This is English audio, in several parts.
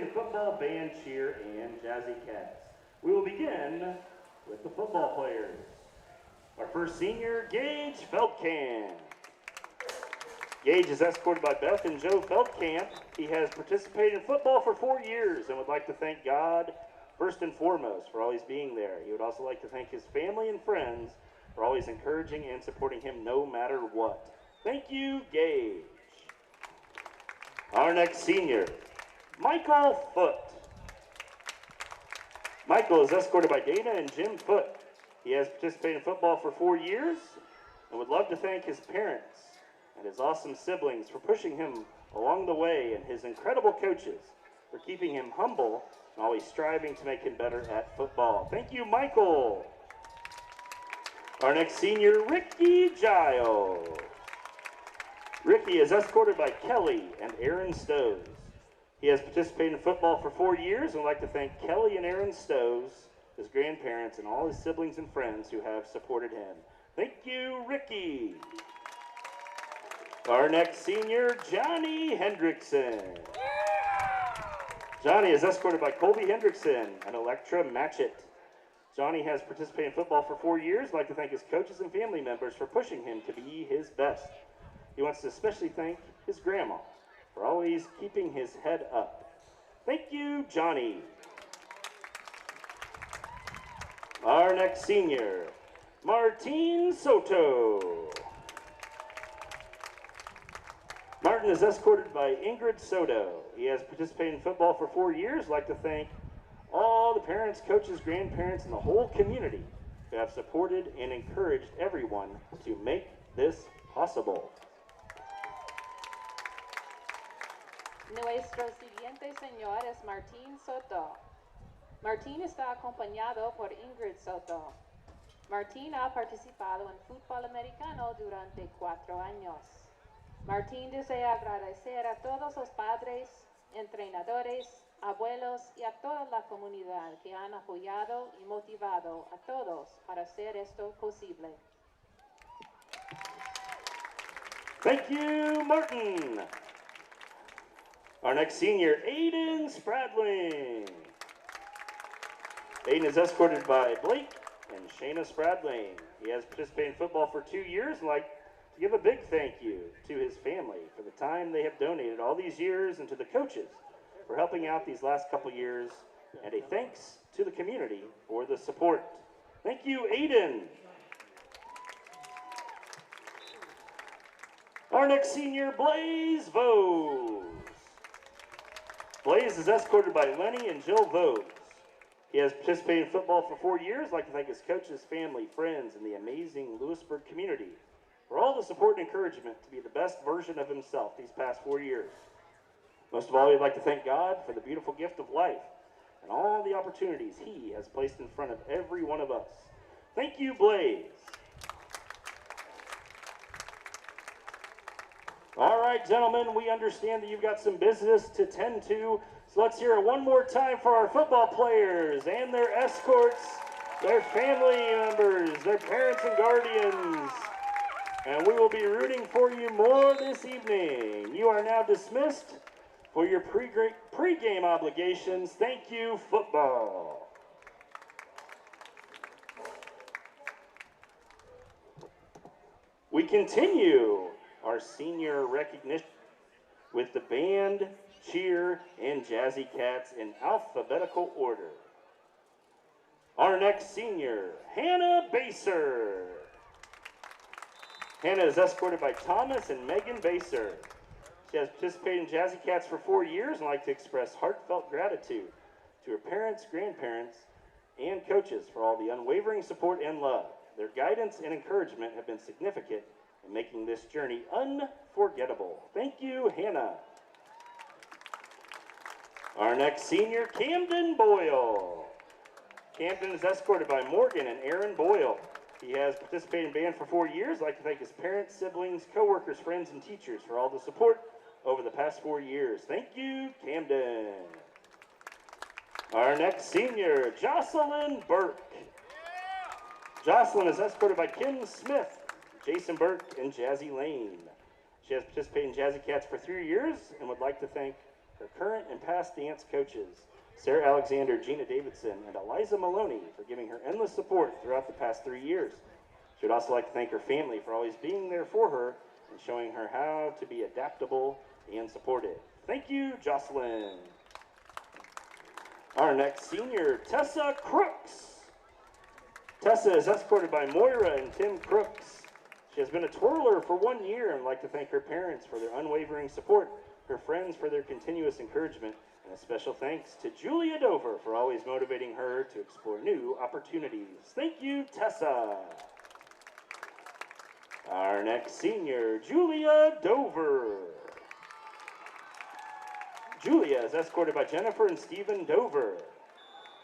in football, band, cheer, and Jazzy Cats. We will begin with the football players. Our first senior, Gage Feldkamp. Gage is escorted by Beth and Joe Feldkamp. He has participated in football for 4 years and would like to thank God first and foremost for always being there. He would also like to thank his family and friends for always encouraging and supporting him no matter what. Thank you, Gage. Our next senior, Michael Foote. Michael is escorted by Dana and Jim Foote. He has participated in football for 4 years and would love to thank his parents and his awesome siblings for pushing him along the way, and his incredible coaches for keeping him humble and always striving to make him better at football. Thank you, Michael. Our next senior, Ricky Giles. Ricky is escorted by Kelly and Aaron Stows. He has participated in football for 4 years and would like to thank Kelly and Aaron Stows, his grandparents, and all his siblings and friends who have supported him. Thank you, Ricky. Our next senior, Johnny Hendrickson. Johnny is escorted by Colby Hendrickson and Electra Matchett. Johnny has participated in football for 4 years. I'd like to thank his coaches and family members for pushing him to be his best. He wants to especially thank his grandma for always keeping his head up. Thank you, Johnny. Our next senior, Martin Soto. Martin is escorted by Ingrid Soto. He has participated in football for 4 years. I'd like to thank all the parents, coaches, grandparents, and the whole community who have supported and encouraged everyone to make this possible. Nuestro siguiente señor es Martín Soto. Martín está acompañado por Ingrid Soto. Martín ha participado en fútbol americano durante 4 años. Martín desea agradecer a todos los padres, entrenadores, abuelos y a toda la comunidad que han apoyado y motivado a todos para hacer esto posible. Thank you, Martin. Our next senior, Aiden Spradling. Aiden is escorted by Blake and Shayna Spradling. He has participated in football for 2 years and like to give a big thank you to his family for the time they have donated all these years, and to the coaches for helping out these last couple years, and a thanks to the community for the support. Thank you, Aiden. Our next senior, Blaze Vose. Blaze is escorted by Lenny and Jill Vose. He has participated in football for 4 years. I'd like to thank his coaches, family, friends, and the amazing Louisburg community for all the support and encouragement to be the best version of himself these past 4 years. Most of all, we'd like to thank God for the beautiful gift of life and all the opportunities he has placed in front of every one of us. Thank you, Blaze. All right, gentlemen, we understand that you've got some business to tend to, so let's hear it one more time for our football players and their escorts, their family members, their parents and guardians. And we will be rooting for you more this evening. You are now dismissed for your pre-game obligations. Thank you, football. We continue our senior recognition with the band, cheer, and Jazzy Cats in alphabetical order. Our next senior, Hannah Baser. Hannah is escorted by Thomas and Megan Baser. She has participated in Jazzy Cats for 4 years and would like to express heartfelt gratitude to her parents, grandparents, and coaches for all the unwavering support and love. Their guidance and encouragement have been significant in making this journey unforgettable. Thank you, Hannah. Our next senior, Camden Boyle. Camden is escorted by Morgan and Aaron Boyle. He has participated in band for 4 years. I'd like to thank his parents, siblings, coworkers, friends, and teachers for all the support over the past 4 years. Thank you, Camden. Our next senior, Jocelyn Burke. Jocelyn is escorted by Kim Smith, Jason Burke, and Jazzy Lane. She has participated in Jazzy Cats for 3 years and would like to thank her current and past dance coaches, Sarah Alexander, Gina Davidson, and Eliza Maloney for giving her endless support throughout the past 3 years. She would also like to thank her family for always being there for her and showing her how to be adaptable and supportive. Thank you, Jocelyn. Our next senior, Tessa Crooks. Tessa is escorted by Moira and Tim Crooks. She has been a twirler for 1 year and would like to thank her parents for their unwavering support, her friends for their continuous encouragement, and a special thanks to Julia Dover for always motivating her to explore new opportunities. Thank you, Tessa. Our next senior, Julia Dover. Julia is escorted by Jennifer and Stephen Dover.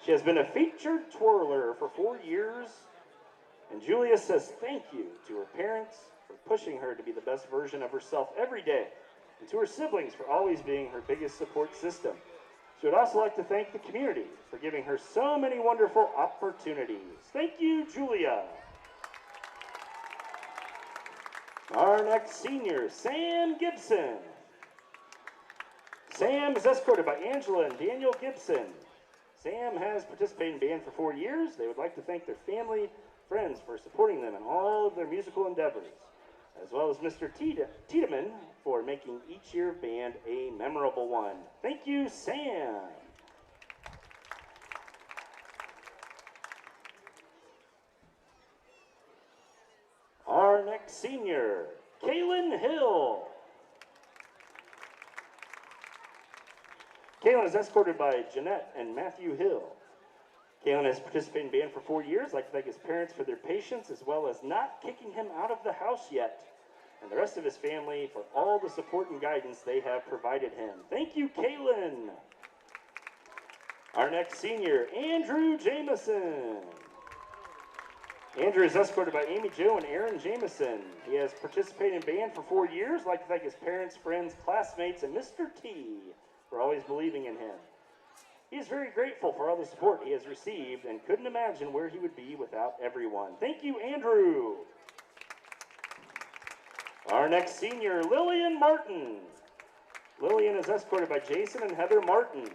She has been a featured twirler for 4 years, and Julia says thank you to her parents for pushing her to be the best version of herself every day, and to her siblings for always being her biggest support system. She would also like to thank the community for giving her so many wonderful opportunities. Thank you, Julia. Our next senior, Sam Gibson. Sam is escorted by Angela and Daniel Gibson. Sam has participated in band for 4 years. They would like to thank their family, friends for supporting them in all of their musical endeavors, as well as Mr. Tiedemann for making each year of band a memorable one. Thank you, Sam. Our next senior, Kaylin Hill. Kaylin is escorted by Jeanette and Matthew Hill. Kaylin has participated in band for 4 years. I'd like to thank his parents for their patience, as well as not kicking him out of the house yet, and the rest of his family for all the support and guidance they have provided him. Thank you, Kaylin. Our next senior, Andrew Jameson. Andrew is escorted by Amy Jo and Aaron Jameson. He has participated in band for 4 years. I'd like to thank his parents, friends, classmates, and Mr. T for always believing in him. He is very grateful for all the support he has received and couldn't imagine where he would be without everyone. Thank you, Andrew. Our next senior, Lillian Martin. Lillian is escorted by Jason and Heather Martin.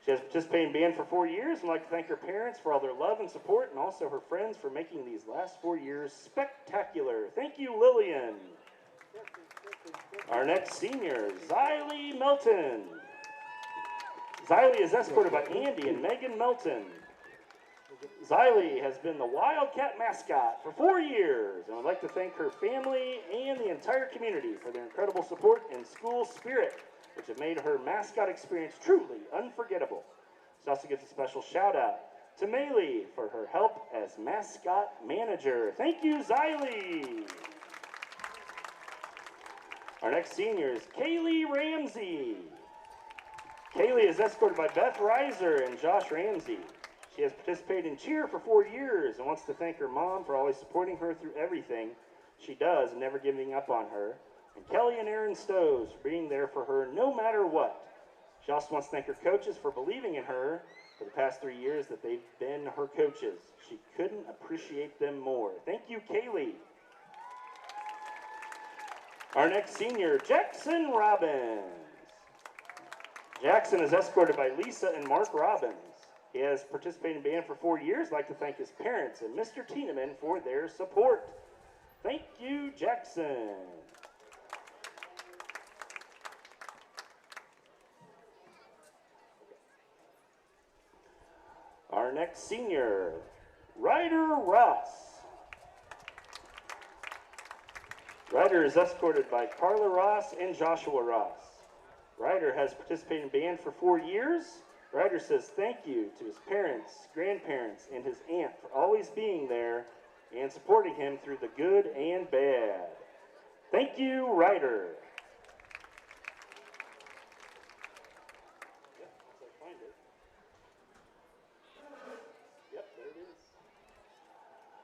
She has participated in band for 4 years and would like to thank her parents for all their love and support, and also her friends for making these last 4 years spectacular. Thank you, Lillian. Our next senior, Xylee Melton. Xylee is escorted by Andy and Megan Melton. Xylee has been the Wildcat mascot for 4 years and would like to thank her family and the entire community for their incredible support and school spirit, which have made her mascot experience truly unforgettable. She also gives a special shout out to Maylee for her help as mascot manager. Thank you, Xylee. Our next senior is Kaylee Ramsey. Kaylee is escorted by Beth Reiser and Josh Ramsey. She has participated in cheer for 4 years and wants to thank her mom for always supporting her through everything she does and never giving up on her, and Kelly and Aaron Stowe for being there for her no matter what. She also wants to thank her coaches for believing in her for the past 3 years that they've been her coaches. She couldn't appreciate them more. Thank you, Kaylee. Our next senior, Jackson Robbins. Jackson is escorted by Lisa and Mark Robbins. He has participated in band for 4 years. I'd like to thank his parents and Mr. Tiedemann for their support. Thank you, Jackson. Our next senior, Ryder Ross. Ryder is escorted by Carla Ross and Joshua Ross. Ryder has participated in band for 4 years. Ryder says thank you to his parents, grandparents, and his aunt for always being there and supporting him through the good and bad. Thank you, Ryder.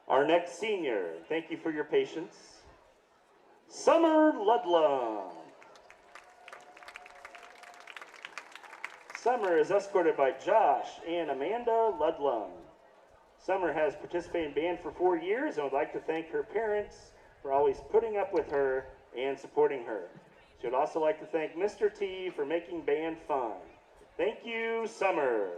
Our next senior, thank you for your patience, Summer Ludlam. Summer is escorted by Josh and Amanda Ludlam. Summer has participated in band for 4 years and would like to thank her parents for always putting up with her and supporting her. She would also like to thank Mr. T for making band fun. Thank you, Summer.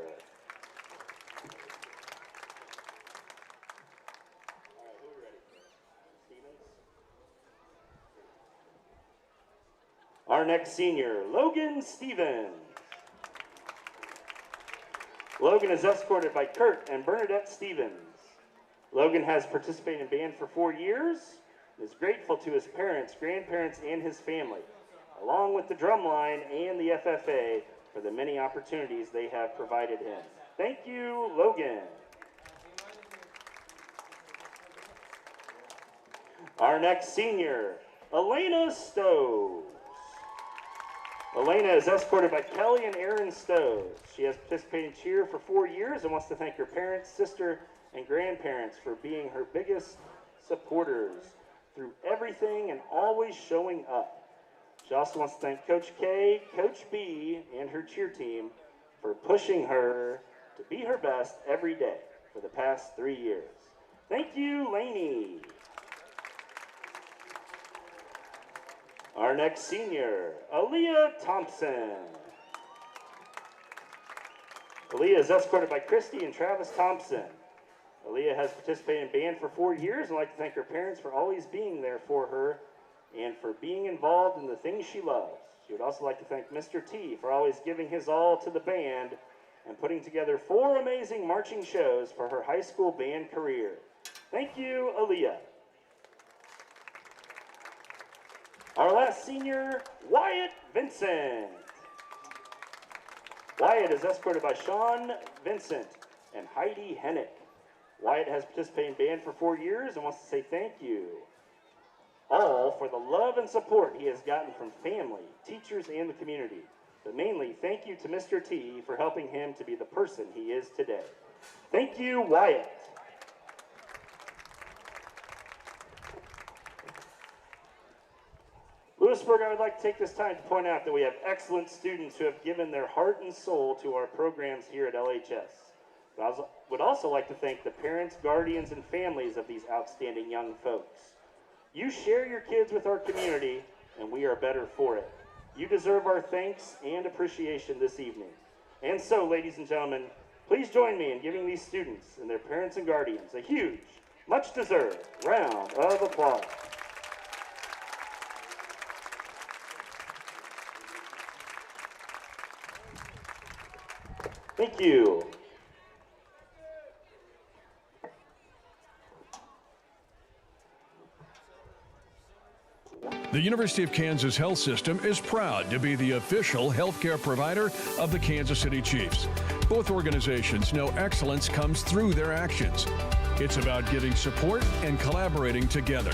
Our next senior, Logan Stevens. Logan is escorted by Kurt and Bernadette Stevens. Logan has participated in band for 4 years and is grateful to his parents, grandparents, and his family, along with the drumline and the FFA for the many opportunities they have provided him. Thank you, Logan. Our next senior, Elena Stowe. Elena is escorted by Kelly and Aaron Stowe. She has participated in cheer for 4 years and wants to thank her parents, sister, and grandparents for being her biggest supporters through everything and always showing up. She also wants to thank Coach K, Coach B, and her cheer team for pushing her to be her best every day for the past 3 years. Thank you, Lainey. Our next senior, Aaliyah Thompson. Aaliyah is escorted by Christy and Travis Thompson. Aaliyah has participated in band for 4 years and would like to thank her parents for always being there for her and for being involved in the things she loves. She would also like to thank Mr. T for always giving his all to the band and putting together 4 amazing marching shows for her high school band career. Thank you, Aaliyah. Our last senior, Wyatt Vincent. Wyatt is escorted by Sean Vincent and Heidi Hennick. Wyatt has participated in band for 4 years and wants to say thank you all for the love and support he has gotten from family, teachers, and the community. But mainly, thank you to Mr. T for helping him to be the person he is today. Thank you, Wyatt. Louisburg, I would like to take this time to point out that we have excellent students who have given their heart and soul to our programs here at LHS. I would also like to thank the parents, guardians, and families of these outstanding young folks. You share your kids with our community, and we are better for it. You deserve our thanks and appreciation this evening. And so, ladies and gentlemen, please join me in giving these students and their parents and guardians a huge, much-deserved round of applause. Thank you. The University of Kansas Health System is proud to be the official healthcare provider of the Kansas City Chiefs. Both organizations know excellence comes through their actions. It's about giving support and collaborating together.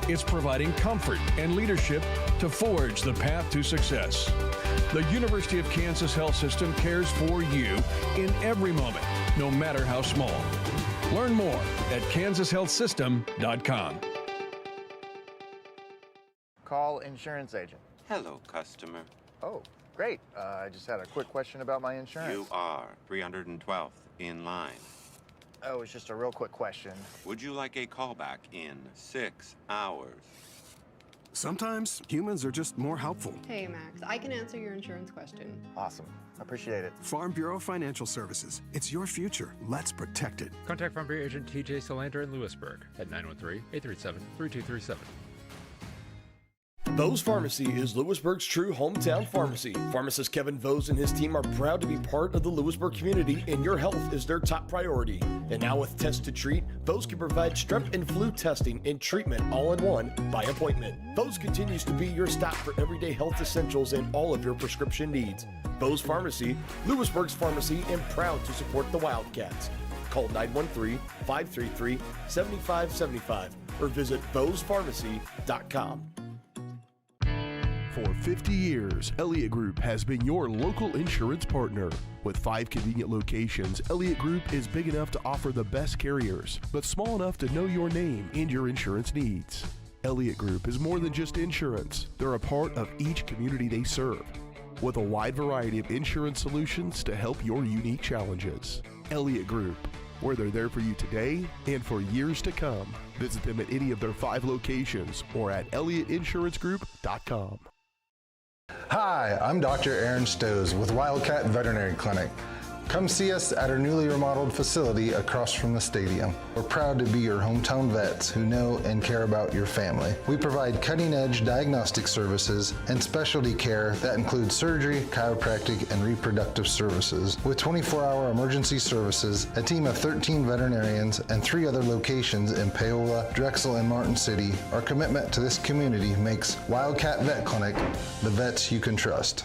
It's providing comfort and leadership to forge the path to success. The University of Kansas Health System cares for you in every moment, no matter how small. Learn more at kansashealthsystem.com. Call insurance agent. Hello, customer. Oh, great. I just had a quick question about my insurance. You are 312th in line. Oh, it's just a real quick question. Would you like a callback in 6 hours? Sometimes humans are just more helpful. Hey, Max, I can answer your insurance question. Awesome. Appreciate it. Farm Bureau Financial Services. It's your future. Let's protect it. Contact Farm Bureau agent TJ Solander in Louisburg at 913-837-3237. Vose Pharmacy is Louisburg's true hometown pharmacy. Pharmacist Kevin Vose and his team are proud to be part of the Louisburg community, and your health is their top priority. And now with Test to Treat, Vose can provide strep and flu testing and treatment all in one by appointment. Vose continues to be your stop for everyday health essentials and all of your prescription needs. Vose Pharmacy, Louisburg's pharmacy, and proud to support the Wildcats. Call 913-533-7575 or visit vosepharmacy.com. For 50 years, Elliott Group has been your local insurance partner. With 5 convenient locations, Elliott Group is big enough to offer the best carriers, but small enough to know your name and your insurance needs. Elliott Group is more than just insurance. They're a part of each community they serve, with a wide variety of insurance solutions to help your unique challenges. Elliott Group, where they're there for you today and for years to come. Visit them at any of their 5 locations or at ElliottInsuranceGroup.com. Hi, I'm Dr. Aaron Stowe with Wildcat Veterinary Clinic. Come see us at our newly remodeled facility across from the stadium. We're proud to be your hometown vets who know and care about your family. We provide cutting-edge diagnostic services and specialty care that includes surgery, chiropractic, and reproductive services. With 24-hour emergency services, a team of 13 veterinarians, and 3 other locations in Paola, Drexel, and Martin City, our commitment to this community makes Wildcat Vet Clinic the vets you can trust.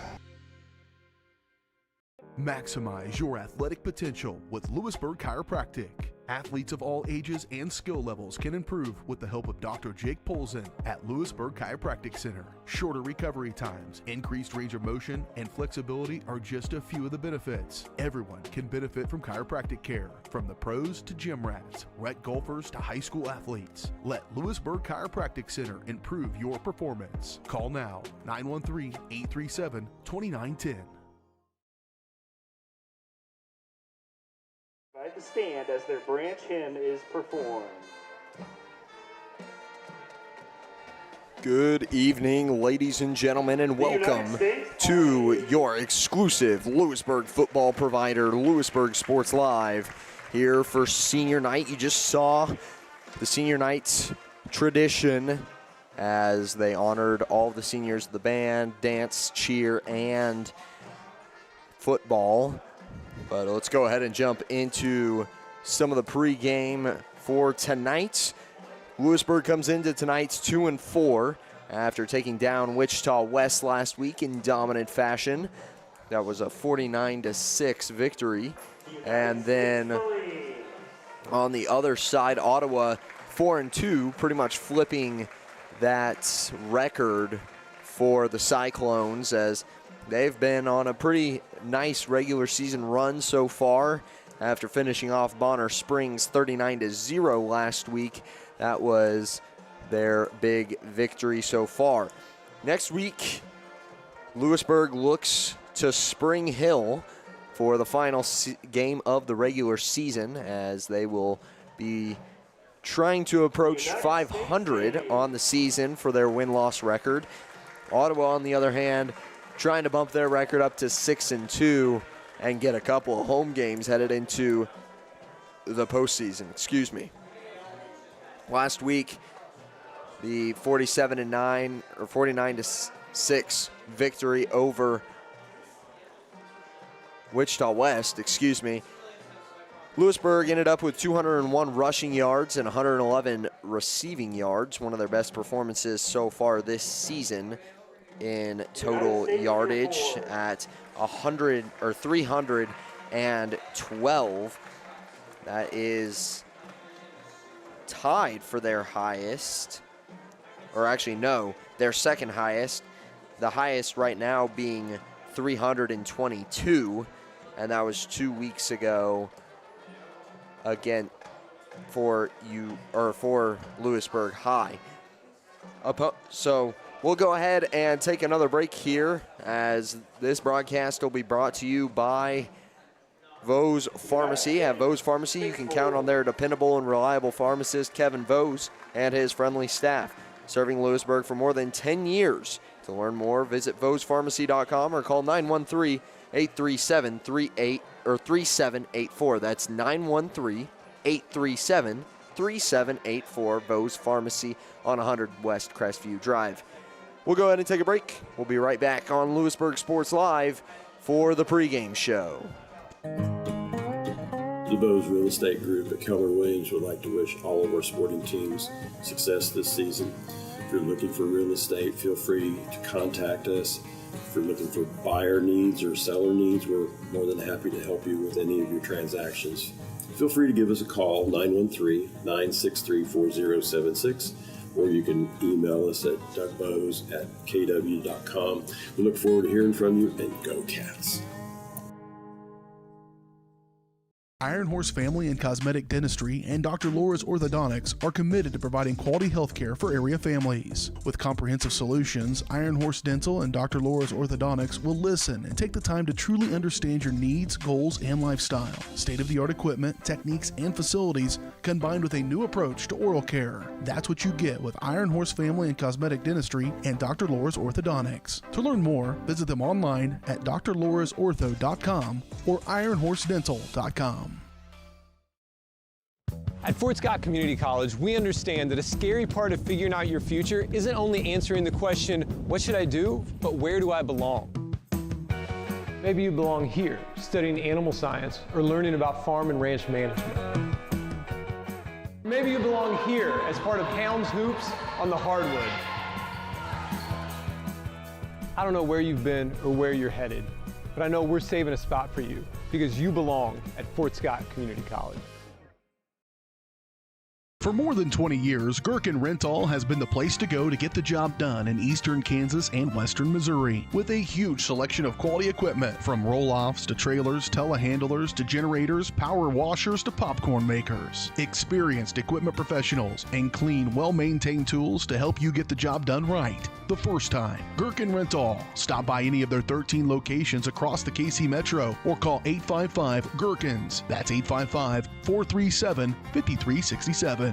Maximize your athletic potential with Louisburg Chiropractic. Athletes of all ages and skill levels can improve with the help of Dr. Jake Polzin at Louisburg Chiropractic Center. Shorter recovery times, increased range of motion, and flexibility are just a few of the benefits. Everyone can benefit from chiropractic care, from the pros to gym rats, rec golfers to high school athletes. Let Louisburg Chiropractic Center improve your performance. Call now, 913-837-2910. By the stand as their branch hymn is performed. Good evening, ladies and gentlemen, and welcome to your exclusive Louisburg football provider, Louisburg Sports Live, here for senior night. You just saw the senior night's tradition as they honored all of the seniors of the band, dance, cheer, and football. But let's go ahead and jump into some of the pregame for tonight. Louisburg comes into tonight's 2-4 after taking down Wichita West last week in dominant fashion. That was a 49-6 victory. And then on the other side, Ottawa 4-2, pretty much flipping that record for the Cyclones, as they've been on a pretty nice regular season run so far after finishing off Bonner Springs 39-0 last week. That was their big victory so far. Next week, Louisburg looks to Spring Hill for the final game of the regular season, as they will be trying to approach 500 on the season for their win-loss record. Ottawa, on the other hand, trying to bump their record up to 6-2 and get a couple of home games headed into the postseason. Last week, the 47-9 or 49-6 victory over Wichita West, Louisburg ended up with 201 rushing yards and 111 receiving yards, one of their best performances so far this season in total yardage at 312. That is tied for their highest, or actually no, their second highest. The highest right now being 322, and that was 2 weeks ago again for Louisburg High. So we'll go ahead and take another break here, as this broadcast will be brought to you by Vose Pharmacy. At Vose Pharmacy, you can count on their dependable and reliable pharmacist, Kevin Vose, and his friendly staff, serving Louisburg for more than 10 years. To learn more, visit vosepharmacy.com or call 913-837-3784. That's 913-837-3784, Vose Pharmacy on 100 West Crestview Drive. We'll go ahead and take a break. We'll be right back on Louisburg Sports Live for the pregame show. The Bose Real Estate Group at Keller Williams would like to wish all of our sporting teams success this season. If you're looking for real estate, feel free to contact us. If you're looking for buyer needs or seller needs, we're more than happy to help you with any of your transactions. Feel free to give us a call, 913-963-4076. or you can email us at dougbose@kw.com. We look forward to hearing from you, and go Cats. Iron Horse Family and Cosmetic Dentistry and Dr. Laura's Orthodontics are committed to providing quality health care for area families. With comprehensive solutions, Iron Horse Dental and Dr. Laura's Orthodontics will listen and take the time to truly understand your needs, goals, and lifestyle. State-of-the-art equipment, techniques, and facilities combined with a new approach to oral care. That's what you get with Iron Horse Family and Cosmetic Dentistry and Dr. Laura's Orthodontics. To learn more, visit them online at drlaurasortho.com or ironhorsedental.com. At Fort Scott Community College, we understand that a scary part of figuring out your future isn't only answering the question, what should I do, but where do I belong? Maybe you belong here, studying animal science or learning about farm and ranch management. Maybe you belong here as part of Hounds Hoops on the hardwood. I don't know where you've been or where you're headed, but I know we're saving a spot for you because you belong at Fort Scott Community College. For more than 20 years, Gherkin Rental has been the place to go to get the job done in eastern Kansas and western Missouri. With a huge selection of quality equipment, from roll-offs to trailers, telehandlers to generators, power washers to popcorn makers. Experienced equipment professionals and clean, well-maintained tools to help you get the job done right the first time. Gherkin Rental. Stop by any of their 13 locations across the KC Metro or call 855-GHERKINS. That's 855-437-5367.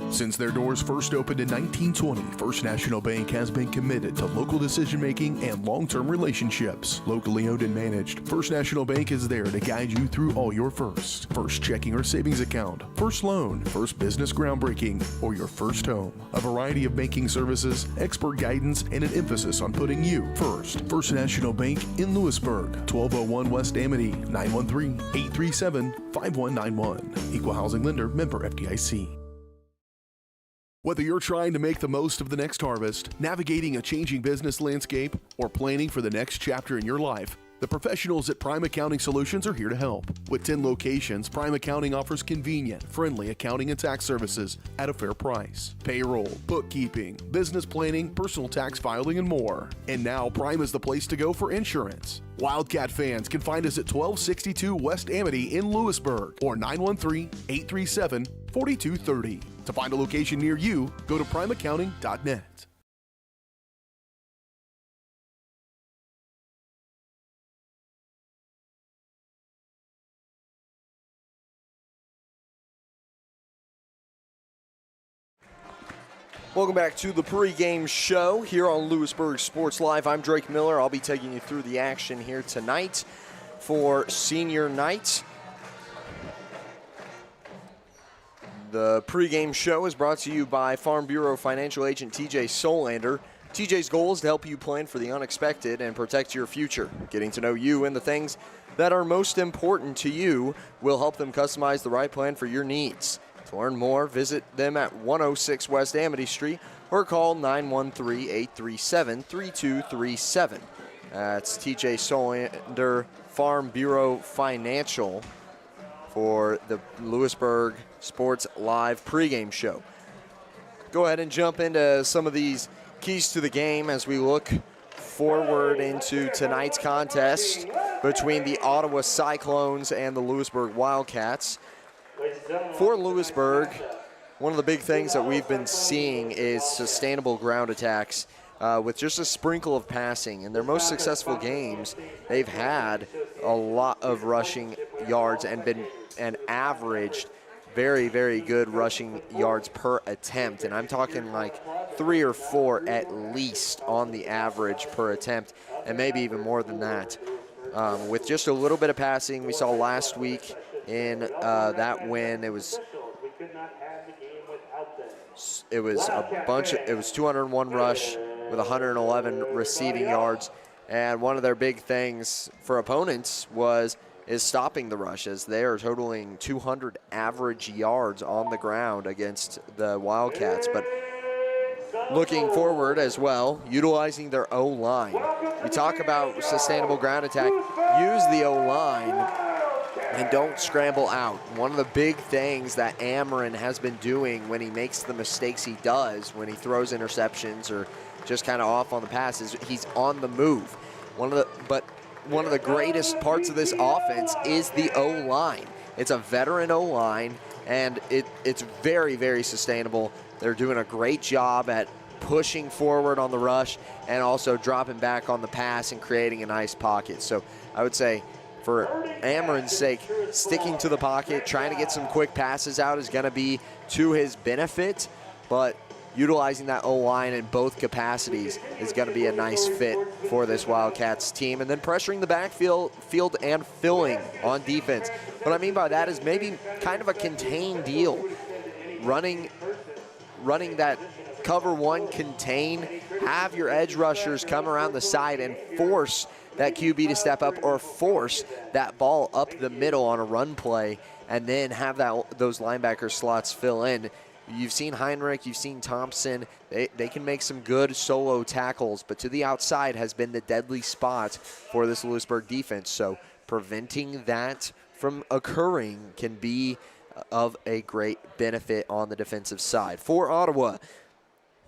Since their doors first opened in 1920, First National Bank has been committed to local decision-making and long-term relationships. Locally owned and managed, First National Bank is there to guide you through all your firsts. First checking or savings account, first loan, first business groundbreaking, or your first home. A variety of banking services, expert guidance, and an emphasis on putting you first. First National Bank in Louisburg, 1201 West Amity, 913-837-5191. Equal housing lender, member FDIC. Whether you're trying to make the most of the next harvest, navigating a changing business landscape, or planning for the next chapter in your life, the professionals at Prime Accounting Solutions are here to help. With 10 locations, Prime Accounting offers convenient, friendly accounting and tax services at a fair price. Payroll, bookkeeping, business planning, personal tax filing, and more. And now Prime is the place to go for insurance. Wildcat fans can find us at 1262 West Amity in Louisburg or 913-837-4230. To find a location near you, go to primeaccounting.net. Welcome back to the pregame show here on Louisburg Sports Live. I'm Drake Miller. I'll be taking you through the action here tonight for senior night. The pregame show is brought to you by Farm Bureau financial agent TJ Solander. TJ's goal is to help you plan for the unexpected and protect your future. Getting to know you and the things that are most important to you will help them customize the right plan for your needs. To learn more, visit them at 106 West Amity Street or call 913-837-3237. That's TJ Solander, Farm Bureau Financial, for the Louisburg Sports Live pregame show. Go ahead and jump into some of these keys to the game as we look forward into tonight's contest between the Ottawa Cyclones and the Louisburg Wildcats. For Louisburg, one of the big things that we've been seeing is sustainable ground attacks with just a sprinkle of passing. In their most successful games, they've had a lot of rushing yards and averaged very, very good rushing yards per attempt. And I'm talking like 3 or 4 at least on the average per attempt, and maybe even more than that. With just a little bit of passing, we saw last week in that win, it was 201 rush with 111 receiving yards. And one of their big things for opponents is stopping the rush, as they are totaling 200 average yards on the ground against the Wildcats. But looking forward as well, utilizing their O-line. We talk about sustainable ground attack. Use the O-line and don't scramble out. One of the big things that Ameren has been doing when he makes the mistakes he does, when he throws interceptions or just kind of off on the pass, is he's on the move. But one of the greatest parts of this offense is the O-line. It's a veteran O-line, and it's very, very sustainable. They're doing a great job at pushing forward on the rush and also dropping back on the pass and creating a nice pocket. So I would say for Ameren's sake, sticking to the pocket, trying to get some quick passes out is going to be to his benefit, but utilizing that O-line in both capacities is going to be a nice fit for this Wildcats team. And then pressuring the backfield and filling on defense. What I mean by that is maybe kind of a contained deal. Running that cover one contain, have your edge rushers come around the side and force that QB to step up or force that ball up the middle on a run play, and then have those linebacker slots fill in. You've seen Heinrich, you've seen Thompson. They can make some good solo tackles, but to the outside has been the deadly spot for this Louisburg defense. So preventing that from occurring can be of a great benefit on the defensive side. For Ottawa,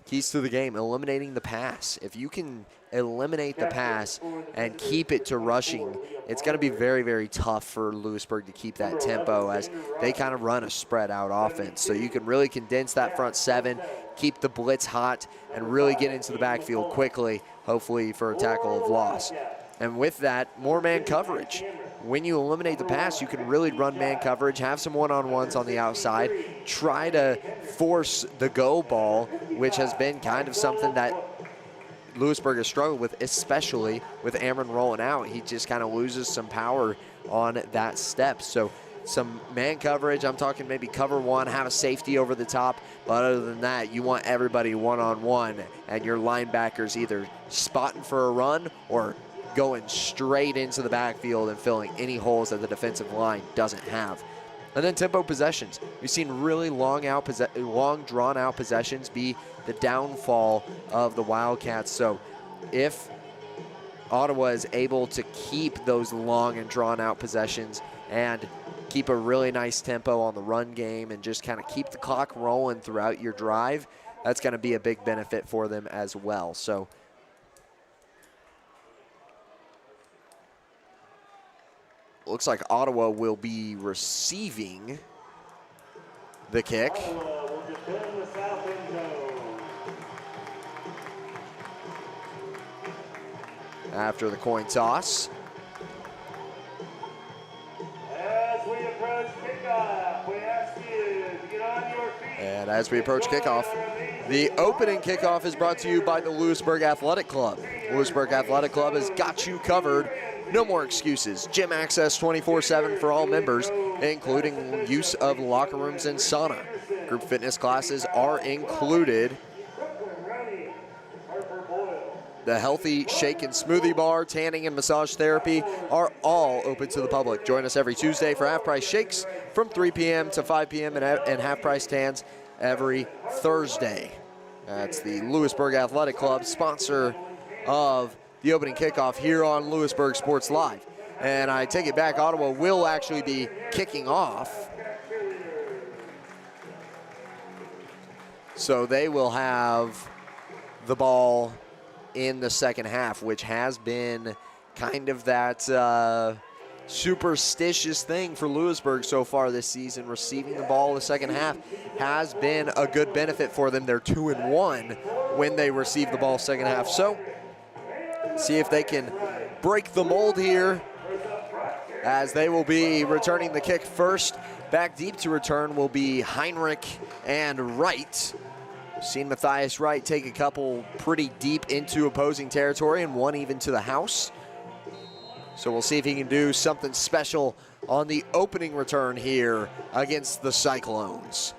keys to the game, eliminating the pass. If you can eliminate the pass and keep it to rushing, it's going to be very, very tough for Louisburg to keep that tempo as they kind of run a spread out offense. So you can really condense that front seven, keep the blitz hot, and really get into the backfield quickly, hopefully for a tackle of loss. And with that, more man coverage. When you eliminate the pass, you can really run man coverage, have some one-on-ones on the outside, try to force the go ball, which has been kind of something that Louisburg has struggled with, especially with Ameren rolling out. He just kind of loses some power on that step. So some man coverage, I'm talking maybe cover one, have a safety over the top, but other than that, you want everybody one-on-one, and your linebackers either spotting for a run or going straight into the backfield and filling any holes that the defensive line doesn't have. And then tempo possessions. We've seen really long drawn-out possessions be the downfall of the Wildcats. So if Ottawa is able to keep those long and drawn-out possessions and keep a really nice tempo on the run game and just kind of keep the clock rolling throughout your drive, that's going to be a big benefit for them as well. So looks like Ottawa will be receiving the kick. After the coin toss. As we approach kickoff, we ask you to get on your feet. And as we approach kickoff, the opening kickoff is brought to you by the Louisburg Athletic Club. Louisburg Athletic Club has got you covered. No more excuses. Gym access 24/7 for all members, including use of locker rooms and sauna. Group fitness classes are included. The healthy shake and smoothie bar, tanning and massage therapy are all open to the public. Join us every Tuesday for half-price shakes from 3 p.m. to 5 p.m. and half-price tans every Thursday. That's the Louisburg Athletic Club, sponsor of the opening kickoff here on Louisburg Sports Live. And I take it back, Ottawa will actually be kicking off. So they will have the ball in the second half, which has been kind of that superstitious thing for Louisburg so far this season. Receiving the ball in the second half has been a good benefit for them. They're 2-1 when they receive the ball second half. So see if they can break the mold here, as they will be returning the kick first. Back deep to return will be Heinrich and Wright. We've seen Matthias Wright take a couple pretty deep into opposing territory and one even to the house. So we'll see if he can do something special on the opening return here against the Cyclones.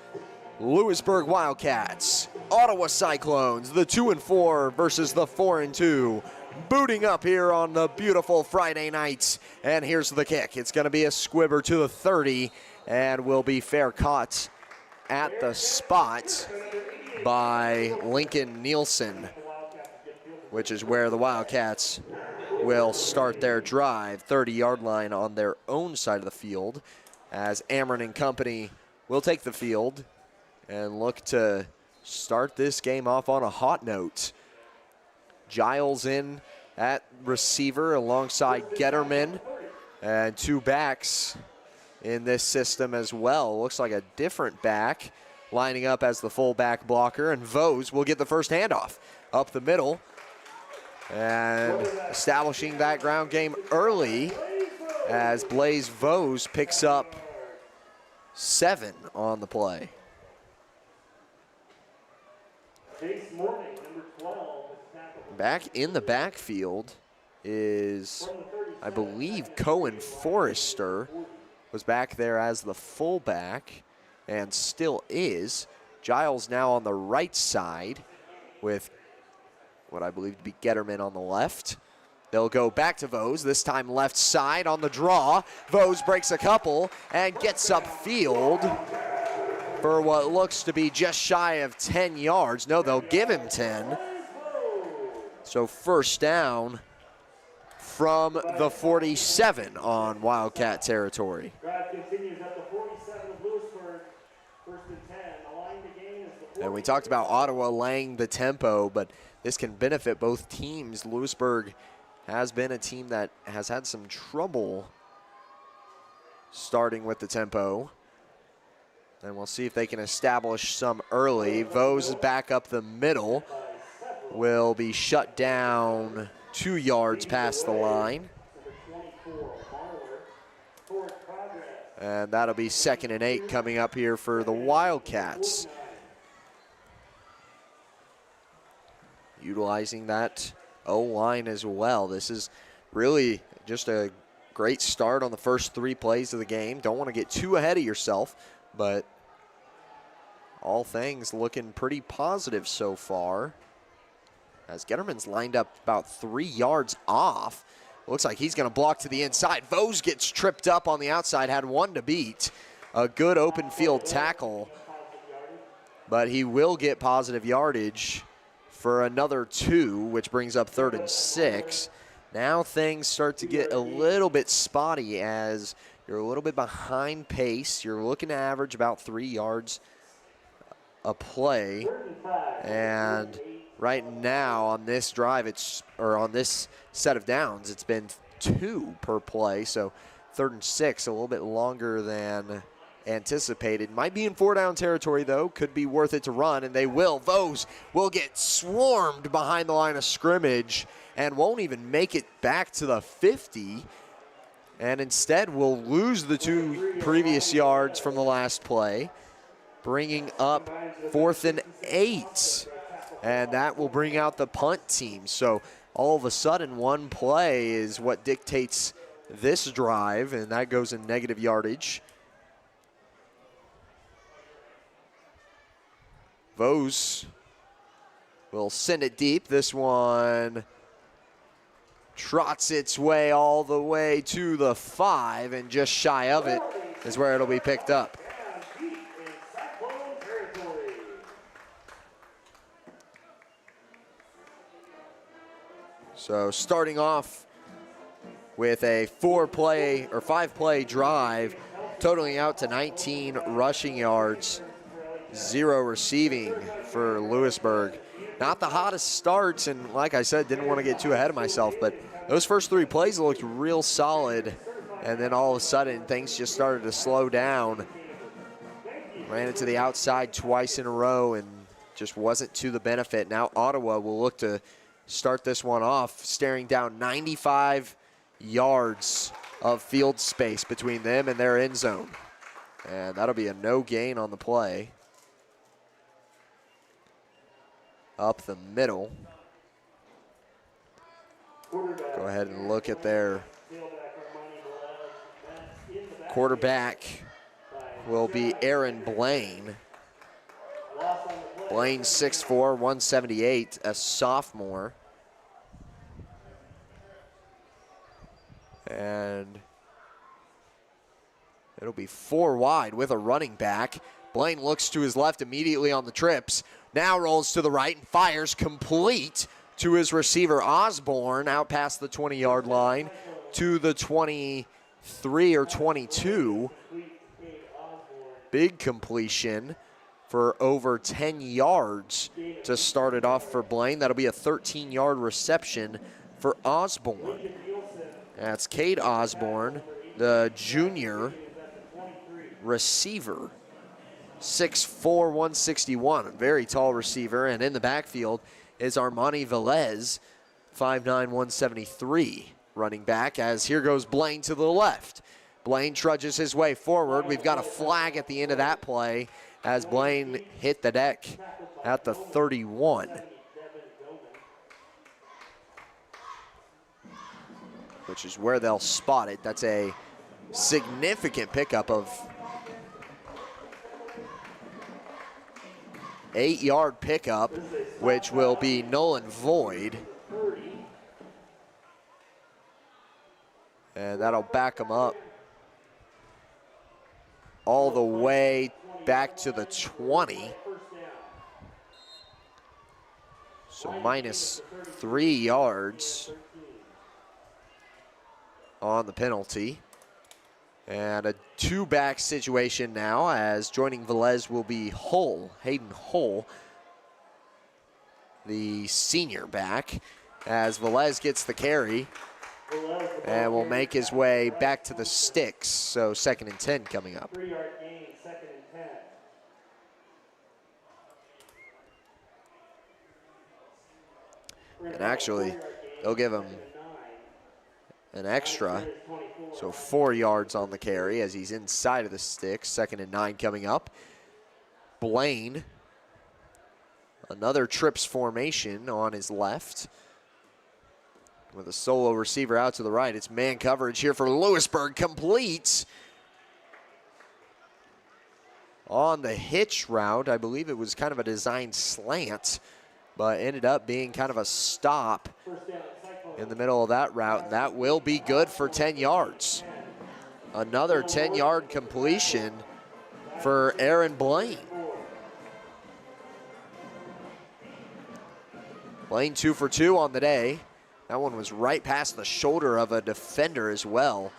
Louisburg Wildcats, Ottawa Cyclones, the 2-4 versus the 4-2. Booting up here on the beautiful Friday night. And here's the kick. It's going to be a squibber to the 30 and will be fair caught at the spot by Lincoln Nielsen, which is where the Wildcats will start their drive, 30-yard line on their own side of the field, as Ameren and company will take the field and look to start this game off on a hot note. Giles in at receiver alongside Getterman, and 2 backs in this system as well. Looks like a different back lining up as the fullback blocker, and Vose will get the first handoff up the middle and establishing that ground game early as Blaze Vose picks up 7 on the play. Back in the backfield is, I believe, Cohen Forrester was back there as the fullback and still is. Giles now on the right side with what I believe to be Getterman on the left. They'll go back to Vose, this time left side on the draw. Vose breaks a couple and gets upfield for what looks to be just shy of 10 yards. No, they'll give him 10. So first down from the 47 on Wildcat territory. Drive continues at the 47 of Louisburg. First and 10. The line to gain is the 40. And we talked about Ottawa laying the tempo, but this can benefit both teams. Louisburg has been a team that has had some trouble starting with the tempo. And we'll see if they can establish some early. Vose is back up the middle. Will be shut down 2 yards past the line. And that'll be 2nd and 8 coming up here for the Wildcats. Utilizing that O-line as well. This is really just a great start on the first 3 plays of the game. Don't want to get too ahead of yourself, but all things looking pretty positive so far. As Getterman's lined up about 3 yards off. Looks like he's going to block to the inside. Vose gets tripped up on the outside, had 1 to beat. A good open field tackle, but he will get positive yardage for another 2, which brings up 3rd and 6. Now things start to get a little bit spotty as you're a little bit behind pace. You're looking to average about 3 yards a play. And right now on this drive, on this set of downs, it's been 2 per play. So 3rd and 6, a little bit longer than anticipated. Might be in 4-down territory, though. Could be worth it to run, and they will. Vose will get swarmed behind the line of scrimmage and won't even make it back to the 50, and instead will lose the 2 previous yards from the last play, bringing up 4th and 8, and that will bring out the punt team. So all of a sudden, 1 play is what dictates this drive, and that goes in negative yardage. Vose will send it deep. This one trots its way all the way to the 5, and just shy of it is where it'll be picked up. So starting off with a 5-play drive, totaling out to 19 rushing yards. 0 receiving for Louisburg. Not the hottest starts, and like I said, didn't want to get too ahead of myself, but those first 3 plays looked real solid, and then all of a sudden things just started to slow down. Ran it to the outside twice in a row and just wasn't to the benefit. Now Ottawa will look to start this one off, staring down 95 yards of field space between them and their end zone. And that'll be a no gain on the play. Up the middle. Go ahead and look at their quarterback. Will be Aaron Blaine. Blaine 6'4", 178, a sophomore. And it'll be 4 wide with a running back. Blaine looks to his left immediately on the trips. Now rolls to the right and fires complete to his receiver Osborne out past the 20-yard line to the 23 or 22. Big completion for over 10 yards to start it off for Blaine. That'll be a 13-yard reception for Osborne. That's Cade Osborne, the junior receiver. 6'4", 161, a very tall receiver. And in the backfield is Armani Velez, 5'9", 173, running back, as here goes Blaine to the left. Blaine trudges his way forward. We've got a flag at the end of that play as Blaine hit the deck at the 31. Which is where they'll spot it. That's a significant pickup of 8-yard pickup, which will be null and void. And that'll back them up all the way back to the 20. So minus 3 yards on the penalty. And a two-back situation now, as joining Velez will be Hull, Hayden Hull, the senior back, as Velez gets the carry and will make his way back to the sticks. So 2nd and 10 coming up. 3-yard gain, 2nd and 10. And actually, they'll give him an extra, so 4 yards on the carry as he's inside of the sticks. 2nd and 9 coming up. Blaine, another trips formation on his left with a solo receiver out to the right. It's man coverage here for Louisburg, complete on the hitch route. I believe it was kind of a designed slant, but ended up being kind of a stop in the middle of that route, and that will be good for 10 yards. Another 10-yard completion for Aaron Blaine. Blaine 2 for 2 on the day. That one was right past the shoulder of a defender as well,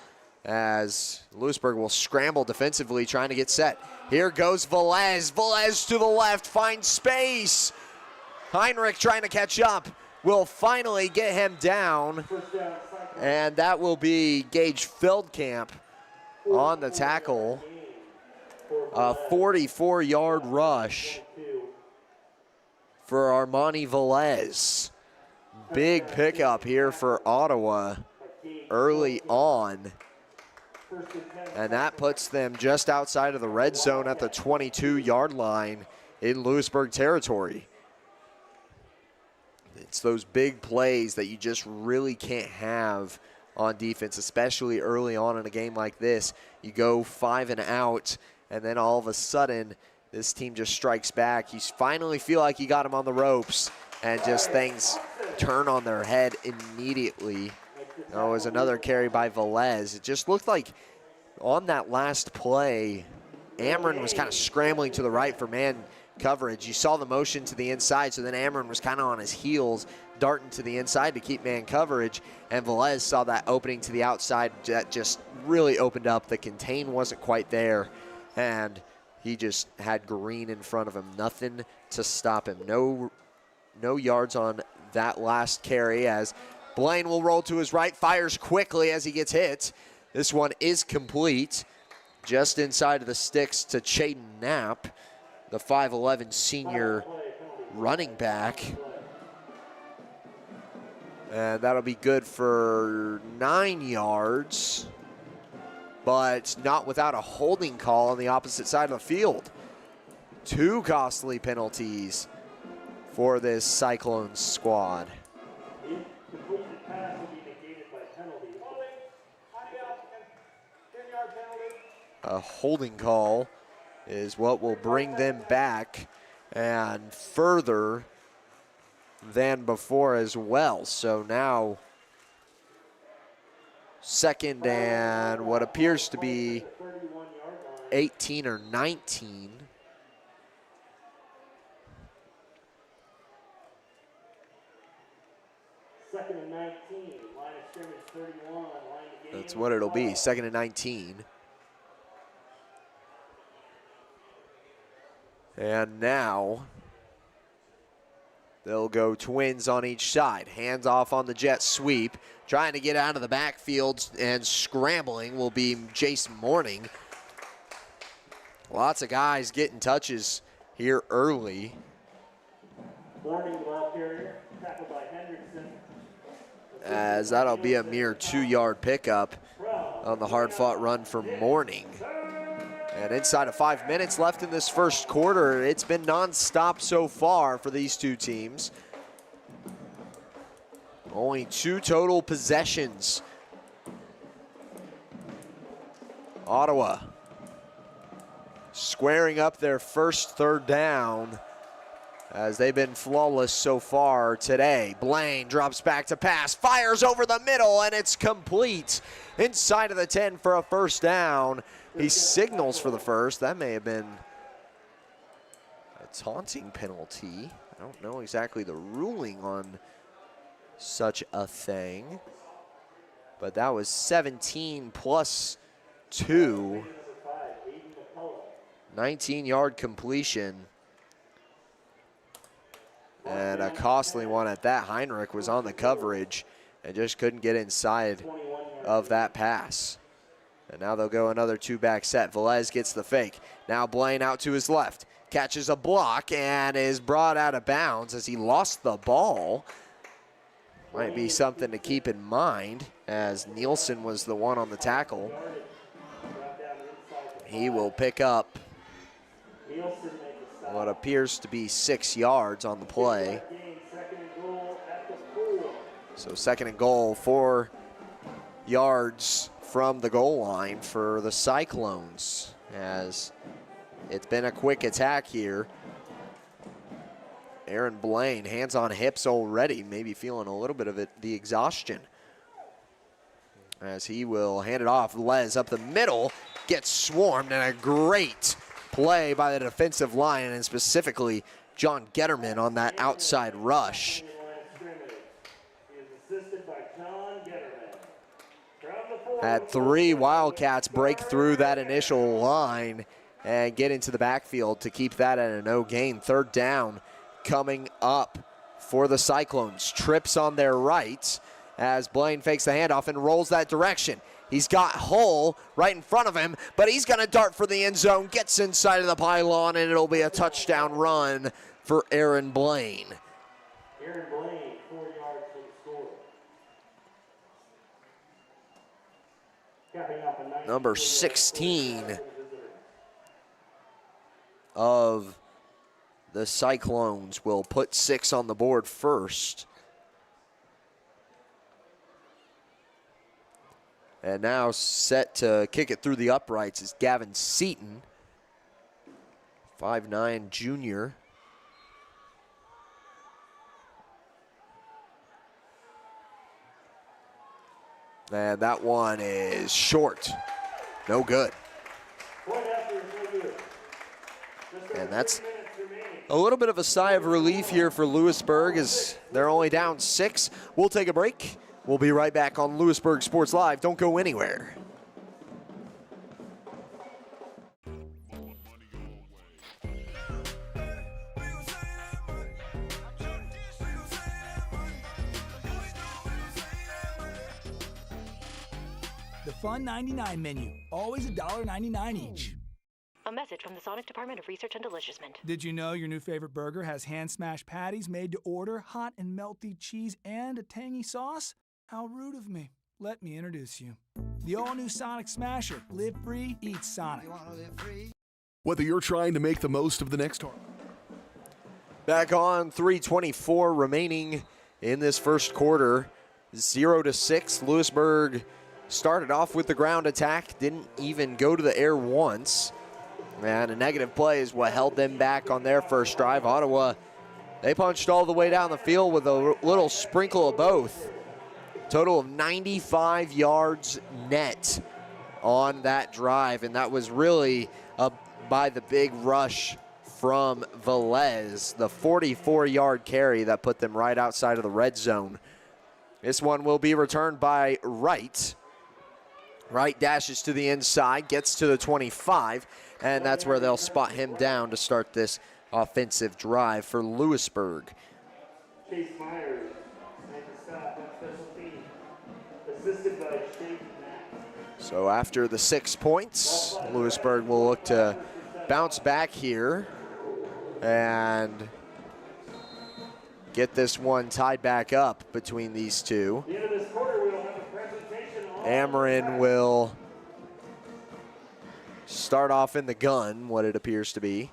as Louisburg will scramble defensively trying to get set. Here goes Velez. Velez to the left, finds space. Heinrich trying to catch up. Will finally get him down, and that will be Gage Feldkamp on the tackle. A 44-yard rush for Armani Velez. Big pickup here for Ottawa early on, and that puts them just outside of the red zone at the 22-yard line in Louisburg territory. It's those big plays that you just really can't have on defense, especially early on in a game like this. You go 5 and out, and then all of a sudden, this team just strikes back. You finally feel like you got them on the ropes, and just things turn on their head immediately. There was another carry by Velez. It just looked like on that last play, Amron was kind of scrambling to the right for man coverage. You saw the motion to the inside, so then Amron was kind of on his heels, darting to the inside to keep man coverage, and Velez saw that opening to the outside that just really opened up. The contain wasn't quite there, and he just had Green in front of him. Nothing to stop him. No yards on that last carry, as Blaine will roll to his right, fires quickly as he gets hit. This one is complete, just inside of the sticks to Chaden Knapp, the 5'11 senior running back. And that'll be good for 9 yards, but not without a holding call on the opposite side of the field. 2 costly penalties for this Cyclones squad. A holding call is what will bring them back and further than before as well. So now 2nd and what appears to be 18 or 19. Second and 19, line of scrimmage 31, line of game. That's what it'll be, 2nd and 19. And now They'll go twins on each side. Hands off on the jet sweep. Trying to get out of the backfield and scrambling will be Jason Morning. Lots of guys getting touches here early. Morning, ball carrier, tackled by Hendrickson. As that'll be a mere 2-yard pickup on the hard-fought run for Morning. And inside of 5 minutes left in this first quarter, it's been non-stop so far for these two teams. Only 2 total possessions. Ottawa squaring up their first third down as they've been flawless so far today. Blaine drops back to pass, fires over the middle, and it's complete inside of the 10 for a first down. He signals for the first. That may have been a taunting penalty. I don't know exactly the ruling on such a thing, but that was 17 plus 2. 19-yard completion. And a costly one at that. Heinrich was on the coverage and just couldn't get inside of that pass. And now they'll go another 2-back set. Velez gets the fake. Now Blaine out to his left. Catches a block and is brought out of bounds as he lost the ball. Might be something to keep in mind as Nielsen was the one on the tackle. He will pick up what appears to be 6 yards on the play. So 2nd and goal, 4 yards from the goal line for the Cyclones, as it's been a quick attack here. Aaron Blaine, hands on hips already, maybe feeling a little bit of the exhaustion, as he will hand it off. Les up the middle, gets swarmed, and a great play by the defensive line, and specifically John Getterman on that outside rush. Had 3 Wildcats break through that initial line and get into the backfield to keep that at a no gain. 3rd down coming up for the Cyclones. Trips on their right as Blaine fakes the handoff and rolls that direction. He's got Hull right in front of him, but he's going to dart for the end zone, gets inside of the pylon, and it'll be a touchdown run for Aaron Blaine. Aaron Blaine, 4 yards for the score. Number 16 of the Cyclones will put 6 on the board first. And now set to kick it through the uprights is Gavin Seaton, 5'9" junior. And that one is short. No good. And that's a little bit of a sigh of relief here for Louisburg as they're only down 6. We'll take a break. We'll be right back on Louisburg Sports Live. Don't go anywhere. The Fun 99 menu, always $1.99 each. A message from the Sonic Department of Research and Deliciousment. Did you know your new favorite burger has hand-smashed patties made to order, hot and melty cheese, and a tangy sauce? How rude of me. Let me introduce you. The all-new Sonic Smasher. Live free, eat Sonic. Whether you're trying to make the most of the next tournament. Back on, 3:24 remaining in this first quarter. 0-6. Louisburg started off with the ground attack, didn't even go to the air once. And a negative play is what held them back on their first drive. Ottawa, they punched all the way down the field with a little sprinkle of both. Total of 95 yards net on that drive, and that was really by the big rush from Velez, the 44-yard carry that put them right outside of the red zone. This one will be returned by Wright. Wright dashes to the inside, gets to the 25, and that's where they'll spot him down to start this offensive drive for Louisburg. Chase Myers make a stop on special team, assisted by Shane Mack. So after the 6 points, Louisburg will look to bounce back here and get this one tied back up between these two. At the end of this quarter, we will have a presentation on Ameren will start off in the gun, what it appears to be.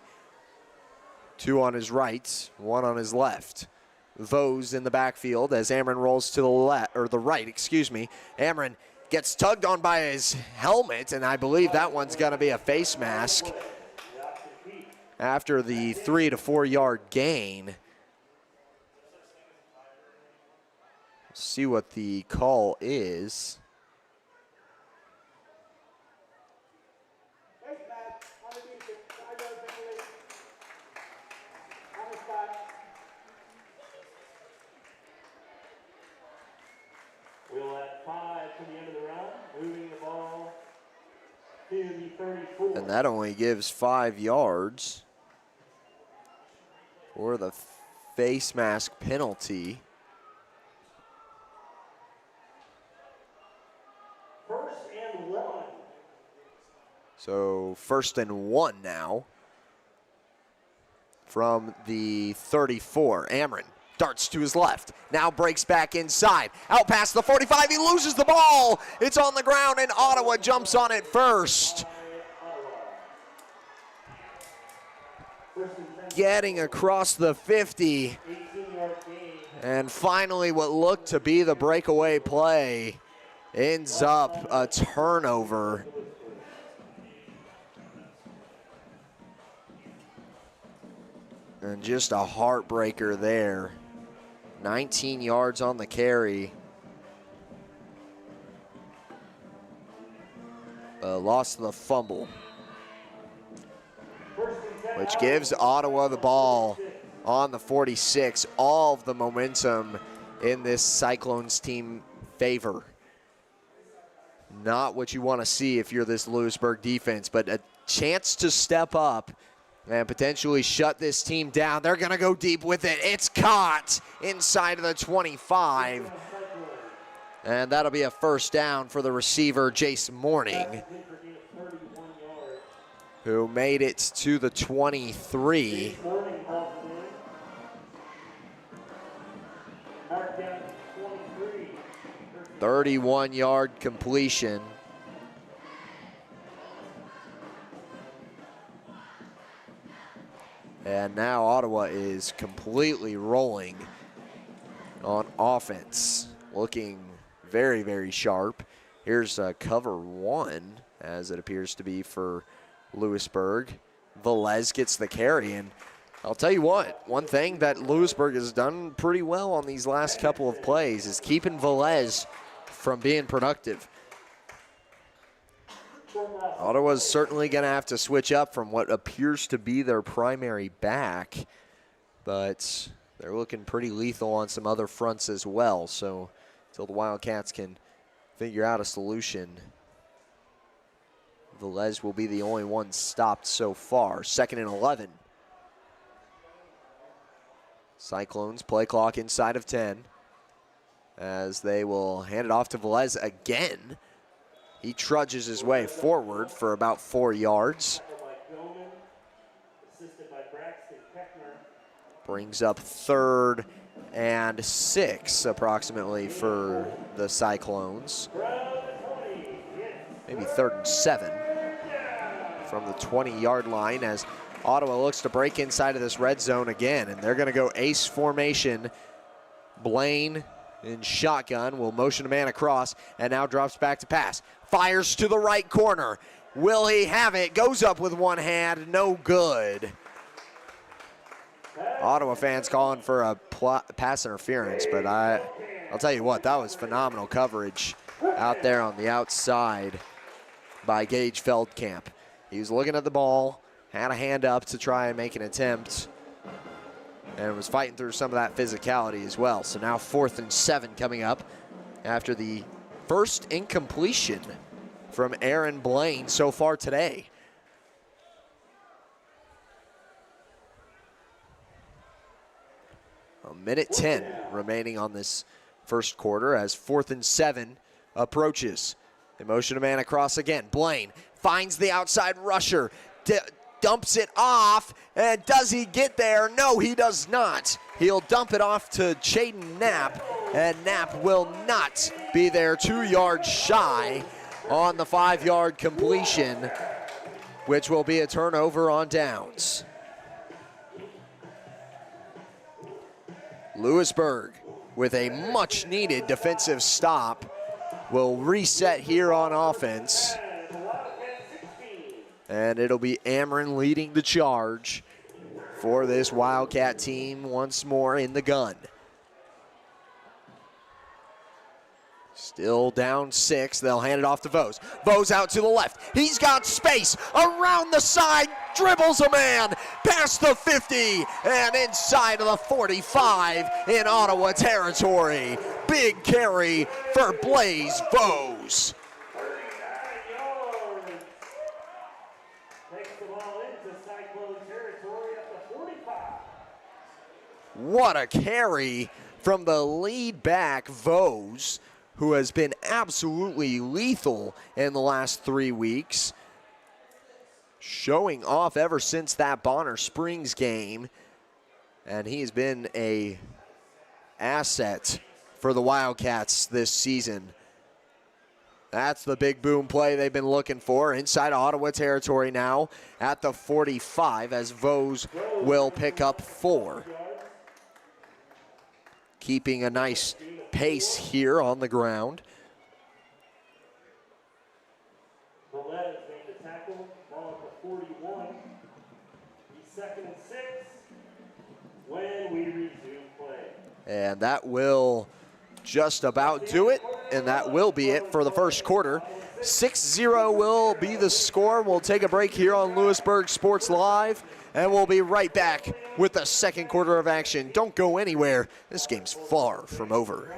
2 on his right, 1 on his left. Vose in the backfield as Ameren rolls to the left, or the right, excuse me. Ameren gets tugged on by his helmet, and I believe that one's going to be a face mask after the 3 to 4 yard gain. See what the call is. We'll add 5 to the end of the round, moving the ball to the 34. And that only gives 5 yards for the face mask penalty. First and 1. So 1st and 1 now from the 34. Ameren darts to his left, now breaks back inside, out past the 45, he loses the ball. It's on the ground and Ottawa jumps on it first. Getting across the 50. And finally what looked to be the breakaway play ends up a turnover. And just a heartbreaker there. 19 yards on the carry. Lost the fumble, which gives Ottawa the ball on the 46. All of the momentum in this Cyclones team favor. Not what you want to see if you're this Louisburg defense, but a chance to step up and potentially shut this team down. They're going to go deep with it. It's caught inside of the 25. And that'll be a first down for the receiver, Jace Morning, who made it to the 23. 31-yard completion. And now Ottawa is completely rolling on offense, looking very, very sharp. Here's cover 1, as it appears to be for Louisburg. Velez gets the carry, and I'll tell you what, one thing that Louisburg has done pretty well on these last couple of plays is keeping Velez from being productive. Ottawa's certainly going to have to switch up from what appears to be their primary back, but they're looking pretty lethal on some other fronts as well. So until the Wildcats can figure out a solution, Velez will be the only one stopped so far. 2nd and 11. Cyclones play clock inside of 10 as they will hand it off to Velez again. He trudges his way forward for about 4 yards. Brings up 3rd and 6 approximately for the Cyclones. Maybe 3rd and 7 from the 20-yard line as Ottawa looks to break inside of this red zone again, and they're going to go ace formation. Blaine in shotgun will motion a man across and now drops back to pass. Fires to the right corner. Will he have it? Goes up with one hand, no good. Ottawa fans calling for a pass interference, but I'll tell you what, that was phenomenal coverage out there on the outside by Gage Feldkamp. He was looking at the ball, had a hand up to try and make an attempt, and was fighting through some of that physicality as well. So now 4th and 7 coming up after the first incompletion from Aaron Blaine so far today. A minute 10 remaining on this first quarter as 4th and 7 approaches. They motion a man across again. Blaine finds the outside rusher, dumps it off, and does he get there? No, he does not. He'll dump it off to Chaden Knapp, and Knapp will not be there, 2 yards shy on the 5-yard completion, which will be a turnover on downs. Louisburg, with a much-needed defensive stop, will reset here on offense. And it'll be Ameren leading the charge for this Wildcat team once more in the gun. Still down 6, they'll hand it off to Vose. Vose out to the left, he's got space, around the side, dribbles a man, past the 50, and inside of the 45 in Ottawa territory. Big carry for Blaze Vose. What a carry from the lead back, Vose, who has been absolutely lethal in the last 3 weeks. Showing off ever since that Bonner Springs game. And he's been an asset for the Wildcats this season. That's the big boom play they've been looking for. Inside Ottawa territory now at the 45 as Vose will pick up 4. Keeping a nice pace here on the ground. Valletta made the tackle, ball at the 41. He's 2nd and 6 when we resume play. And that will just about do it, and that will be it for the first quarter. 6-0 will be the score. We'll take a break here on Louisburg Sports Live, and we'll be right back with the second quarter of action. Don't go anywhere. This game's far from over.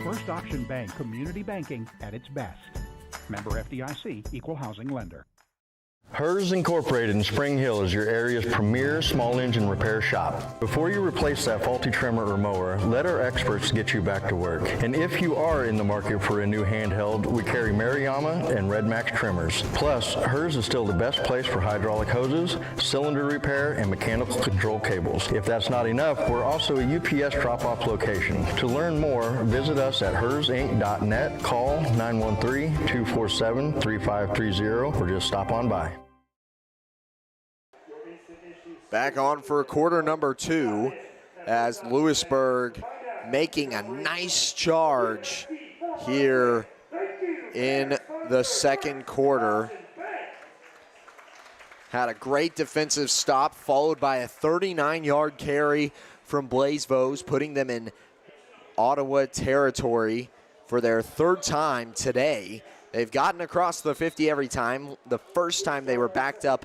First Option Bank, community banking at its best. Member FDIC, equal housing lender. Hers Incorporated in Spring Hill is your area's premier small engine repair shop. Before you replace that faulty trimmer or mower, let our experts get you back to work. And if you are in the market for a new handheld, we carry Maruyama and Red Max trimmers. Plus, Hers is still the best place for hydraulic hoses, cylinder repair, and mechanical control cables. If that's not enough, we're also a UPS drop-off location. To learn more, visit us at hersinc.net, call 913-247-3530, or just stop on by. Back on for quarter number 2 as Louisburg making a nice charge here in the second quarter. Had a great defensive stop followed by a 39-yard carry from Blaze Vose, putting them in Ottawa territory for their 3rd time today. They've gotten across the 50 every time. The first time they were backed up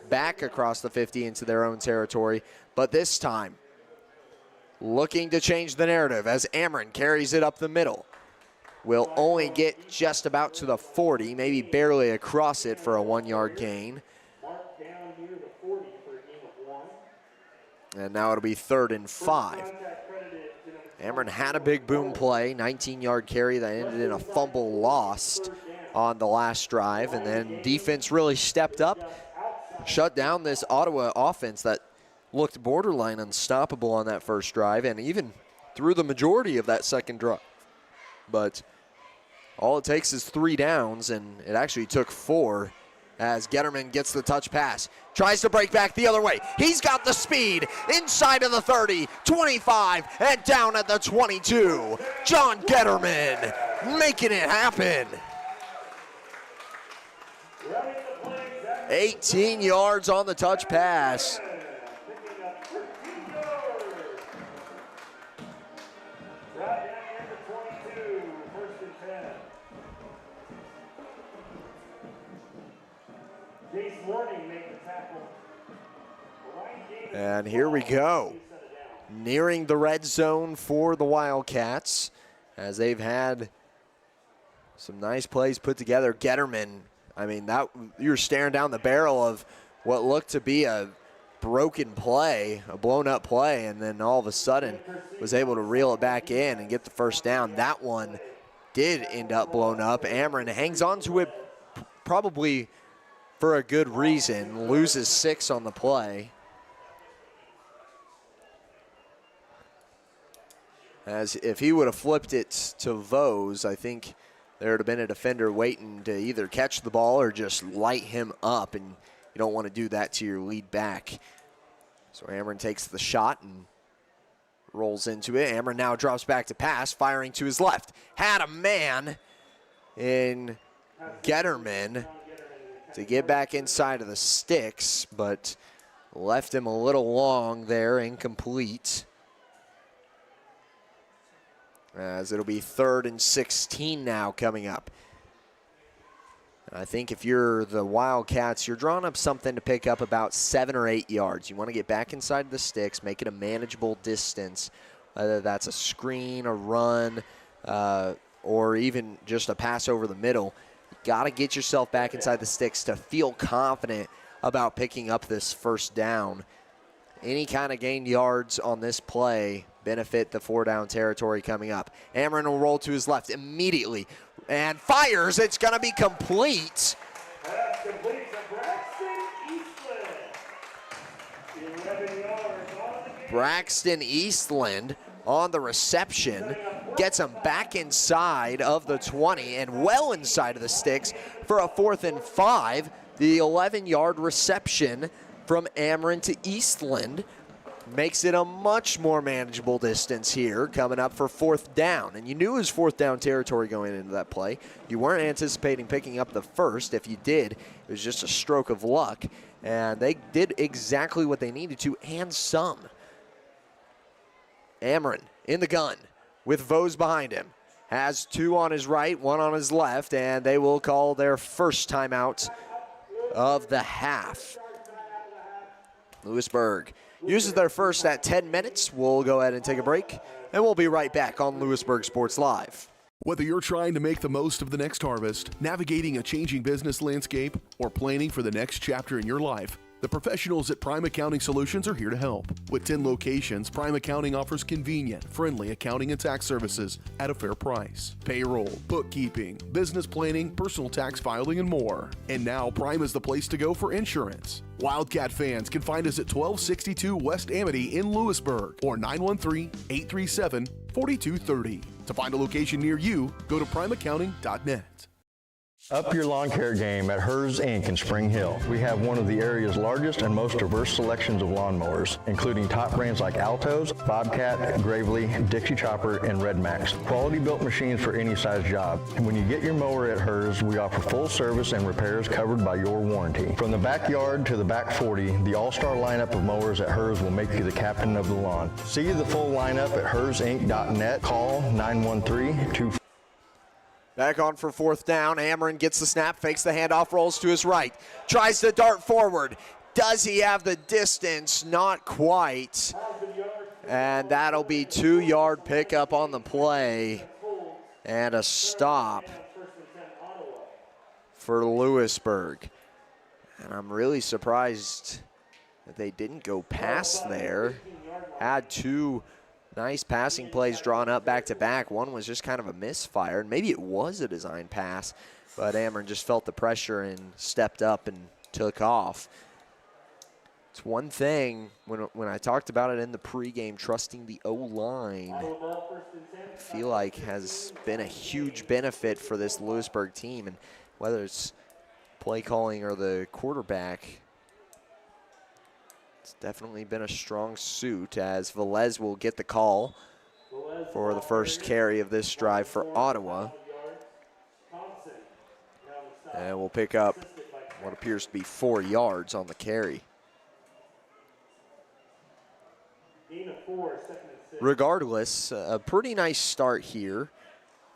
back across the 50 into their own territory, but this time looking to change the narrative as Ameren carries it up the middle. Will only get just about to the 40, maybe barely across it for a 1-yard gain. And now it'll be 3rd and 5. Ameren had a big boom play, 19-yard carry that ended in a fumble lost on the last drive, and then defense really stepped up, shut down this Ottawa offense that looked borderline unstoppable on that first drive and even through the majority of that second drive. But all it takes is 3 downs, and it actually took 4 as Getterman gets the touch pass. Tries to break back the other way. He's got the speed inside of the 30, 25, and down at the 22. John Getterman making it happen. 18 yards on the touch pass. And here we go. Nearing the red zone for the Wildcats as they've had some nice plays put together. Getterman, I mean, that you were staring down the barrel of what looked to be a broken play, a blown up play, and then all of a sudden was able to reel it back in and get the first down. That one did end up blown up. Ameren hangs on to it probably for a good reason, loses 6 on the play. As if he would have flipped it to Vose, I think there would have been a defender waiting to either catch the ball or just light him up, and you don't want to do that to your lead back. So Ameren takes the shot and rolls into it. Ameren now drops back to pass, firing to his left. Had a man in Getterman to get back inside of the sticks, but left him a little long there, incomplete. As it'll be 3rd and 16 now coming up. And I think if you're the Wildcats, you're drawing up something to pick up about 7 or 8 yards. You want to get back inside the sticks, make it a manageable distance, whether that's a screen, a run, or even just a pass over the middle. You got to get yourself back inside the sticks to feel confident about picking up this first down. Any kind of gained yards on this play benefit the 4-down territory coming up. Ameren will roll to his left immediately and fires. It's going to be complete. That's complete to Braxton Eastland. 11 yards on the game. Braxton Eastland on the reception gets him back inside of the 20 and well inside of the sticks for a 4th and 5. The 11-yard reception from Ameren to Eastland makes it a much more manageable distance here coming up for 4th down. And you knew it was 4th down territory going into that play. You weren't anticipating picking up the first. If you did, it was just a stroke of luck. And they did exactly what they needed to and some. Ameren in the gun with Vose behind him. Has 2 on his right, 1 on his left, and they will call their first timeout of the half. Louisburg uses their first at 10 minutes. We'll go ahead and take a break, and we'll be right back on Louisburg Sports Live. Whether you're trying to make the most of the next harvest, navigating a changing business landscape, or planning for the next chapter in your life, the professionals at Prime Accounting Solutions are here to help. With 10 locations, Prime Accounting offers convenient, friendly accounting and tax services at a fair price. Payroll, bookkeeping, business planning, personal tax filing, and more. And now Prime is the place to go for insurance. Wildcat fans can find us at 1262 West Amity in Louisburg or 913-837-4230. To find a location near you, go to primeaccounting.net. Up your lawn care game at Hers Inc. in Spring Hill. We have one of the area's largest and most diverse selections of lawnmowers, including top brands like Altos, Bobcat, Gravely, Dixie Chopper, and Red Max. Quality built machines for any size job. And when you get your mower at Hers, we offer full service and repairs covered by your warranty. From the backyard to the back 40, the all-star lineup of mowers at Hers will make you the captain of the lawn. See the full lineup at hersinc.net. Call 913-2. Back on for 4th down. Ameren gets the snap, fakes the handoff, rolls to his right. Tries to dart forward. Does he have the distance? Not quite. And that'll be 2-yard pickup on the play. And a stop for Louisburg. And I'm really surprised that they didn't go past there. Had 2 nice passing plays drawn up back-to-back. One was just kind of a misfire, and maybe it was a design pass, but Ameren just felt the pressure and stepped up and took off. It's one thing, when I talked about it in the pregame, trusting the O-line, I feel like has been a huge benefit for this Louisburg team, and whether it's play calling or the quarterback, it's definitely been a strong suit as Velez will get the call for the first carry of this drive for Ottawa. And we'll pick up what appears to be 4 yards on the carry. Regardless, a pretty nice start here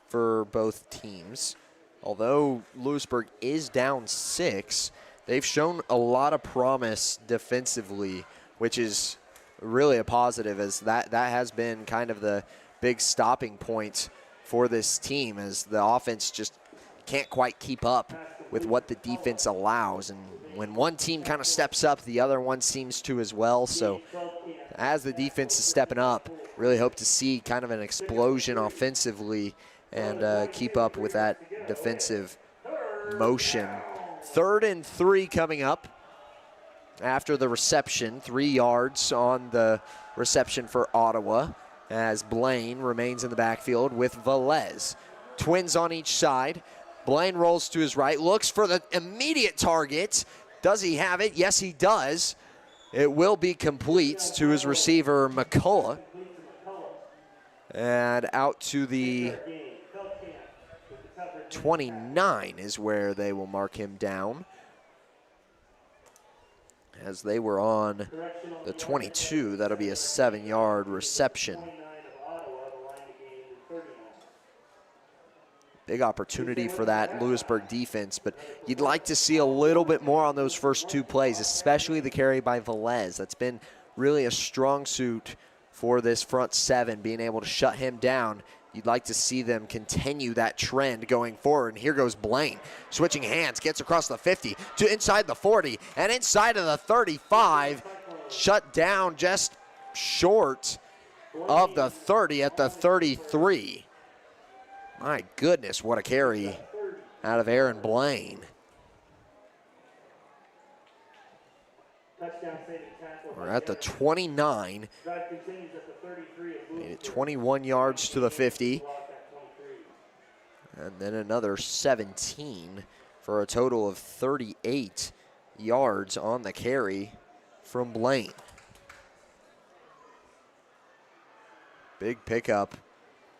for both teams. Although Louisburg is down 6, they've shown a lot of promise defensively, which is really a positive, as that has been kind of the big stopping point for this team, as the offense just can't quite keep up with what the defense allows. And when one team kind of steps up, the other one seems to as well. So as the defense is stepping up, really hope to see kind of an explosion offensively and keep up with that defensive motion. 3rd and 3 coming up after the reception. 3 yards on the reception for Ottawa, as Blaine remains in the backfield with Velez. Twins on each side. Blaine rolls to his right, looks for the immediate target. Does he have it? Yes, he does. It will be complete to his receiver, McCullough. And out to the 29 is where they will mark him down, as they were on the 22. That'll be a 7-yard reception. Big opportunity for that Louisburg defense, but you'd like to see a little bit more on those first 2 plays, especially the carry by Velez. That's been really a strong suit for this front 7, being able to shut him down. You'd like to see them continue that trend going forward. And here goes Blaine, switching hands, gets across the 50 to inside the 40 and inside of the 35. Shut down just short of the 30 at the 33. My goodness, what a carry out of Aaron Blaine. We're at the 29. Made it 21 yards to the 50. And then another 17 for a total of 38 yards on the carry from Blaine. Big pickup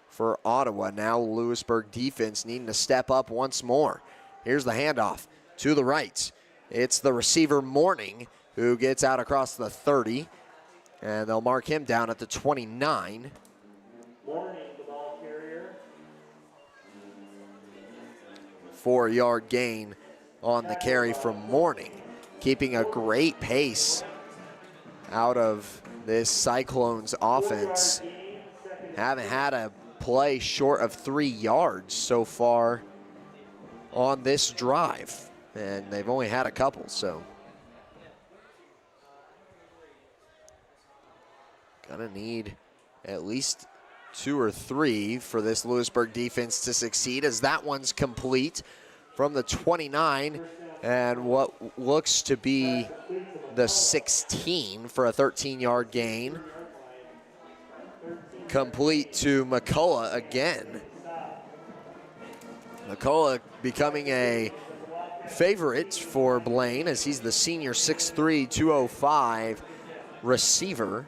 for Ottawa. Now Louisburg defense needing to step up once more. Here's the handoff to the right. It's the receiver Morning who gets out across the 30, and they'll mark him down at the 29. Morning, the ball carrier. 4-yard gain on the carry from Morning, keeping a great pace out of this Cyclones offense. Haven't had a play short of 3 yards so far on this drive, and they've only had a couple, so gonna need at least 2 or 3 for this Louisburg defense to succeed, as that one's complete from the 29 and what looks to be the 16 for a 13-yard gain. Complete to McCullough again. McCullough becoming a favorite for Blaine, as he's the senior 6'3", 205 receiver.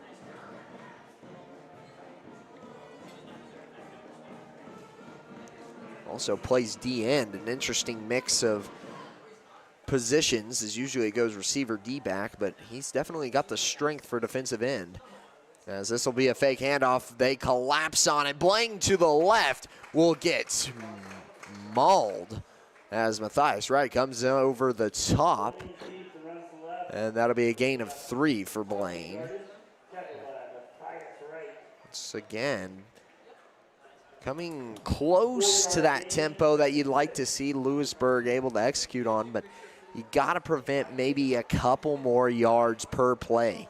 Also plays D-end, an interesting mix of positions, as usually it goes receiver D-back, but he's definitely got the strength for defensive end. As this will be a fake handoff, they collapse on it. Blaine to the left will get mauled as Matthias Wright comes over the top, and that'll be a gain of 3 for Blaine. Once again, coming close to that tempo that you'd like to see Louisburg able to execute on, but you got to prevent maybe a couple more yards per play.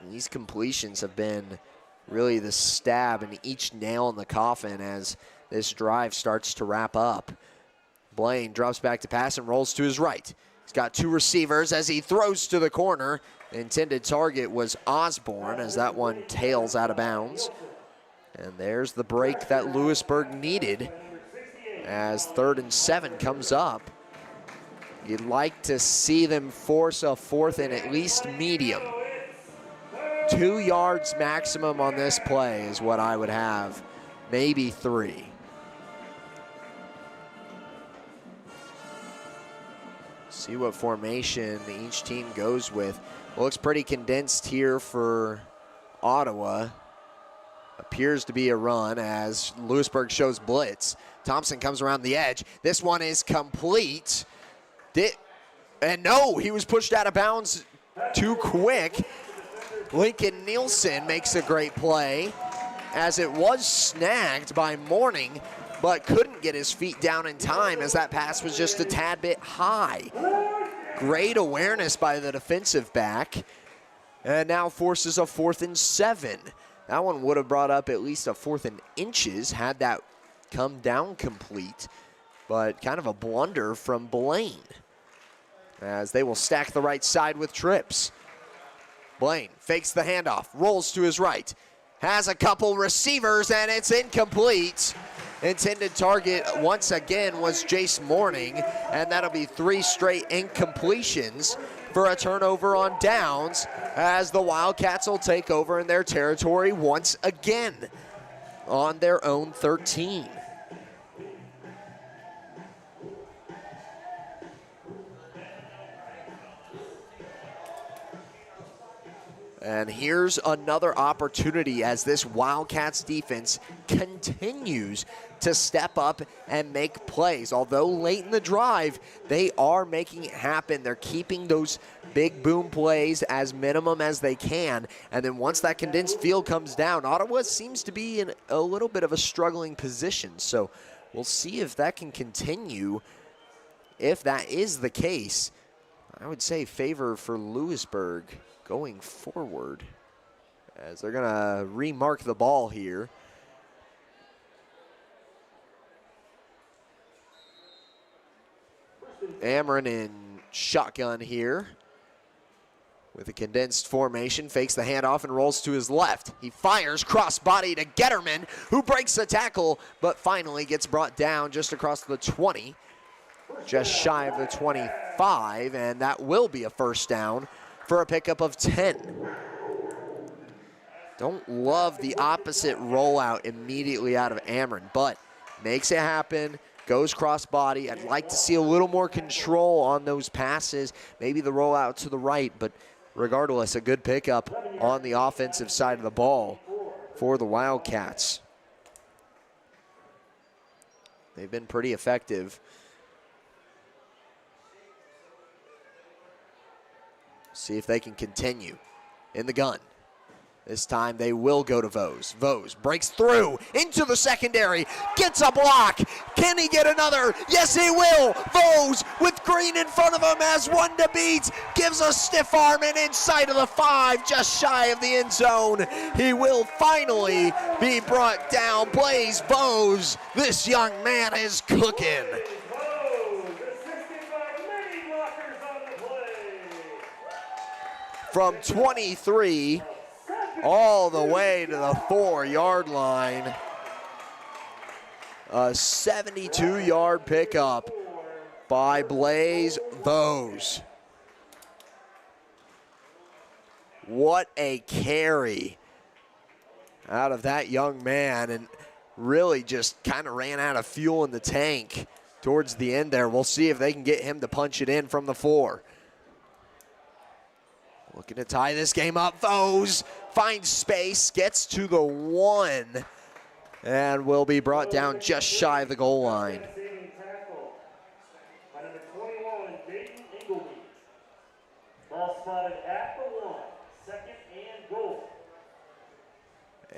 And these completions have been really the stab and each nail in the coffin as this drive starts to wrap up. Blaine drops back to pass and rolls to his right. He's got 2 receivers as he throws to the corner. The intended target was Osborne, as that one tails out of bounds. And there's the break that Louisburg needed as 3rd and 7 comes up. You'd like to see them force a 4th and at least medium. 2 yards maximum on this play is what I would have, maybe 3. See what formation each team goes with. Looks pretty condensed here for Ottawa. Appears to be a run as Louisburg shows blitz. Thompson comes around the edge. This one is complete And no, he was pushed out of bounds too quick. Lincoln Nielsen makes a great play as it was snagged by Morning, but couldn't get his feet down in time as that pass was just a tad bit high. Great awareness by the defensive back, and now forces a 4th and 7. That one would have brought up at least a 4th and inches had that come down complete, but kind of a blunder from Blaine as they will stack the right side with trips. Blaine fakes the handoff, rolls to his right, has a couple receivers, and it's incomplete. Intended target once again was Jace Morning, and that'll be 3 straight incompletions for a turnover on downs as the Wildcats will take over in their territory once again on their own 13. And here's another opportunity as this Wildcats defense continues to step up and make plays. Although late in the drive, they are making it happen. They're keeping those big boom plays as minimum as they can. And then once that condensed field comes down, Ottawa seems to be in a little bit of a struggling position. So we'll see if that can continue. If that is the case, I would say favor for Louisburg going forward as they're gonna remark the ball here. Amron in shotgun here with a condensed formation, fakes the handoff and rolls to his left. He fires cross-body to Getterman, who breaks the tackle, but finally gets brought down just across the 20, just shy of the 25, and that will be a first down for a pickup of 10. Don't love the opposite rollout immediately out of Amron, but makes it happen, goes cross-body. I'd like to see a little more control on those passes, maybe the rollout to the right, but regardless, a good pickup on the offensive side of the ball for the Wildcats. They've been pretty effective. See if they can continue in the gun. This time they will go to Vose. Vose breaks through into the secondary, gets a block. Can he get another? Yes, he will. Vose with Green in front of him has one to beat. Gives a stiff arm and inside of the 5, just shy of the end zone. He will finally be brought down. Blaze Vose. This young man is cooking. From 23 all the way to the 4-yard line. A 72-yard pickup by Blaze Vose. What a carry out of that young man, and really just kind of ran out of fuel in the tank towards the end there. We'll see if they can get him to punch it in from the 4. Looking to tie this game up. Vose finds space, gets to the 1, and will be brought down just shy of the goal line. Ball spotted at the 1, 2nd and goal.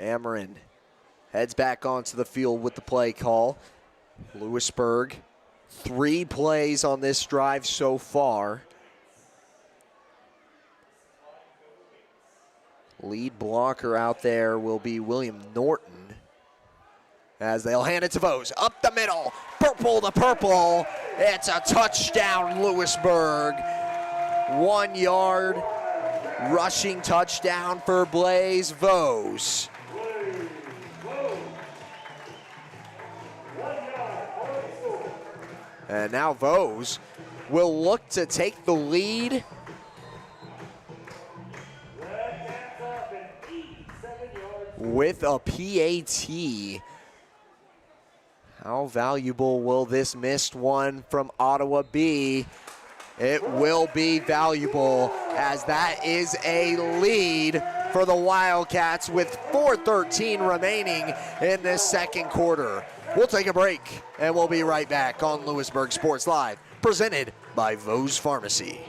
Amron heads back onto the field with the play call. Louisburg, 3 plays on this drive so far. Lead blocker out there will be William Norton as they'll hand it to Vose. Up the middle, purple to purple. It's a touchdown, Louisburg. 1 yard rushing touchdown for Blaze Vose. And now Vose will look to take the lead. With a PAT. How valuable will this missed one from Ottawa be? It will be valuable, as that is a lead for the Wildcats with 4:13 remaining in this second quarter. We'll take a break, and we'll be right back on Louisburg Sports Live, presented by by Vose Pharmacy.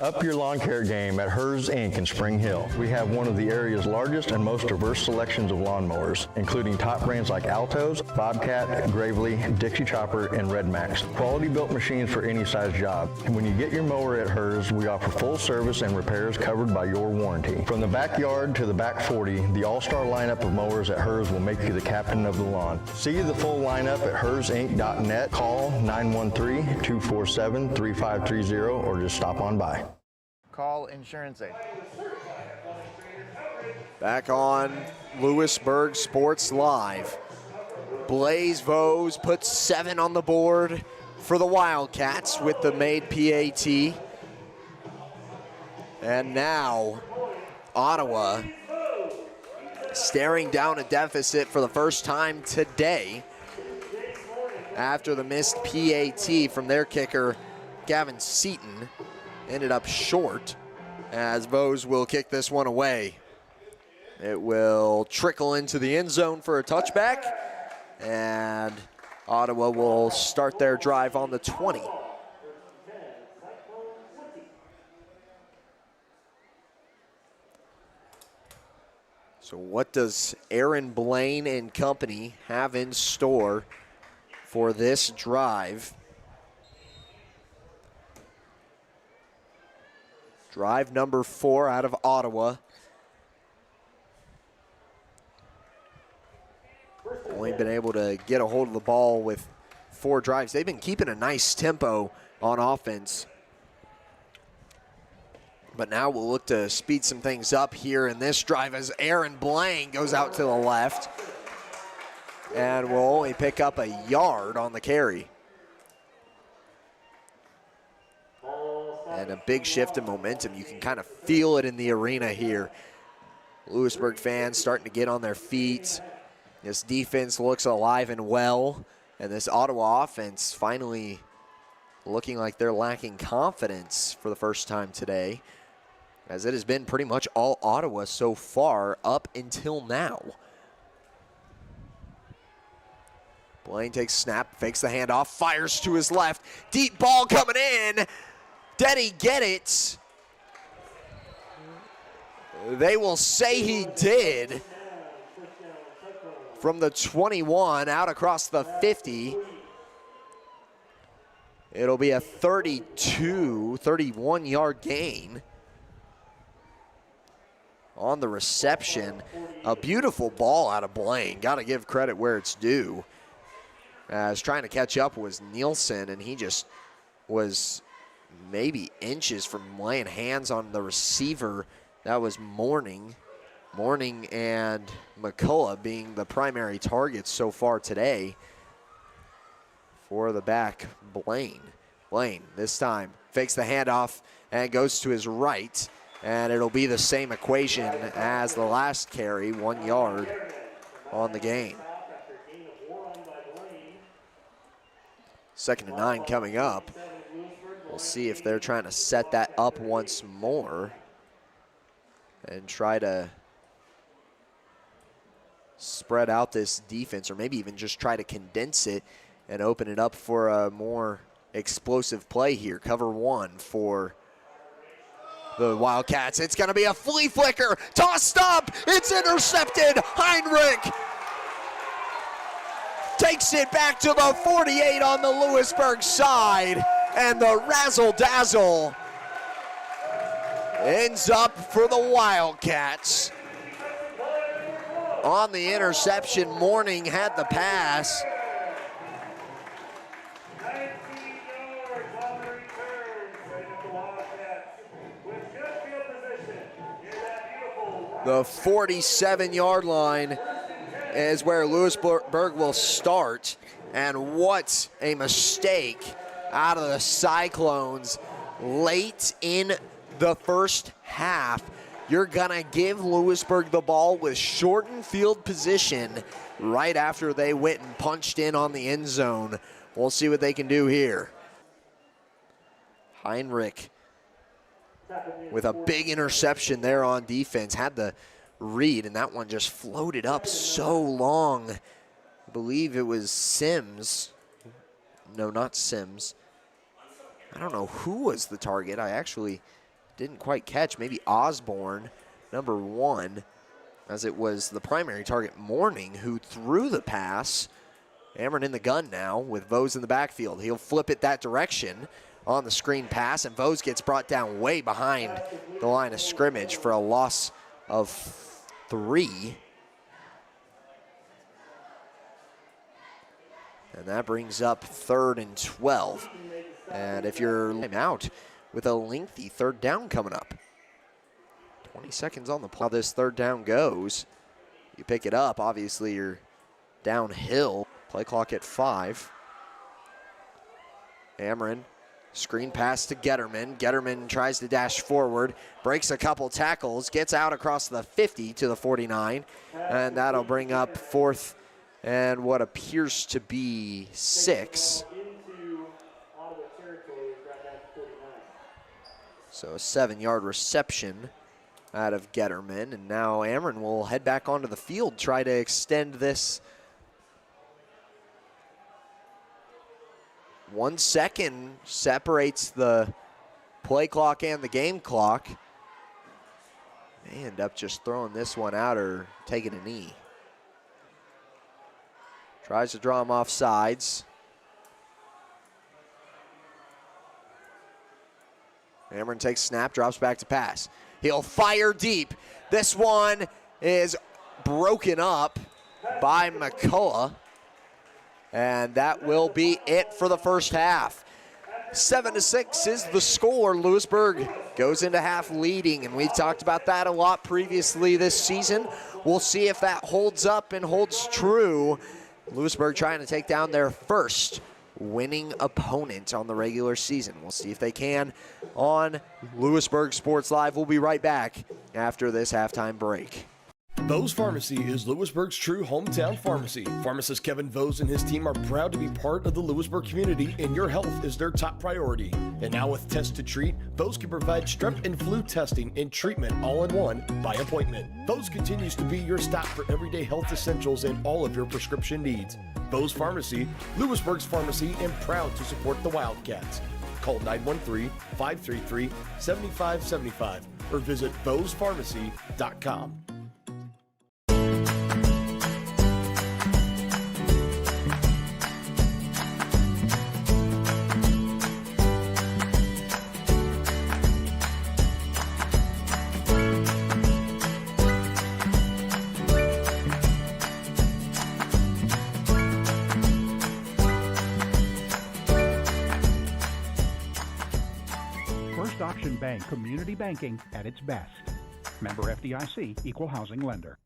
Up your lawn care game at Hers Inc. in Spring Hill. We have one of the area's largest and most diverse selections of lawnmowers, including top brands like Altos, Bobcat, Gravely, Dixie Chopper, and Red Max. Quality built machines for any size job. And when you get your mower at Hers, we offer full service and repairs covered by your warranty. From the backyard to the back 40, the all-star lineup of mowers at Hers will make you the captain of the lawn. See the full lineup at hersinc.net. Call 913-247-3530 or just stop on by. Call Insurance Aid. Back on Louisburg Sports Live. Blaze Vose puts 7 on the board for the Wildcats with the made PAT. And now Ottawa staring down a deficit for the first time today after the missed PAT from their kicker, Gavin Seaton. Ended up short as Vose will kick this one away. It will trickle into the end zone for a touchback, and Ottawa will start their drive on the 20. So what does Aaron Blaine and company have in store for this drive? Drive number 4 out of Ottawa. Only been able to get a hold of the ball with 4 drives. They've been keeping a nice tempo on offense. But now we'll look to speed some things up here in this drive as Aaron Blaine goes out to the left and will only pick up a yard on the carry. And a big shift in momentum. You can kind of feel it in the arena here. Louisburg fans starting to get on their feet. This defense looks alive and well. And this Ottawa offense finally looking like they're lacking confidence for the first time today, as it has been pretty much all Ottawa so far up until now. Blaine takes snap, fakes the handoff, fires to his left. Deep ball coming in. Did he get it? They will say he did. From the 21 out across the 50. It'll be a 31-yard gain on the reception. A beautiful ball out of Blaine. Got to give credit where it's due. As trying to catch up was Nielsen, and he just was maybe inches from laying hands on the receiver. That was Mourning. Mourning and McCullough being the primary targets so far today for the back, Blaine. Blaine this time fakes the handoff and goes to his right, and it'll be the same equation as the last carry, 1 yard on the gain. 2nd and 9 coming up. We'll see if they're trying to set that up once more and try to spread out this defense, or maybe even just try to condense it and open it up for a more explosive play here. Cover 1 for the Wildcats. It's going to be a flea flicker, tossed up, it's intercepted. Heinrich takes it back to the 48 on the Louisburg side, and the razzle-dazzle ends up for the Wildcats. On the interception, Mourning had the pass. The 47-yard line is where Louisburg will start. And what a mistake out of the Cyclones late in the first half. You're gonna give Louisburg the ball with shortened field position right after they went and punched in on the end zone. We'll see what they can do here. Heinrich with a big interception there on defense. Had the read, and that one just floated up so long. I believe it was Sims. No, not Sims. I don't know who was the target. I actually didn't quite catch. Maybe Osborne, number 1, as it was the primary target, Morning, who threw the pass. Ameren in the gun now with Vose in the backfield. He'll flip it that direction on the screen pass, and Vose gets brought down way behind the line of scrimmage for a loss of 3. And that brings up 3rd and 12. And if you're out with a lengthy 3rd down coming up. 20 seconds on the play. How this 3rd down goes, you pick it up. Obviously, you're downhill. Play clock at 5. Ameren, screen pass to Getterman. Getterman tries to dash forward, breaks a couple tackles, gets out across the 50 to the 49, and that'll bring up 4th and what appears to be 6. So a 7-yard reception out of Getterman, and now Ameren will head back onto the field, try to extend this. 1 second separates the play clock and the game clock. May end up just throwing this one out or taking a knee. Tries to draw him off sides. Ameren takes snap, drops back to pass. He'll fire deep. This one is broken up by McCullough. And that will be it for the first half. 7-6 is the score. Louisburg goes into half leading, and we've talked about that a lot previously this season. We'll see if that holds up and holds true. Louisburg trying to take down their first winning opponent on the regular season. We'll see if they can on Louisburg Sports Live. We'll be right back after this halftime break. Vose Pharmacy is Louisburg's true hometown pharmacy. Pharmacist Kevin Vose and his team are proud to be part of the Louisburg community, and your health is their top priority. And now with Test to Treat, Vose can provide strep and flu testing and treatment all in one by appointment. Vose continues to be your stop for everyday health essentials and all of your prescription needs. Vose Pharmacy, Louisburg's pharmacy, and proud to support the Wildcats. Call 913-533-7575 or visit VosePharmacy.com. Bank community banking at its best. Member FDIC, equal housing lender.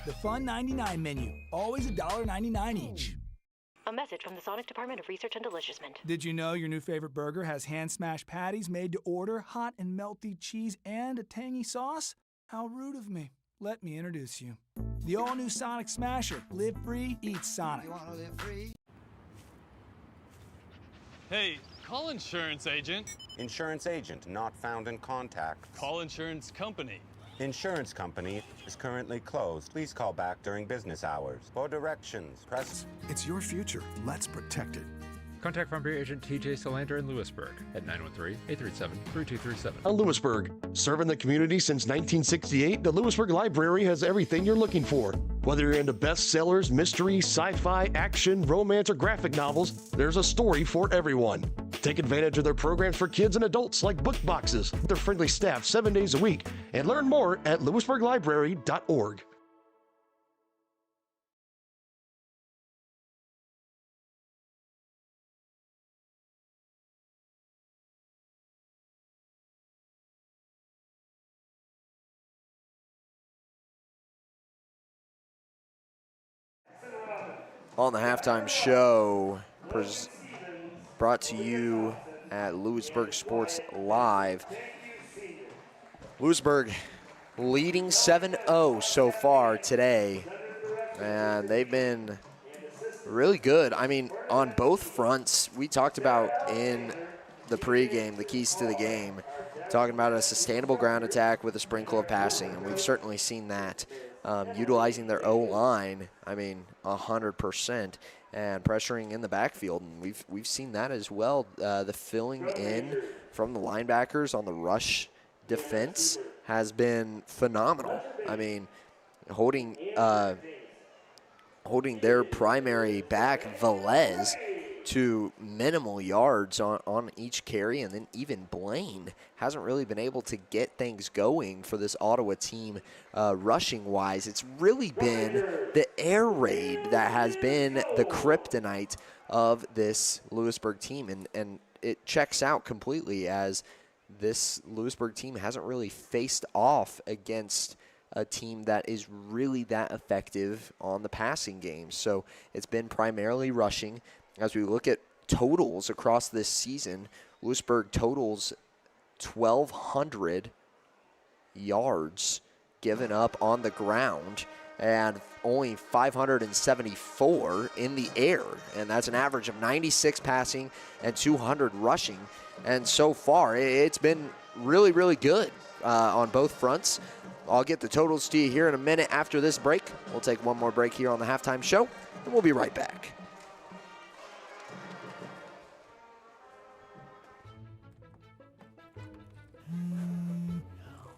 The Fun 99 menu, always $1.99 each. A message from the Sonic Department of Research and Delicioussement. Did you know your new favorite burger has hand-smashed patties made to order, hot and melty cheese, and a tangy sauce? How rude of me. Let me introduce you. The all-new Sonic Smasher. Live free, eat Sonic. You wanna live free? Hey, call insurance agent. Insurance agent not found in contact. Call insurance company. Insurance company is currently closed. Please call back during business hours. For directions, press. It's your future. Let's protect it. Contact Frontier Agent TJ Solander in Louisburg at 913-837-3237. Lewisburg. Serving the community since 1968, the Lewisburg Library has everything you're looking for. Whether you're into bestsellers, mystery, sci-fi, action, romance, or graphic novels, there's a story for everyone. Take advantage of their programs for kids and adults like book boxes, their friendly staff 7 days a week, and learn more at lewisburglibrary.org. On the halftime show, brought to you at Louisburg Sports Live. Louisburg leading 7-0 so far today, and they've been really good. I mean, on both fronts, we talked about in the pregame, the keys to the game. talking about a sustainable ground attack with a sprinkle of passing, and we've certainly seen that. Utilizing their O-line, 100%, and pressuring in the backfield, and we've seen that as well. The filling in from the linebackers on the rush defense has been phenomenal. Holding their primary back, Velez, to minimal yards on each carry, and then even Blaine hasn't really been able to get things going for this Ottawa team rushing-wise. It's really been the air raid that has been the kryptonite of this Louisburg team, and it checks out completely, as this Louisburg team hasn't really faced off against a team that is really that effective on the passing game. So it's been primarily rushing. As we look at totals across this season, Louisburg totals 1,200 yards given up on the ground and only 574 in the air. And that's an average of 96 passing and 200 rushing. And so far, it's been really, really good on both fronts. I'll get the totals to you here in a minute after this break. We'll take one more break here on the halftime show, and we'll be right back.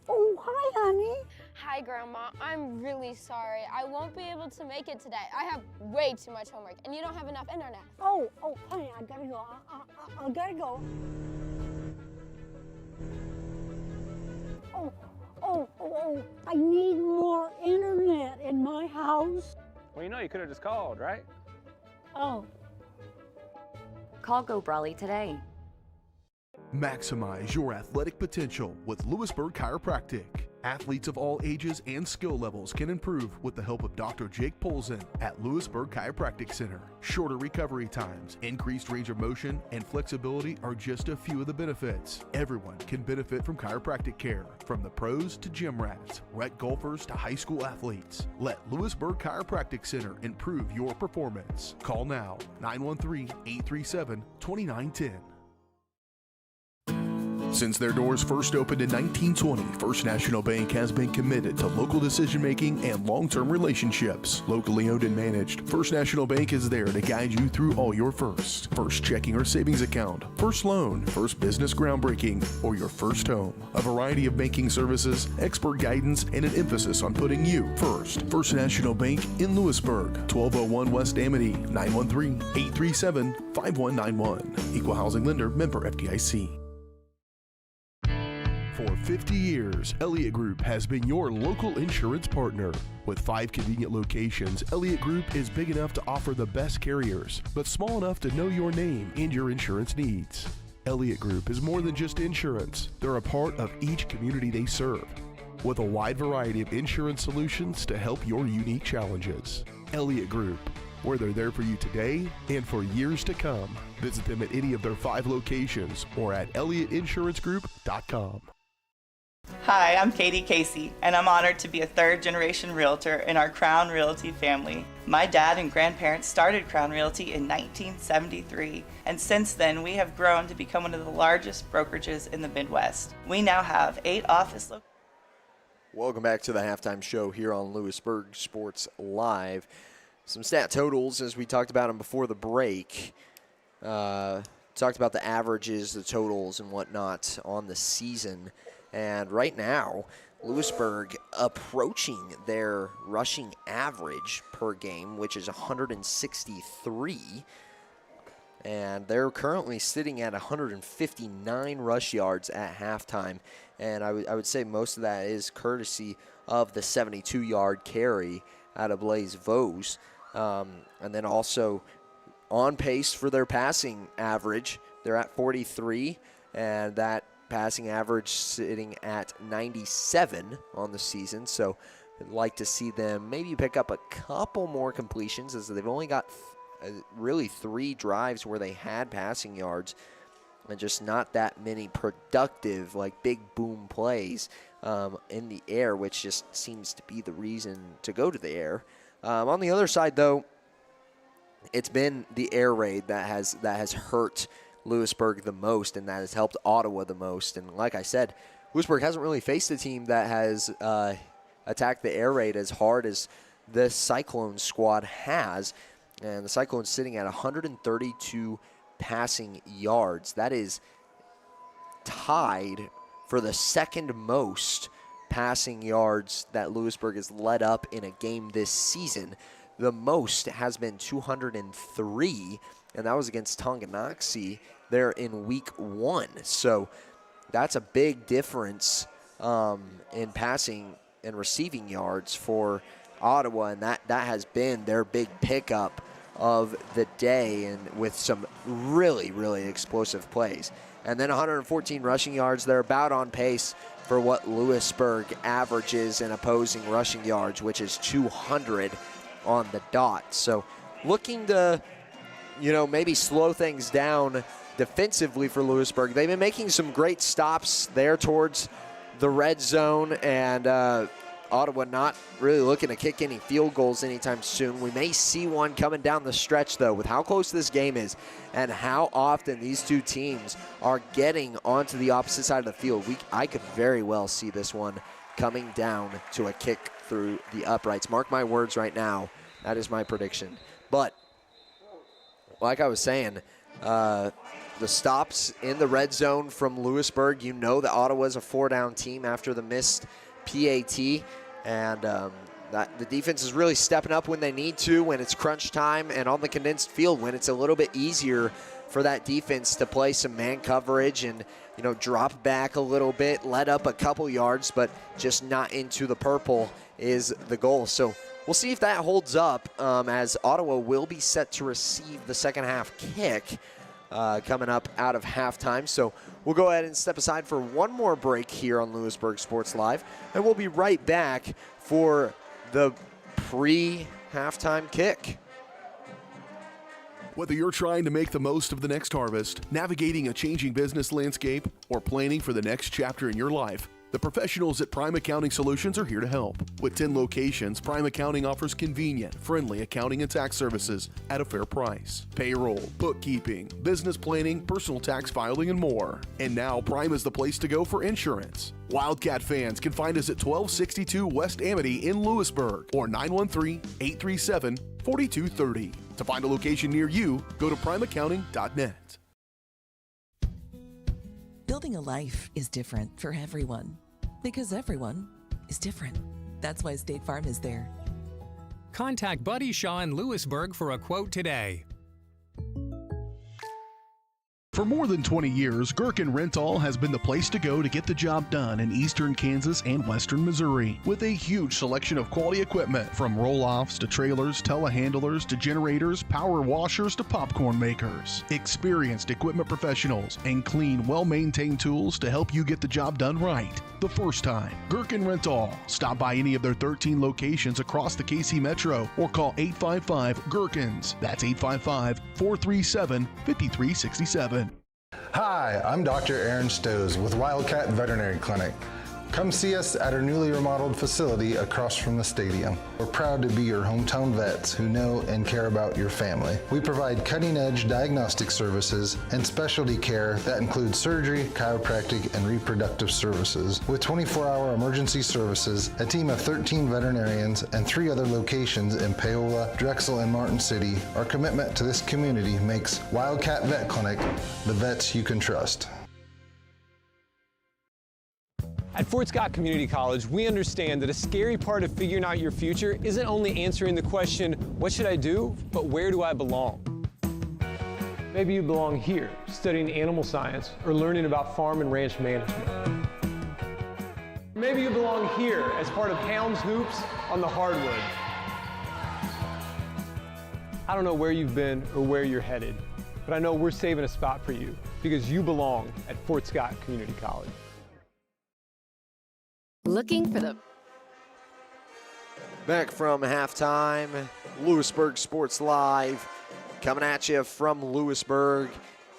Oh, hi, honey. Hi, Grandma. I'm really sorry. I won't be able to make it today. I have way too much homework, and you don't have enough internet. Oh, honey, I gotta go. I gotta go. Oh, I need more internet in my house. Well, you could have just called, right? Oh. Call Go Brawley today. Maximize your athletic potential with Louisburg Chiropractic. Athletes of all ages and skill levels can improve with the help of Dr. Jake Polzin at Louisburg Chiropractic Center. Shorter recovery times, increased range of motion, and flexibility are just a few of the benefits. Everyone can benefit from chiropractic care, from the pros to gym rats, rec golfers to high school athletes. Let Louisburg Chiropractic Center improve your performance. Call now, 913-837-2910. Since their doors first opened in 1920, First National Bank has been committed to local decision-making and long-term relationships. Locally owned and managed, First National Bank is there to guide you through all your firsts. First checking or savings account, first loan, first business groundbreaking, or your first home. A variety of banking services, expert guidance, and an emphasis on putting you first. First National Bank in Louisburg, 1201 West Amity, 913-837-5191. Equal housing lender, member FDIC. For 50 years, Elliott Group has been your local insurance partner. With 5 convenient locations, Elliott Group is big enough to offer the best carriers, but small enough to know your name and your insurance needs. Elliott Group is more than just insurance. They're a part of each community they serve, with a wide variety of insurance solutions to help your unique challenges. Elliott Group, where they're there for you today and for years to come. Visit them at any of their 5 locations or at ElliottInsuranceGroup.com. Hi, I'm Katie Casey, and I'm honored to be a third-generation realtor in our Crown Realty family. My dad and grandparents started Crown Realty in 1973, and since then we have grown to become one of the largest brokerages in the Midwest. We now have 8 office locations. Welcome back to the halftime show here on Louisburg Sports Live. Some stat totals as we talked about them before the break. Talked about the averages, the totals, and whatnot on the season. And right now, Louisburg approaching their rushing average per game, which is 163. And they're currently sitting at 159 rush yards at halftime. And I would say most of that is courtesy of the 72-yard carry out of Blaise Vose. And then also on pace for their passing average. They're at 43, and that passing average sitting at 97 on the season. So I'd like to see them maybe pick up a couple more completions, as they've only got really 3 drives where they had passing yards, and just not that many productive, like big boom plays in the air, which just seems to be the reason to go to the air. On the other side, though, it's been the air raid that has hurt Louisburg the most, and that has helped Ottawa the most. And like I said, Louisburg hasn't really faced a team that has attacked the air raid as hard as the Cyclones squad has. And the Cyclones sitting at 132 passing yards. That is tied for the second most passing yards that Louisburg has led up in a game this season. The most has been 203, and that was against Tonganoxie there in week 1. So that's a big difference in passing and receiving yards for Ottawa, and that has been their big pickup of the day, and with some really, really explosive plays. And then 114 rushing yards. They're about on pace for what Louisburg averages in opposing rushing yards, which is 200 on the dot. So looking to, maybe slow things down defensively for Louisburg. They've been making some great stops there towards the red zone, and Ottawa not really looking to kick any field goals anytime soon. We may see one coming down the stretch, though, with how close this game is and how often these two teams are getting onto the opposite side of the field. I could very well see this one coming down to a kick through the uprights. Mark my words right now. That is my prediction. But like I was saying, the stops in the red zone from Louisburg, that Ottawa's a 4-down team after the missed PAT, and that the defense is really stepping up when they need to, when it's crunch time, and on the condensed field when it's a little bit easier for that defense to play some man coverage and drop back a little bit, let up a couple yards, but just not into the purple is the goal. So we'll see if that holds up, as Ottawa will be set to receive the second half kick coming up out of halftime. So we'll go ahead and step aside for one more break here on Louisburg Sports Live, and we'll be right back for the pre-halftime kick. Whether you're trying to make the most of the next harvest, navigating a changing business landscape, or planning for the next chapter in your life, the professionals at Prime Accounting Solutions are here to help. With 10 locations, Prime Accounting offers convenient, friendly accounting and tax services at a fair price. Payroll, bookkeeping, business planning, personal tax filing, and more. And now Prime is the place to go for insurance. Wildcat fans can find us at 1262 West Amity in Louisburg or 913-837-4230. To find a location near you, go to primeaccounting.net. Building a life is different for everyone because everyone is different. That's why State Farm is there. Contact Buddy Shaw in Louisburg for a quote today. For more than 20 years, Gherkin Rental has been the place to go to get the job done in eastern Kansas and western Missouri. With a huge selection of quality equipment, from roll-offs to trailers, telehandlers to generators, power washers to popcorn makers. Experienced equipment professionals and clean, well-maintained tools to help you get the job done right the first time. Gherkin Rental. Stop by any of their 13 locations across the KC Metro or call 855-GHERKINS. That's 855-437-5367. Hi, I'm Dr. Aaron Stowe with Wildcat Veterinary Clinic. Come see us at our newly remodeled facility across from the stadium. We're proud to be your hometown vets who know and care about your family. We provide cutting-edge diagnostic services and specialty care that includes surgery, chiropractic, and reproductive services. With 24-hour emergency services, a team of 13 veterinarians, and 3 other locations in Paola, Drexel, and Martin City, our commitment to this community makes Wildcat Vet Clinic the vets you can trust. At Fort Scott Community College, we understand that a scary part of figuring out your future isn't only answering the question, what should I do, but where do I belong? Maybe you belong here, studying animal science or learning about farm and ranch management. Maybe you belong here as part of Helms Hoops on the hardwood. I don't know where you've been or where you're headed, but I know we're saving a spot for you because you belong at Fort Scott Community College. Looking for the... Back from halftime, Louisburg Sports Live, coming at you from Louisburg,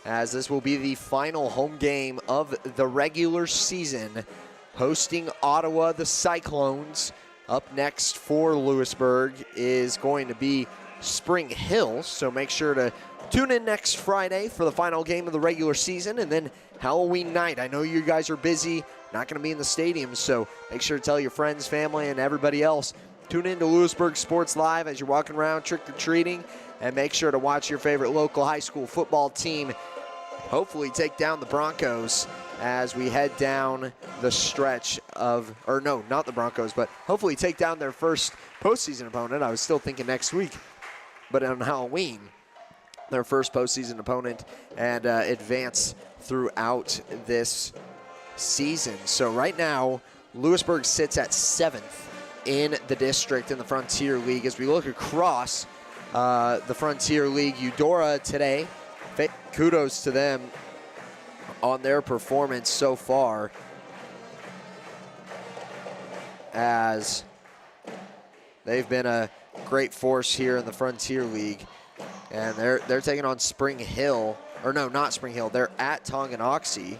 as this will be the final home game of the regular season, hosting Ottawa, the Cyclones. Up next for Louisburg is going to be Spring Hill. So make sure to tune in next Friday for the final game of the regular season, and then Halloween night. I know you guys are busy, not going to be in the stadium, so make sure to tell your friends, family, and everybody else. Tune in to Louisburg Sports Live as you're walking around trick-or-treating, and make sure to watch your favorite local high school football team hopefully take down the Broncos as we head down the stretch of, or no, not the Broncos, but hopefully take down their first postseason opponent. I was still thinking next week, but on Halloween, their first postseason opponent, and advance throughout this season. So right now, Louisburg sits at 7th in the district in the Frontier League. As we look across the Frontier League, Eudora today, kudos to them on their performance so far, as they've been a great force here in the Frontier League. And they're taking on Spring Hill, or no, not Spring Hill. They're at Tonganoxie.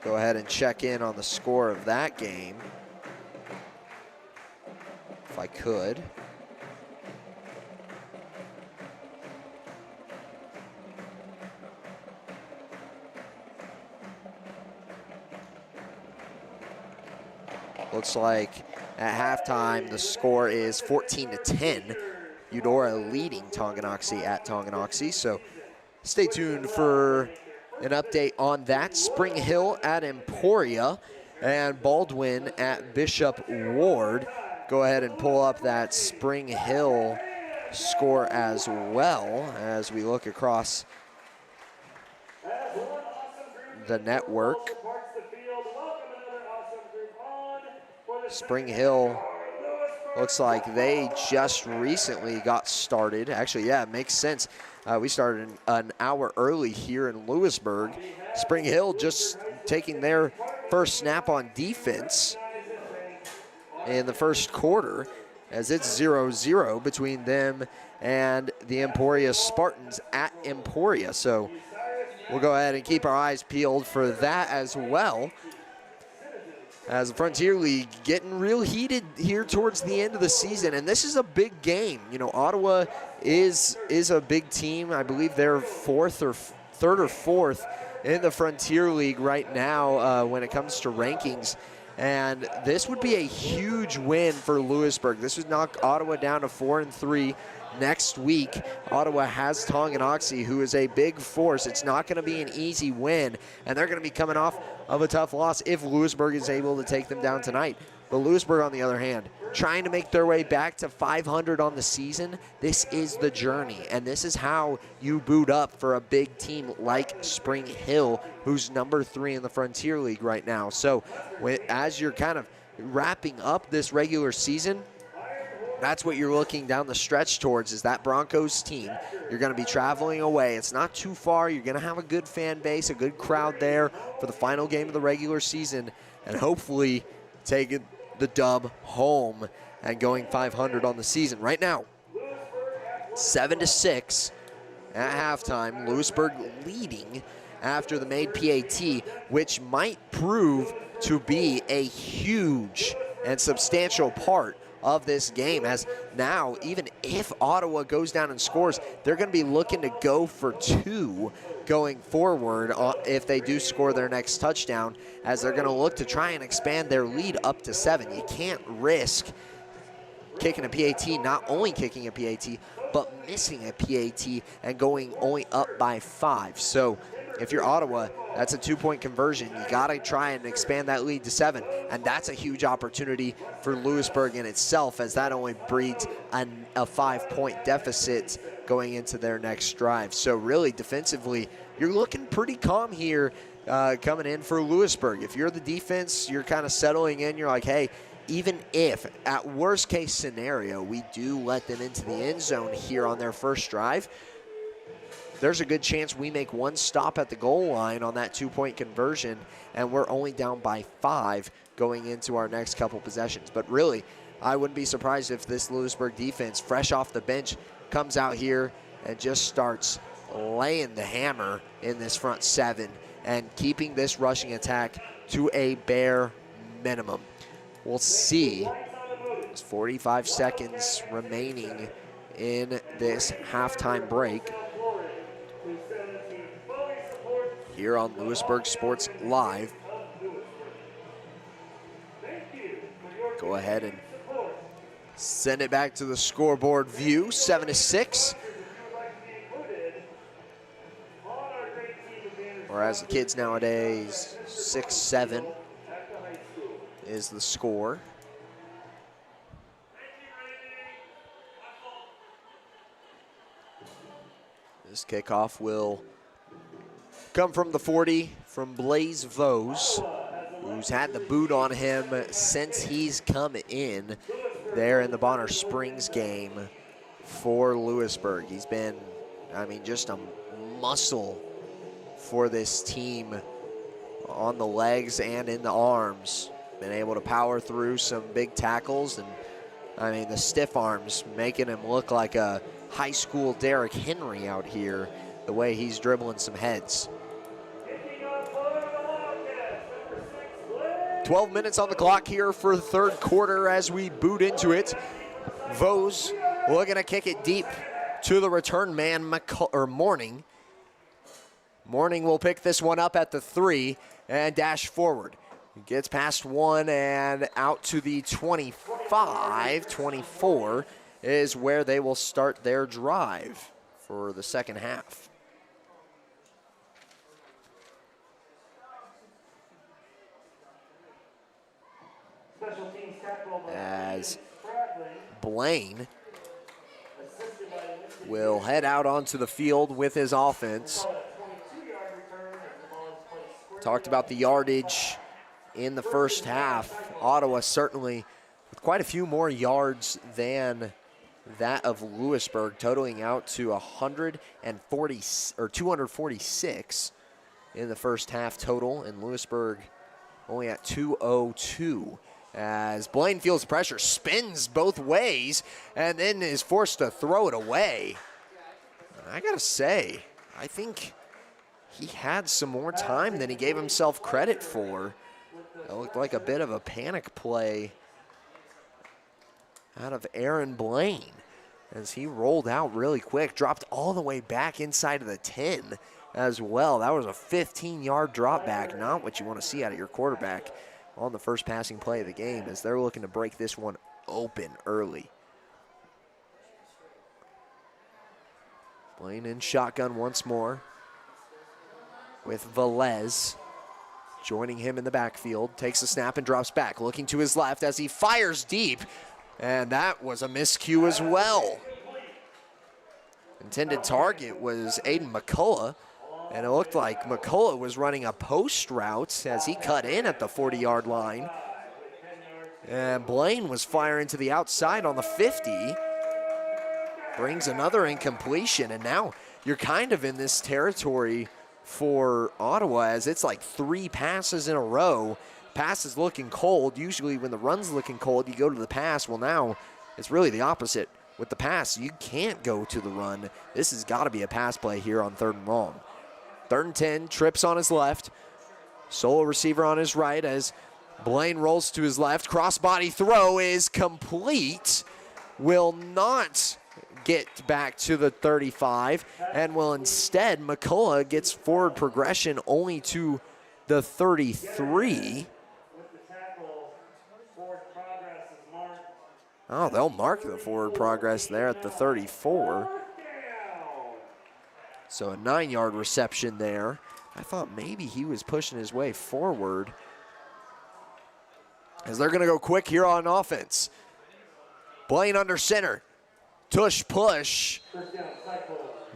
Go ahead and check in on the score of that game, if I could. Looks like at halftime, the score is 14-10. Eudora leading Tonganoxie at Tonganoxie. So stay tuned for an update on that. Spring Hill at Emporia and Baldwin at Bishop Ward. Go ahead and pull up that Spring Hill score as well as we look across the network. Spring Hill looks like they just recently got started. Actually, yeah, it makes sense. We started an hour early here in Louisburg. Spring Hill just taking their first snap on defense in the first quarter, as it's 0-0 between them and the Emporia Spartans at Emporia. So we'll go ahead and keep our eyes peeled for that as well, as the Frontier League getting real heated here towards the end of the season. And this is a big game. You know, Ottawa is a big team. I believe they're third or fourth in the Frontier League right now when it comes to rankings. And this would be a huge win for Louisburg. This would knock Ottawa down to 4-3. Next week, Ottawa has Tonganoxie, who is a big force. It's not going to be an easy win, and they're going to be coming off of a tough loss if Louisburg is able to take them down tonight. But Louisburg, on the other hand, trying to make their way back to 500 on the season. This is the journey, and this is how you boot up for a big team like Spring Hill, who's number 3 in the Frontier League right now. So as you're kind of wrapping up this regular season, that's what you're looking down the stretch towards, is that Broncos team. You're going to be traveling away. It's not too far. You're going to have a good fan base, a good crowd there for the final game of the regular season, and hopefully taking the dub home and going 500 on the season. Right now, 7-6 at halftime. Louisburg leading after the made PAT, which might prove to be a huge and substantial part of this game, as now, even if Ottawa goes down and scores, they're going to be looking to go for 2 going forward if they do score their next touchdown, as they're going to look to try and expand their lead up to 7. You can't risk kicking a PAT, not only kicking a PAT, but missing a PAT and going only up by 5. So if you're Ottawa, that's a 2-point conversion. You got to try and expand that lead to 7, and that's a huge opportunity for Louisburg in itself, as that only breeds a 5-point deficit going into their next drive. So really, defensively, you're looking pretty calm here coming in for Louisburg. If you're the defense, you're kind of settling in. You're like, hey, even if, at worst case scenario, we do let them into the end zone here on their first drive, there's a good chance we make one stop at the goal line on that 2-point conversion, and we're only down by 5 going into our next couple possessions. But really, I wouldn't be surprised if this Louisburg defense, fresh off the bench, comes out here and just starts laying the hammer in this front 7 and keeping this rushing attack to a bare minimum. we'll see. There's 45 seconds remaining in this halftime break here on Louisburg Sports Live. Go ahead and send it back to the scoreboard view, 7-6. Whereas the kids nowadays, 6-7 is the score. This kickoff will come from the 40 from Blaze Vose, who's had the boot on him since he's come in there in the Bonner Springs game for Louisburg. He's been, I mean, just a muscle for this team on the legs and in the arms. Been able to power through some big tackles, and I mean, the stiff arms making him look like a high school Derrick Henry out here, the way he's dribbling some heads. 12 minutes on the clock here for the third quarter as we boot into it. Vose looking to kick it deep to the return man, Morning. Morning will pick this one up at the 3 and dash forward. Gets past one and out to the 25. 24 is where they will start their drive for the second half. As Blaine will head out onto the field with his offense. Talked about the yardage in the first half. Ottawa certainly with quite a few more yards than that of Louisburg, totaling out to 246 in the first half total, and Louisburg only at 202. As Blaine feels pressure, spins both ways, and then is forced to throw it away. I gotta say, I think he had some more time than he gave himself credit for. It looked like a bit of a panic play out of Aaron Blaine as he rolled out really quick, dropped all the way back inside of the 10 as well. That was a 15-yard drop back, not what you want to see out of your quarterback on the first passing play of the game, as they're looking to break this one open early. Blaine in shotgun once more with Velez joining him in the backfield. Takes the snap and drops back, looking to his left as he fires deep, and that was a miscue as well. Intended target was Aiden McCullough, and it looked like McCullough was running a post route as he cut in at the 40-yard line. And Blaine was firing to the outside on the 50. Brings another incompletion, and now you're kind of in this territory for Ottawa as it's like 3 passes in a row. Pass is looking cold. Usually when the run's looking cold, you go to the pass. Well, now it's really the opposite. With the pass, you can't go to the run. This has got to be a pass play here on 3rd and long. 3rd and 10, trips on his left. Solo receiver on his right as Blaine rolls to his left. Crossbody throw is complete. Will not get back to the 35 and will instead, McCullough gets forward progression only to the 33. Oh, they'll mark the forward progress there at the 34. So a 9-yard reception there. I thought maybe he was pushing his way forward, as they're going to go quick here on offense. Blaine under center. Tush push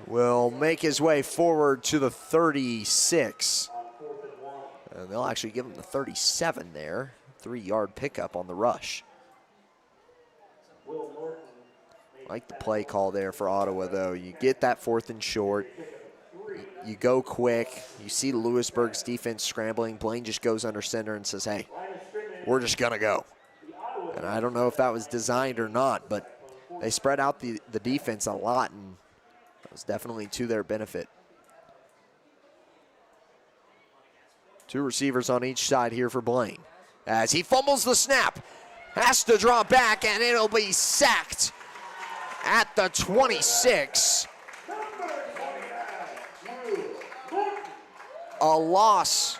will make his way forward to the 36. And they'll actually give him the 37 there. 3-yard pickup on the rush. Like the play call there for Ottawa, though. You get that 4th and short. You go quick. You see Louisburg's defense scrambling. Blaine just goes under center and says, hey, we're just going to go. And I don't know if that was designed or not, but they spread out the defense a lot, and it was definitely to their benefit. 2 receivers on each side here for Blaine. As he fumbles the snap, has to draw back, and it'll be sacked at the 26. A loss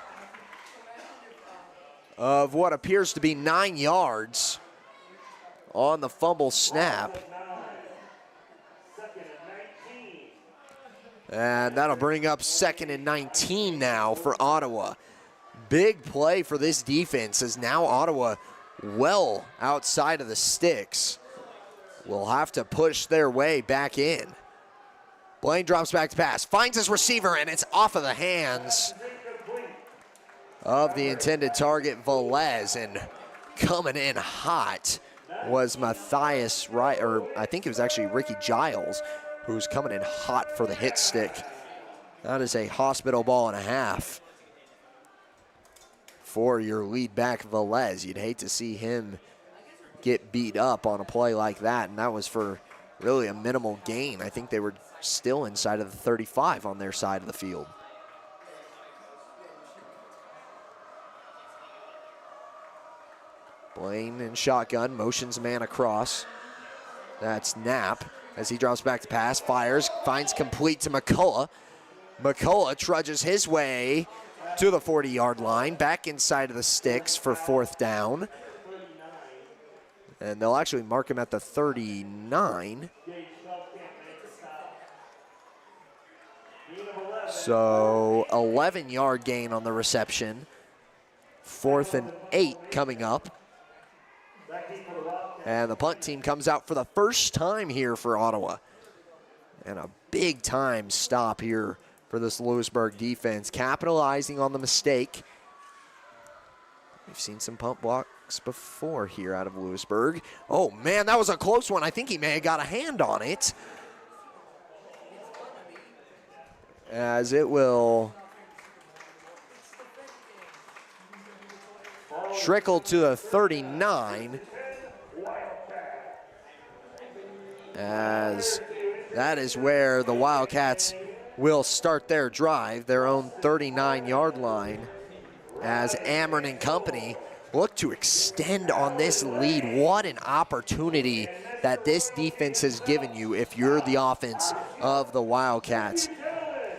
of what appears to be 9 yards on the fumble snap. And that'll bring up 2nd and 19 now for Ottawa. Big play for this defense as now Ottawa well outside of the sticks. Will have to push their way back in. Blaine drops back to pass, finds his receiver, and it's off of the hands of the intended target, Velez. And coming in hot was Matthias Wright, or I think it was actually Ricky Giles, who's coming in hot for the hit stick. That is a hospital ball and a half for your lead back, Velez. You'd hate to see him get beat up on a play like that, and that was for really a minimal gain. I think they were still inside of the 35 on their side of the field. Blaine in shotgun, motions man across. That's Knapp as he drops back to pass, fires, finds complete to McCullough. McCullough trudges his way to the 40-yard line, back inside of the sticks for 4th down. And they'll actually mark him at the 39. So 11-yard gain on the reception. 4th and 8 coming up. And the punt team comes out for the first time here for Ottawa. And a big time stop here for this Louisburg defense, capitalizing on the mistake. We've seen some punt blocks before here out of Louisburg. Oh man, that was a close one. I think he may have got a hand on it. As it will trickle to the 39. As that is where the Wildcats will start their drive, their own 39-yard line, as Amron and company look to extend on this lead. What an opportunity that this defense has given you if you're the offense of the Wildcats.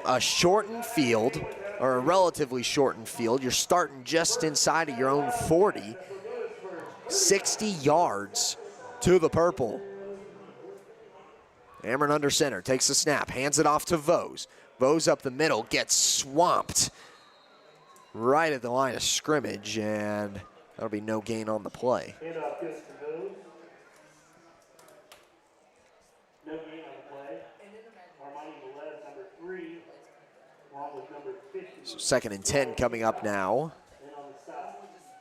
A shortened field, or a relatively shortened field. You're starting just inside of your own 40. 60 yards to the purple. Amron under center, takes the snap, hands it off to Vose. Vose up the middle, gets swamped right at the line of scrimmage, and that'll be no gain on the play. So 2nd and 10 coming up now,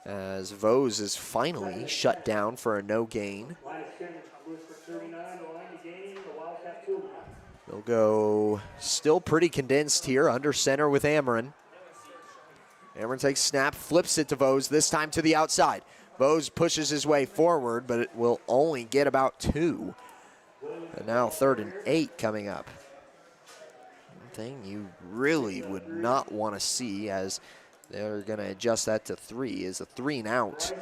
as Vose is finally shut down for a no gain. They'll go still pretty condensed here, under center with Amron. Amron takes snap, flips it to Vose, this time to the outside. Vose pushes his way forward, but it will only get about 2. And now 3rd and 8 coming up. One thing you really would not want to see, as they're going to adjust that to 3, is a 3 and out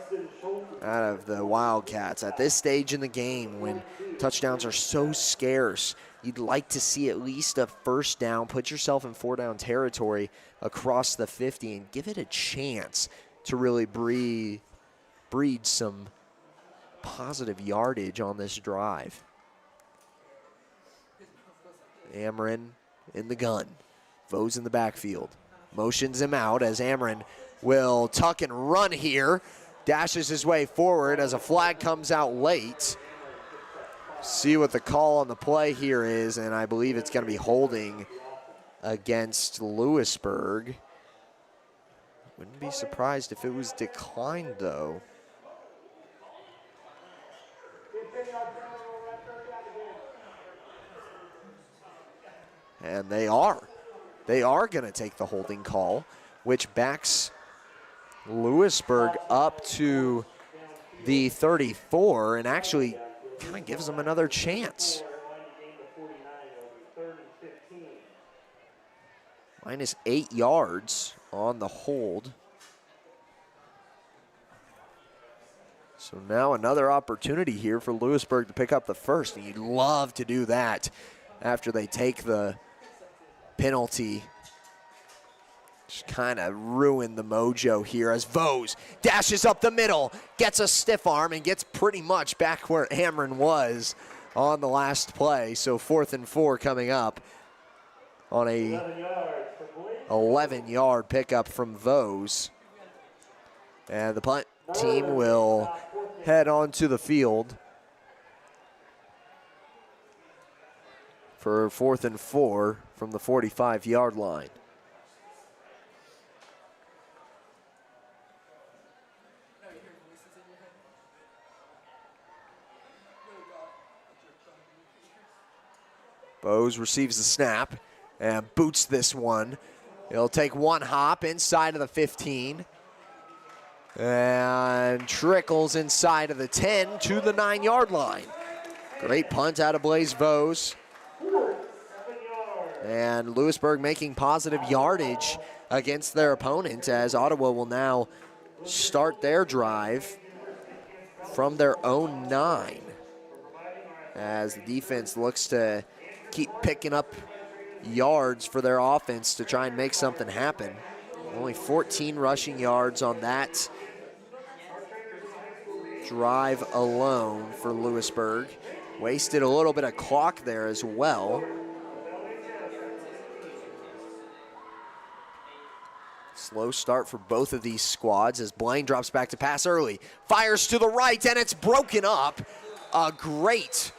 of the Wildcats. At this stage in the game, when touchdowns are so scarce, you'd like to see at least a 1st down, put yourself in 4-down territory across the 50 and give it a chance to really breed some positive yardage on this drive. Amron in the gun. Vose in the backfield. Motions him out as Amron will tuck and run here. Dashes his way forward as a flag comes out late. See what the call on the play here is, and I believe it's going to be holding against Louisburg. Wouldn't be surprised if it was declined, though. And they are. They are going to take the holding call, which backs Louisburg up to the 34 and actually kind of gives them another chance. Minus 8 yards on the hold. So now another opportunity here for Louisburg to pick up the first, and you'd love to do that after they take the penalty. Just kind of ruin the mojo here as Vose dashes up the middle, gets a stiff arm, and gets pretty much back where Amron was on the last play. So 4th and 4 coming up on a 11-yard pickup from Vose. And the punt team will head onto the field for 4th and 4 from the 45-yard line. Bose receives the snap and boots this one. He'll take one hop inside of the 15 and trickles inside of the 10 to the 9-yard line. Great punt out of Blaise Vose. And Louisburg making positive yardage against their opponent as Ottawa will now start their drive from their own 9 as the defense looks to keep picking up yards for their offense to try and make something happen. Only 14 rushing yards on that drive alone for Louisburg. Wasted a little bit of clock there as well. Slow start for both of these squads as Blaine drops back to pass early. Fires to the right, and it's broken up. A great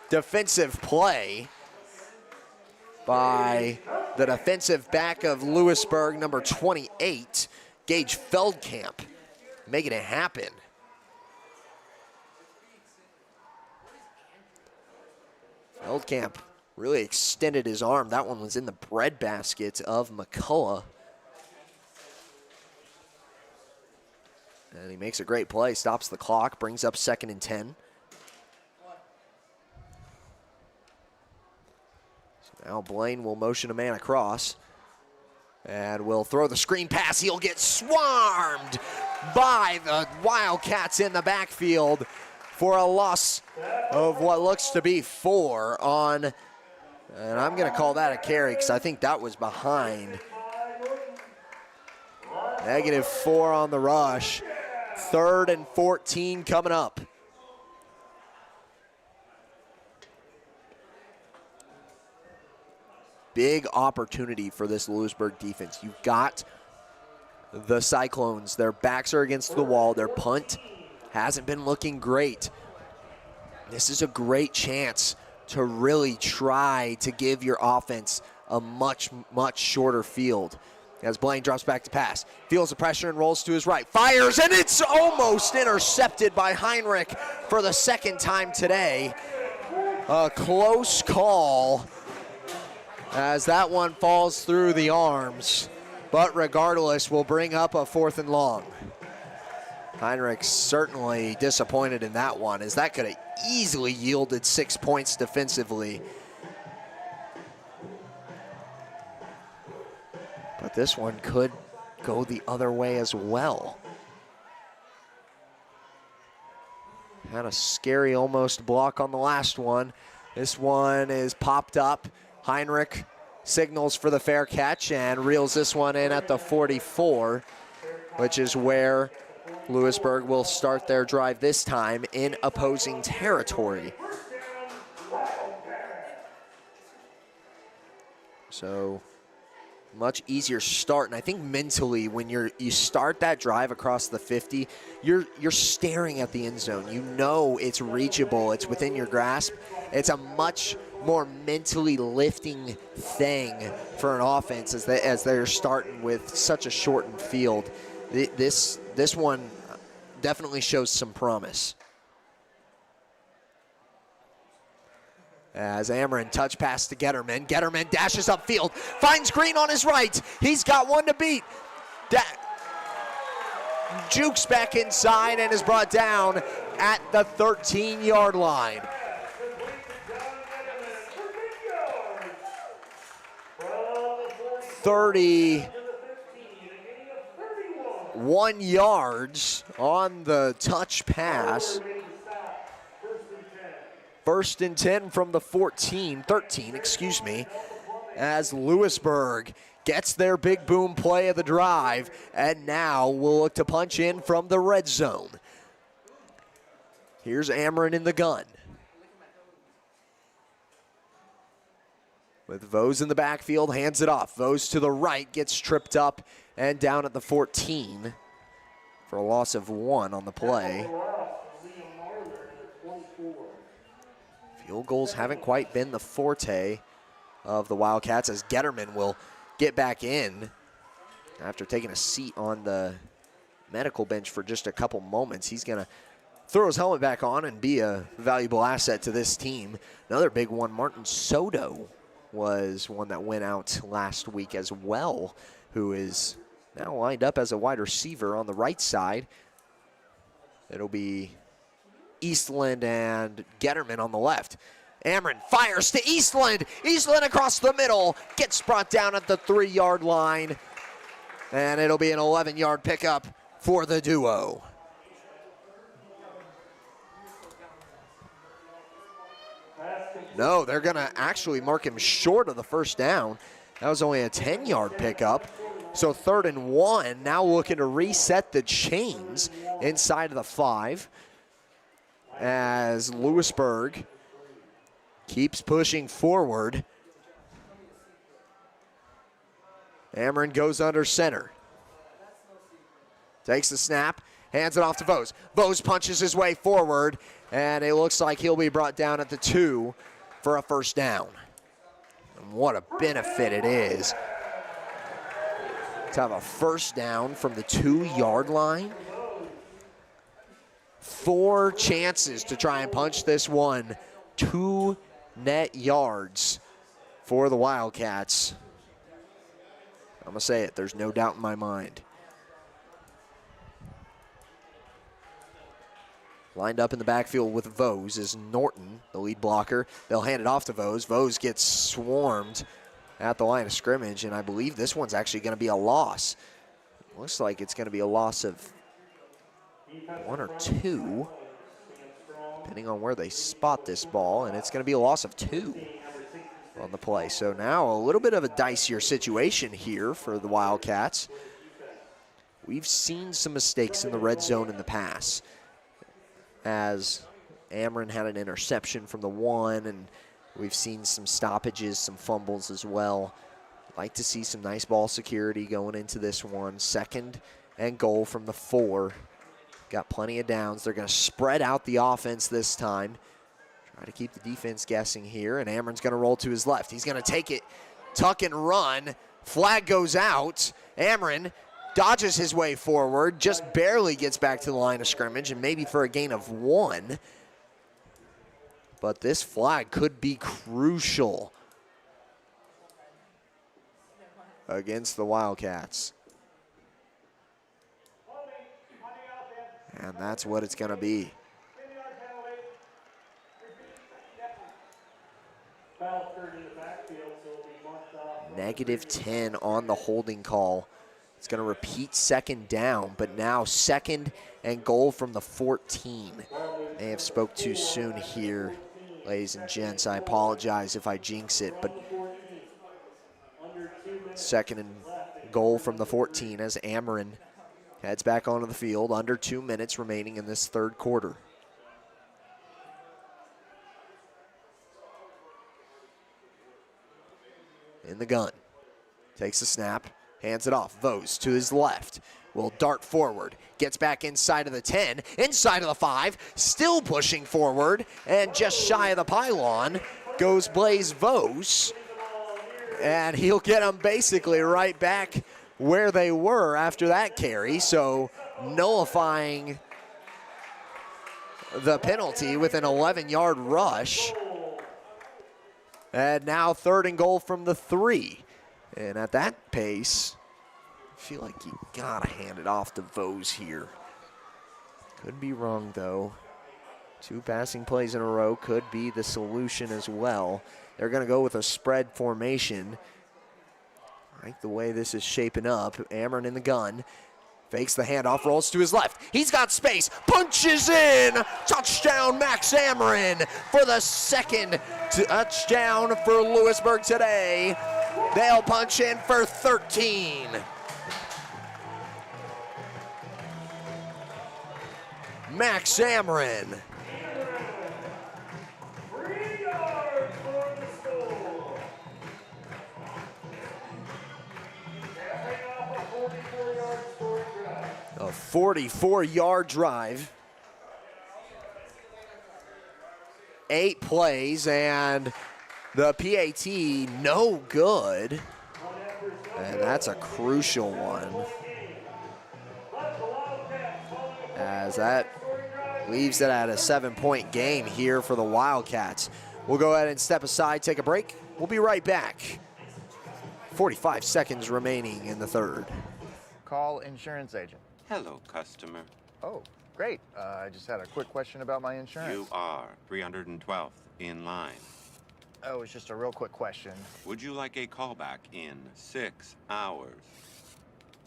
defensive play by the defensive back of Louisburg, number 28, Gage Feldkamp, making it happen. Feldkamp really extended his arm. That one was in the breadbasket of McCullough. And he makes a great play, stops the clock, brings up 2nd and 10. So now Blaine will motion a man across and will throw the screen pass. He'll get swarmed by the Wildcats in the backfield for a loss of what looks to be 4 on, and I'm going to call that a carry because I think that was behind. -4 on the rush. 3rd and 14 coming up. Big opportunity for this Louisburg defense. You've got the Cyclones. Their backs are against the wall. Their punt hasn't been looking great. This is a great chance to really try to give your offense a much, much shorter field. As Blaine drops back to pass, feels the pressure and rolls to his right, fires, and it's almost intercepted by Heinrich for the 2nd time today. A close call as that one falls through the arms, but regardless, will bring up a 4th and long. Heinrich certainly disappointed in that one, as that could have easily yielded 6 points defensively. But this one could go the other way as well. Had a scary almost block on the last one. This one is popped up. Heinrich signals for the fair catch and reels this one in at the 44, which is where Louisburg will start their drive this time in opposing territory. So much easier start, and I think mentally when you start that drive across the 50, you're staring at the end zone. You know it's reachable, it's within your grasp. It's a much more mentally lifting thing for an offense as they're starting with such a shortened field. This one definitely shows some promise. As Amron touch pass to Getterman. Getterman dashes upfield, finds Green on his right. He's got one to beat. Jukes back inside and is brought down at the 13-yard line. 1 yard on the touch pass. 1st and 10 from the 13, excuse me, as Louisburg gets their big boom play of the drive, and now we'll look to punch in from the red zone. Here's Ameren in the gun. With Vose in the backfield, hands it off. Vose to the right, gets tripped up and down at the 14 for a loss of 1 on the play. Field goals haven't quite been the forte of the Wildcats, as Getterman will get back in after taking a seat on the medical bench for just a couple moments. He's going to throw his helmet back on and be a valuable asset to this team. Another big one, Martin Soto, was one that went out last week as well, who is now lined up as a wide receiver on the right side. It'll be Eastland and Getterman on the left. Ameren fires to Eastland. Eastland across the middle, gets brought down at the 3-yard line, and it'll be an 11-yard pickup for the duo. No, they're going to actually mark him short of the first down. That was only a 10-yard pickup. So 3rd and 1, now looking to reset the chains inside of the 5 as Louisburg keeps pushing forward. Ameren goes under center. Takes the snap, hands it off to Vose. Vose punches his way forward, and it looks like he'll be brought down at the 2 for a first down. And what a benefit it is to have a first down from the 2-yard line. 4 chances to try and punch this one. 2 net yards for the Wildcats. I'm going to say it, there's no doubt in my mind. Lined up in the backfield with Vose is Norton, the lead blocker. They'll hand it off to Vose. Vose gets swarmed at the line of scrimmage, and I believe this one's actually going to be a loss. Looks like it's going to be a loss of 1 or 2, depending on where they spot this ball, and it's going to be a loss of 2 on the play. So now a little bit of a dicier situation here for the Wildcats. We've seen some mistakes in the red zone in the past, as Ameren had an interception from the 1, and we've seen some stoppages, some fumbles as well. Like to see some nice ball security going into this one. 2nd and goal from the 4. Got plenty of downs. They're going to spread out the offense this time. Try to keep the defense guessing here, and Ameren's going to roll to his left. He's going to take it, tuck and run. Flag goes out. Ameren dodges his way forward, just barely gets back to the line of scrimmage, and maybe for a gain of 1. But this flag could be crucial against the Wildcats. And that's what it's going to be. -10 on the holding call. It's going to repeat 2nd down, but now 2nd and goal from the 14. May have spoke too soon here, ladies and gents. I apologize if I jinx it, but 2nd and goal from the 14 as Ameren heads back onto the field. Under 2 minutes remaining in this 3rd quarter. In the gun. Takes the snap. Hands it off. Vose to his left. Will dart forward. Gets back inside of the 10. Inside of the 5. Still pushing forward. And just shy of the pylon goes Blaze Vose. And he'll get them basically right back where they were after that carry. So nullifying the penalty with an 11-yard rush. And now 3rd and goal from the 3. And at that pace, I feel like you gotta hand it off to Vose here. Could be wrong though. 2 passing plays in a row could be the solution as well. They're gonna go with a spread formation. I like the way this is shaping up. Ameren in the gun. Fakes the handoff, rolls to his left. He's got space, punches in. Touchdown, Max Amarin for the second touchdown for Louisburg today. They'll punch in for 13. Max Amarin. A 44-yard drive. 8 plays, and the PAT no good. And that's a crucial one, as that leaves it at a 7-point game here for the Wildcats. We'll go ahead and step aside, take a break. We'll be right back. 45 seconds remaining in the third. Call insurance agent. Hello, customer. Oh, great. I just had a quick question about my insurance. You are 312th in line. Oh, it's just a real quick question. Would you like a callback in 6 hours?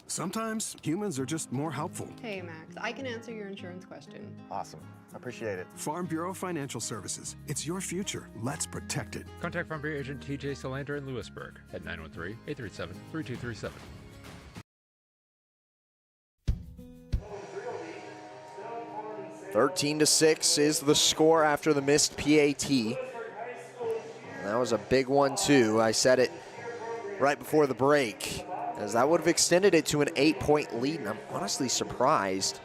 Sometimes humans are just more helpful. Hey, Max, I can answer your insurance question. Awesome. Appreciate it. Farm Bureau Financial Services. It's your future. Let's protect it. Contact Farm Bureau agent TJ Solander in Louisburg at 913-837-3237. 13-6 is the score after the missed PAT. That was a big one, too. I said it right before the break, as that would have extended it to an 8-point lead. And I'm honestly surprised,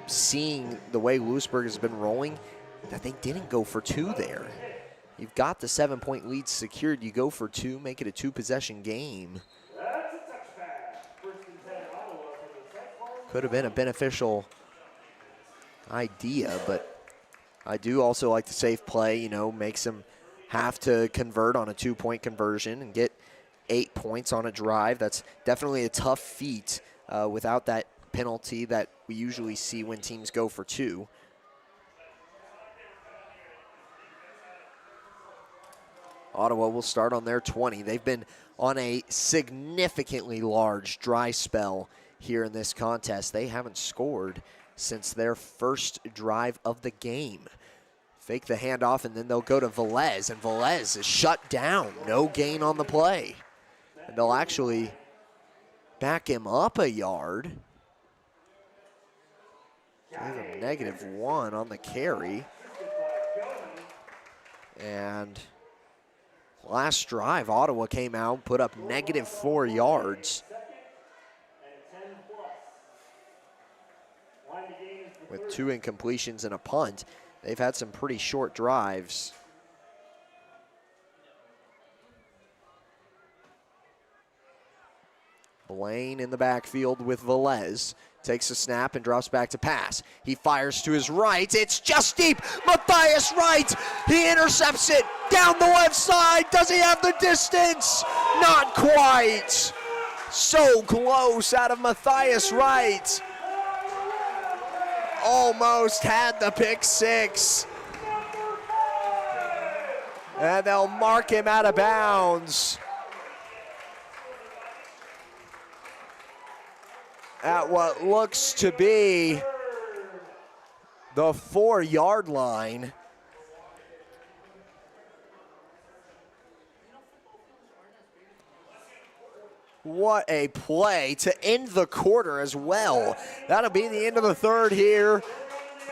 seeing the way Louisburg has been rolling, that they didn't go for 2 there. You've got the 7-point lead secured. You go for 2, make it a 2-possession game. Could have been a beneficial idea, but I do also like the safe play, makes them have to convert on a 2-point conversion and get 8 points on a drive. That's definitely a tough feat without that penalty that we usually see when teams go for 2. Ottawa will start on their 20. They've been on a significantly large dry spell here in this contest. They haven't scored since their first drive of the game. Fake the handoff, and then they'll go to Velez, and Velez is shut down. No gain on the play. And they'll actually back him up a yard. Give him -1 on the carry. And last drive, Ottawa came out, put up -4 yards. With 2 incompletions and a punt. They've had some pretty short drives. Blaine in the backfield with Velez. Takes a snap and drops back to pass. He fires to his right. It's just deep. Matthias Wright. He intercepts it down the left side. Does he have the distance? Not quite. So close out of Matthias Wright. Almost had the pick 6. And they'll mark him out of bounds at what looks to be the 4-yard line. What a play to end the quarter as well. That'll be the end of the third here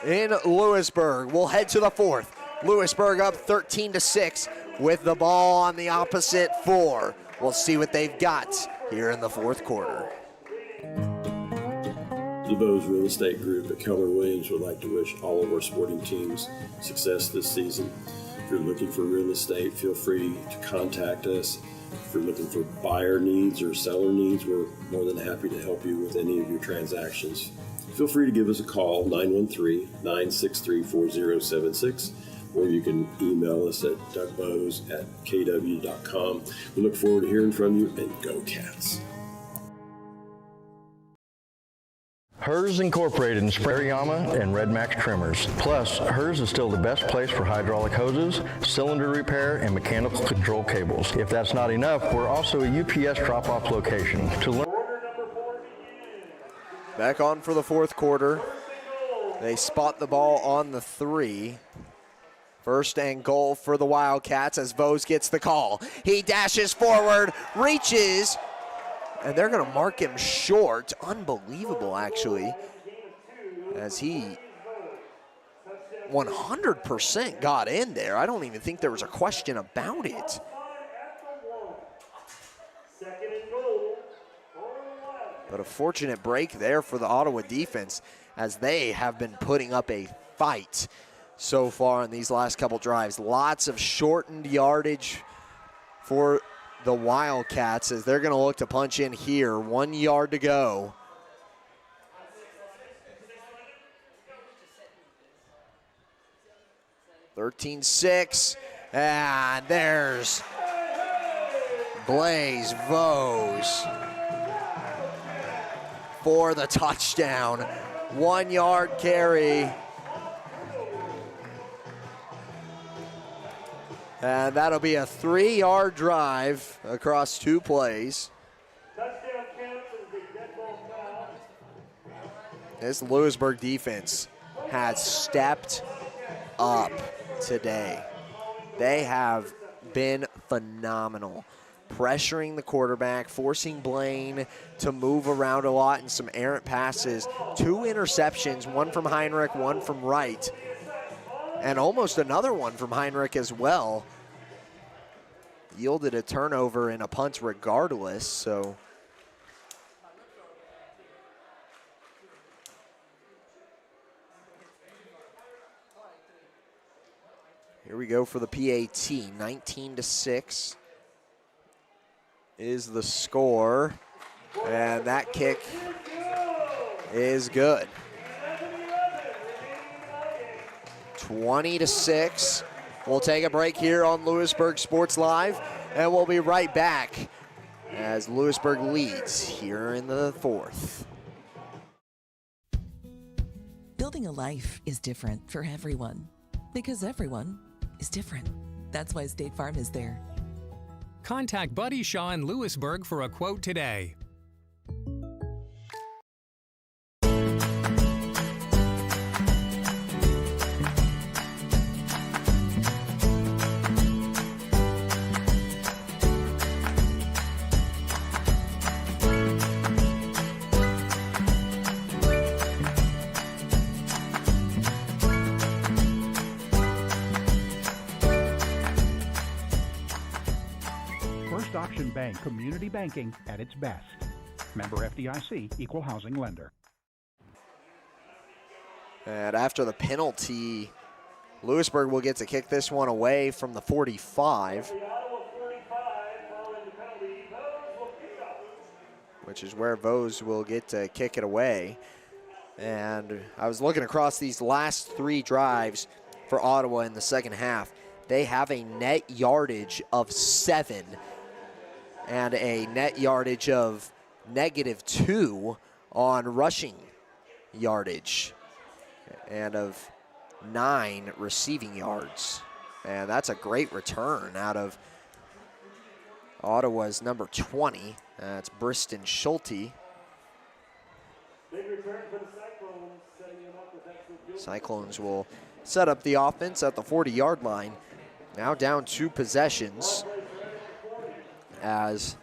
in Louisburg. We'll head to the fourth. Louisburg up 13-6 with the ball on the opposite 4. We'll see what they've got here in the fourth quarter. DeVos Real Estate Group at Keller Williams would like to wish all of our sporting teams success this season. If you're looking for real estate, feel free to contact us. If you're looking for buyer needs or seller needs, we're more than happy to help you with any of your transactions. Feel free to give us a call, 913-963-4076, or you can email us at dougbose@kw.com. We look forward to hearing from you, and go Cats. Hers Incorporated in Sprayama and Red Max Trimmers. Plus, Hers is still the best place for hydraulic hoses, cylinder repair, and mechanical control cables. If that's not enough, we're also a UPS drop-off location. To learn Back on for the fourth quarter. They spot the ball on the 3. First and goal for the Wildcats as Vose gets the call. He dashes forward, reaches, and they're going to mark him short. Unbelievable, actually, as he 100% got in there. I don't even think there was a question about it. But a fortunate break there for the Ottawa defense, as they have been putting up a fight so far in these last couple drives. Lots of shortened yardage for the Wildcats as they're going to look to punch in here. 1 yard to go. (13-6), and there's Blaze Vose for the touchdown. 1 yard carry. And that'll be a 3-yard drive across 2 plays. This Louisburg defense has stepped up today. They have been phenomenal, pressuring the quarterback, forcing Blaine to move around a lot in some errant passes. 2 interceptions, one from Heinrich, one from Wright, and almost another one from Heinrich as well. Yielded a turnover and a punt regardless, so here we go for the PAT. 19-6 is the score, and that kick is good. 20-6. We'll take a break here on Louisburg Sports Live, and we'll be right back as Louisburg leads here in the 4th. Building a life is different for everyone because everyone is different. That's why State Farm is there. Contact Buddy Shaw in Louisburg for a quote today. Option Bank community banking at its best. Member FDIC, equal housing lender. And after the penalty, Louisburg will get to kick this one away from the 45, which is where Vose will get to kick it away. And I was looking across these last 3 drives for Ottawa in the second half. They have a net yardage of 7 and a net yardage of -2 on rushing yardage, and of 9 receiving yards. And that's a great return out of Ottawa's number 20. That's Briston Schulte. Cyclones will set up the offense at the 40-yard line. Now down 2 possessions as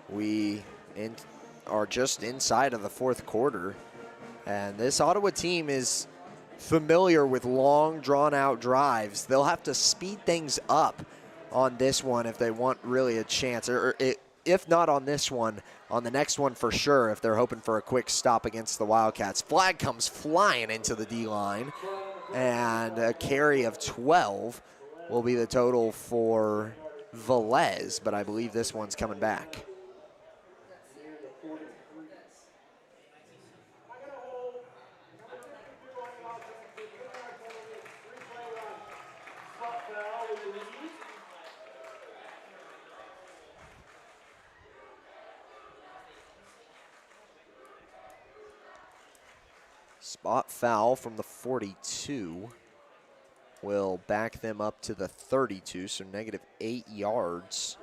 we are just inside of the 4th quarter. And this Ottawa team is familiar with long, drawn-out drives. They'll have to speed things up on this one if they want really a chance. Or if not on this one, on the next one for sure, if they're hoping for a quick stop against the Wildcats. Flag comes flying into the D-line, and a carry of 12 will be the total for Velez, but I believe this one's coming back. Spot foul from the 42 will back them up to the 32, so -8 yards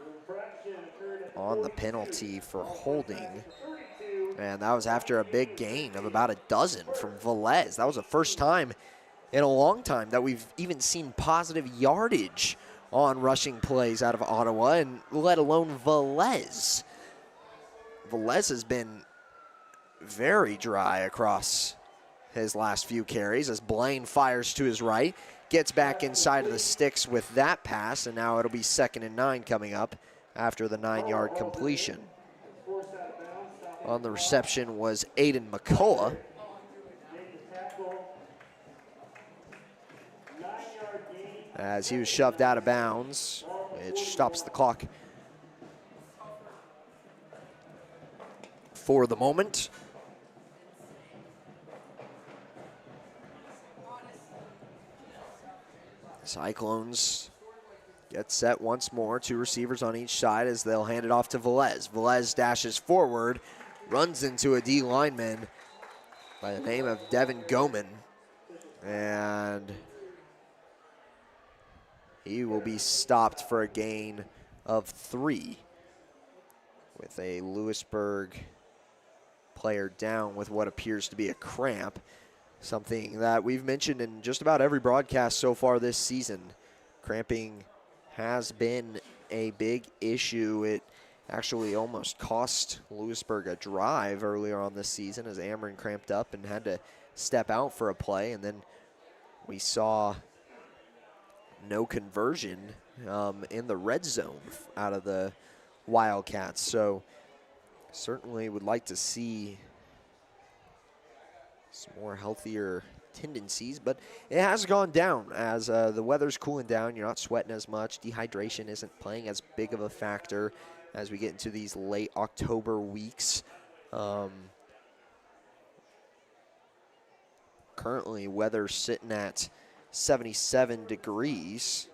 on the penalty for holding. And that was after a big gain of about a dozen from Velez. That was the first time in a long time that we've even seen positive yardage on rushing plays out of Ottawa, and let alone Velez. Velez has been very dry across his last few carries as Blaine fires to his right, gets back inside of the sticks with that pass, and now it'll be 2nd and 9 coming up after the 9-yard completion. On the reception was Aiden McCullough. As he was shoved out of bounds, which stops the clock for the moment. Cyclones get set once more. 2 receivers on each side as they'll hand it off to Velez. Velez dashes forward, runs into a D lineman by the name of Devin Goman, and he will be stopped for a gain of 3 with a Louisburg player down with what appears to be a cramp, something that we've mentioned in just about every broadcast so far this season. Cramping has been a big issue. It actually almost cost Louisburg a drive earlier on this season as Ameren cramped up and had to step out for a play, and then we saw no conversion in the red zone out of the Wildcats. So certainly would like to see some more healthier tendencies, but it has gone down as the weather's cooling down. You're not sweating as much. Dehydration isn't playing as big of a factor as we get into these late October weeks. Currently, weather sitting at 77 degrees.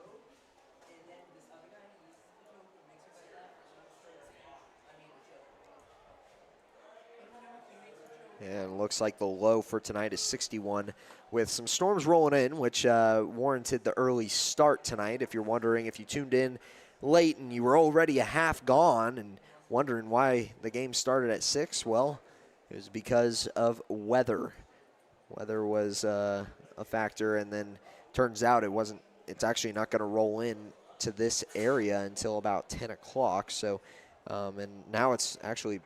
And looks like the low for tonight is 61 with some storms rolling in, which warranted the early start tonight. If you're wondering, if you tuned in late and you were already a half gone and wondering why the game started at 6, well, it was because of weather. Weather was a factor, and then turns out it's actually not going to roll in to this area until about 10 o'clock. So, and now it's actually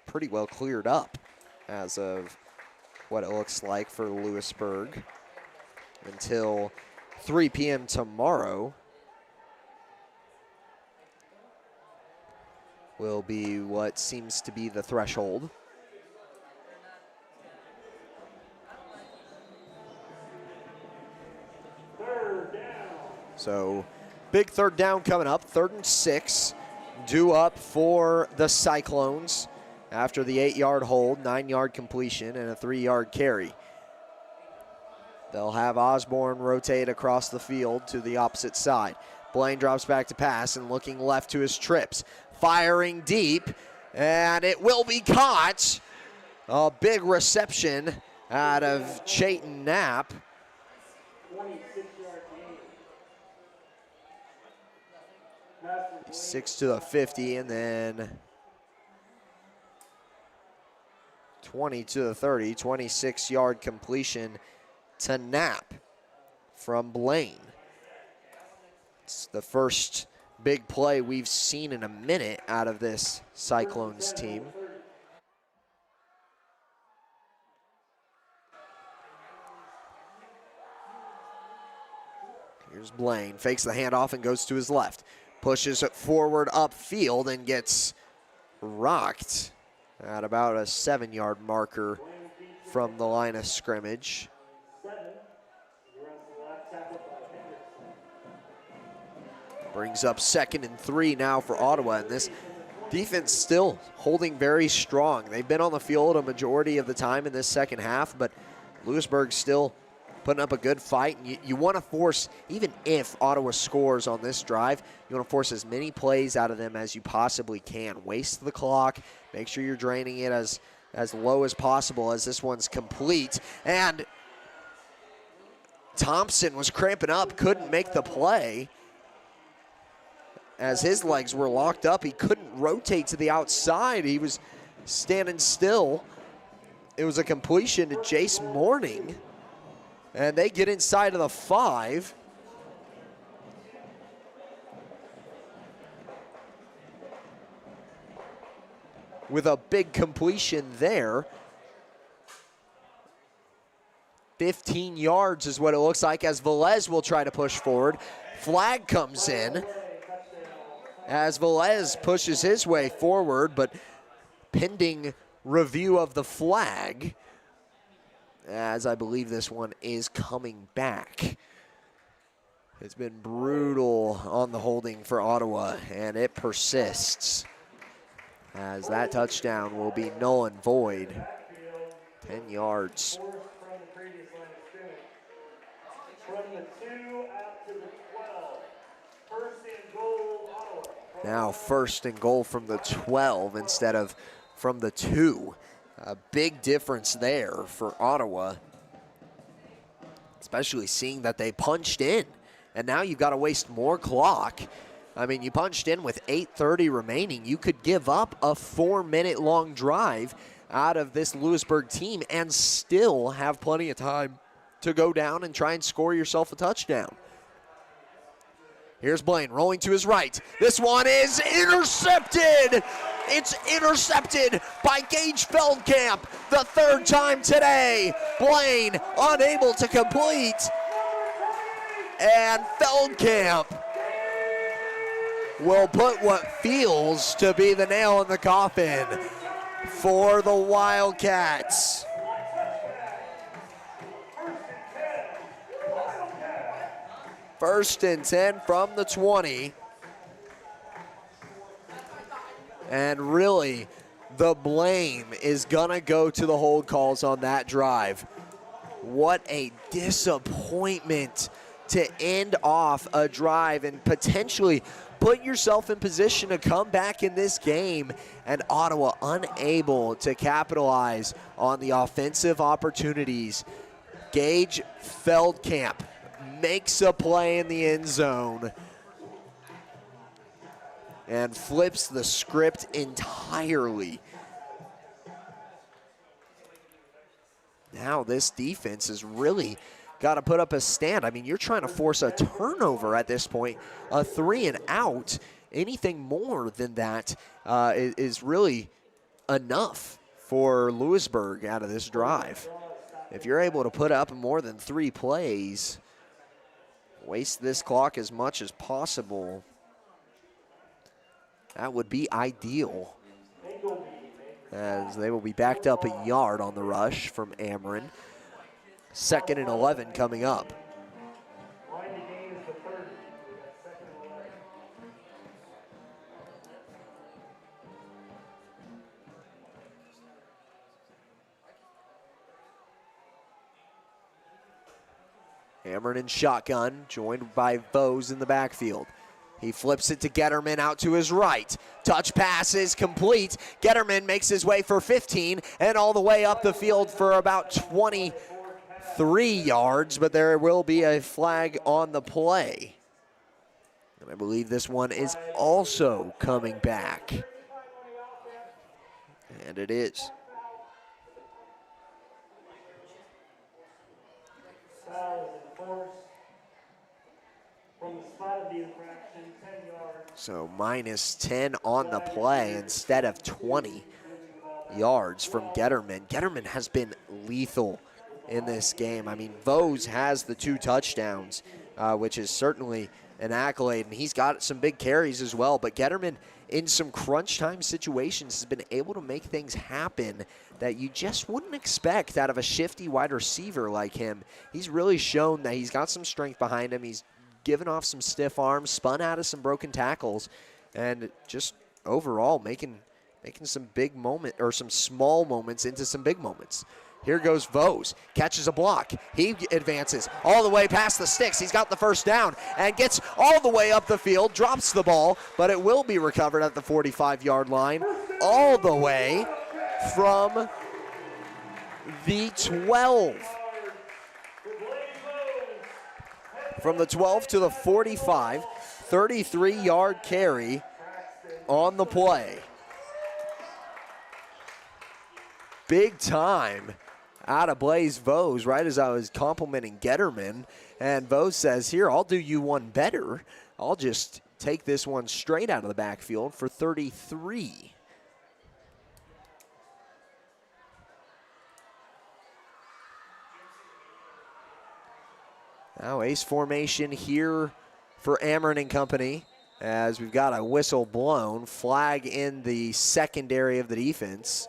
pretty well cleared up as of what it looks like for Louisburg until 3 p.m. tomorrow will be what seems to be the threshold. So big 3rd down coming up, 3rd and 6, due up for the Cyclones after the 8-yard hold, 9-yard completion, and a 3-yard carry. They'll have Osborne rotate across the field to the opposite side. Blaine drops back to pass and looking left to his trips. Firing deep, and it will be caught. A big reception out of Chayton Knapp. 6 to the 50, and then 20 to the 30, 26-yard completion to Knapp from Blaine. It's the first big play we've seen in a minute out of this Cyclones team. Here's Blaine, fakes the handoff and goes to his left. Pushes it forward upfield and gets rocked at about a 7-yard marker from the line of scrimmage. Brings up 2nd and 3 now for Ottawa, and this defense still holding very strong. They've been on the field a majority of the time in this second half, but Louisburg still putting up a good fight. And you want to force, even if Ottawa scores on this drive, you want to force as many plays out of them as you possibly can. Waste the clock. Make sure you're draining it as low as possible as this one's complete. And Thompson was cramping up, couldn't make the play. As his legs were locked up, he couldn't rotate to the outside. He was standing still. It was a completion to Jace Morning, and they get inside of the 5. With a big completion there. 15 yards is what it looks like as Velez will try to push forward. Flag comes in as Velez pushes his way forward, but pending review of the flag, as I believe this one is coming back. It's been brutal on the holding for Ottawa, and it persists, as that touchdown will be null and void. 10 yards. Now first and goal from the 12 instead of from the 2. A big difference there for Ottawa, especially seeing that they punched in, and now you've got to waste more clock. I mean, you punched in with 8:30 remaining. You could give up a 4-minute long drive out of this Louisburg team and still have plenty of time to go down and try and score yourself a touchdown. Here's Blaine rolling to his right. This one is intercepted. It's intercepted by Gage Feldkamp, the 3rd time today. Blaine unable to complete. And Feldkamp will put what feels to be the nail in the coffin for the Wildcats. First and 10 from the 20. And really, the blame is gonna go to the hold calls on that drive. What a disappointment to end off a drive and potentially put yourself in position to come back in this game, and Ottawa unable to capitalize on the offensive opportunities. Gage Feldkamp makes a play in the end zone and flips the script entirely. Now this defense has really got to put up a stand. I mean, you're trying to force a turnover at this point, a 3 and out. Anything more than that is really enough for Louisburg out of this drive. If you're able to put up more than 3 plays, waste this clock as much as possible, that would be ideal, as they will be backed up a yard on the rush from Ameren. 2nd and 11 coming up. Ameren in shotgun, joined by Vose in the backfield. He flips it to Getterman out to his right. Touch pass is complete. Getterman makes his way for 15 and all the way up the field for about 23 yards, but there will be a flag on the play. And I believe this one is also coming back. And it is. So minus 10 on the play instead of 20 yards from Getterman. Getterman has been lethal in this game. I mean, Vose has the 2 touchdowns, which is certainly an accolade, and he's got some big carries as well. But Getterman, in some crunch time situations, has been able to make things happen that you just wouldn't expect out of a shifty wide receiver like him. He's really shown that he's got some strength behind him. He's given off some stiff arms, spun out of some broken tackles, and just overall making some big moment, or some small moments into some big moments. Here goes Vose, catches a block. He advances all the way past the sticks. He's got the first down and gets all the way up the field, drops the ball, but it will be recovered at the 45-yard line, all the way from the 12. From the 12 to the 45, 33-yard carry on the play. big time out of Blaze Vose right as I was complimenting Getterman. And Vose says, here, I'll do you one better. I'll just take this one straight out of the backfield for 33. Now ace formation here for Ameren and company as we've got a whistle blown. Flag in the secondary of the defense.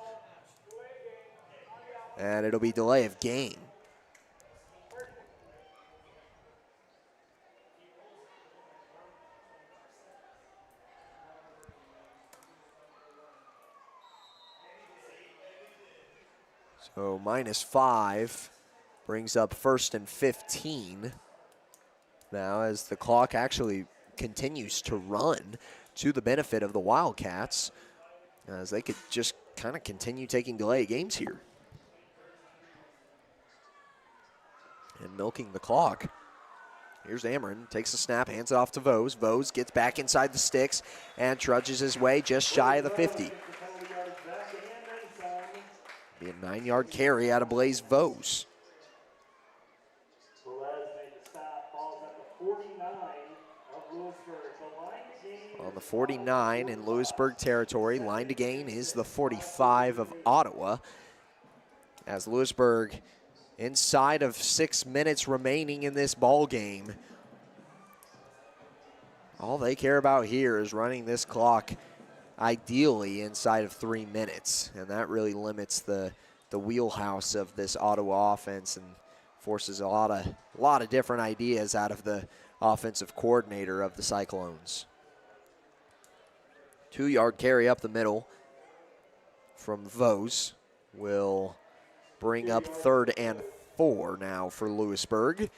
And it'll be delay of game. So -5 brings up 1st and 15. Now as the clock actually continues to run to the benefit of the Wildcats, as they could just kind of continue taking delay games here. And milking the clock. Here's Ameren, takes a snap, hands it off to Vose. Vose gets back inside the sticks and trudges his way just shy of the 50. Be a 9-yard carry out of Blaze Vose. On the 49 in Louisburg territory, line to gain is the 45 of Ottawa. As Louisburg inside of 6 minutes remaining in this ball game. All they care about here is running this clock ideally inside of 3 minutes, and that really limits the wheelhouse of this Ottawa offense and forces a lot of different ideas out of the offensive coordinator of the Cyclones. 2-yard carry up the middle from Vose will bring up 3rd and 4 now for Louisburg.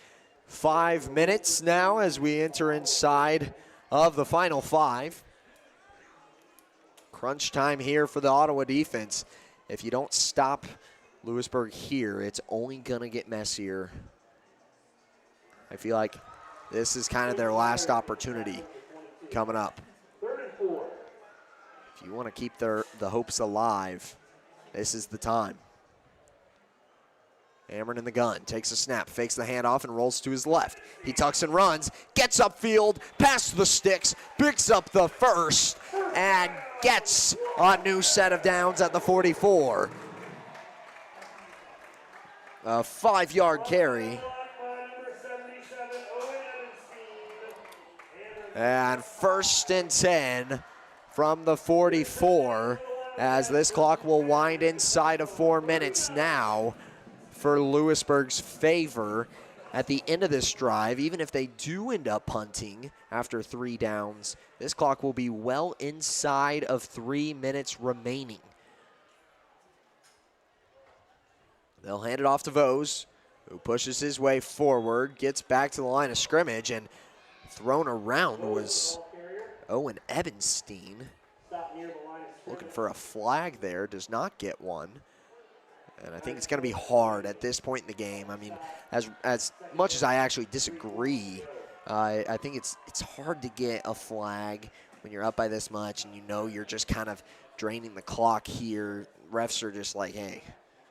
5 minutes now as we enter inside of the final 5. Crunch time here for the Ottawa defense. If you don't stop Louisburg here, it's only going to get messier. I feel like this is kind of their last opportunity coming up. If you want to keep the hopes alive, this is the time. Ameren in the gun, takes a snap, fakes the handoff, and rolls to his left. He tucks and runs, gets upfield, past the sticks, picks up the first, and gets a new set of downs at the 44. A 5-yard carry. And 1st and 10 from the 44 as this clock will wind inside of 4 minutes now for Louisburg's favor at the end of this drive. Even if they do end up punting after 3 downs, this clock will be well inside of 3 minutes remaining. They'll hand it off to Vose, who pushes his way forward, gets back to the line of scrimmage, and thrown around was Owen Ebenstein. Looking for a flag there, does not get one. And I think it's going to be hard at this point in the game. I mean, as much as I actually disagree, I think it's hard to get a flag when you're up by this much and you know you're just kind of draining the clock here. Refs are just like, hey,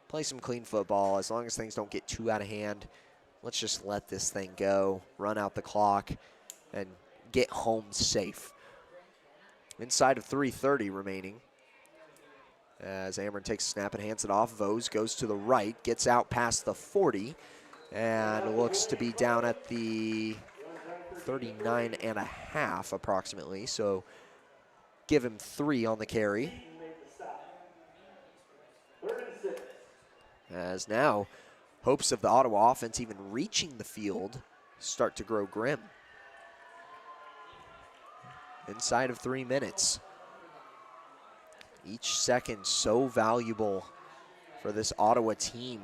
play some clean football. As long as things don't get too out of hand, let's just let this thing go, run out the clock, and get home safe. Inside of 3:30 remaining. As Ameren takes a snap and hands it off, Vose goes to the right, gets out past the 40, and looks to be down at the 39 and a half approximately. So give him 3 on the carry. As now hopes of the Ottawa offense even reaching the field start to grow grim. Inside of 3 minutes. Each second so valuable for this Ottawa team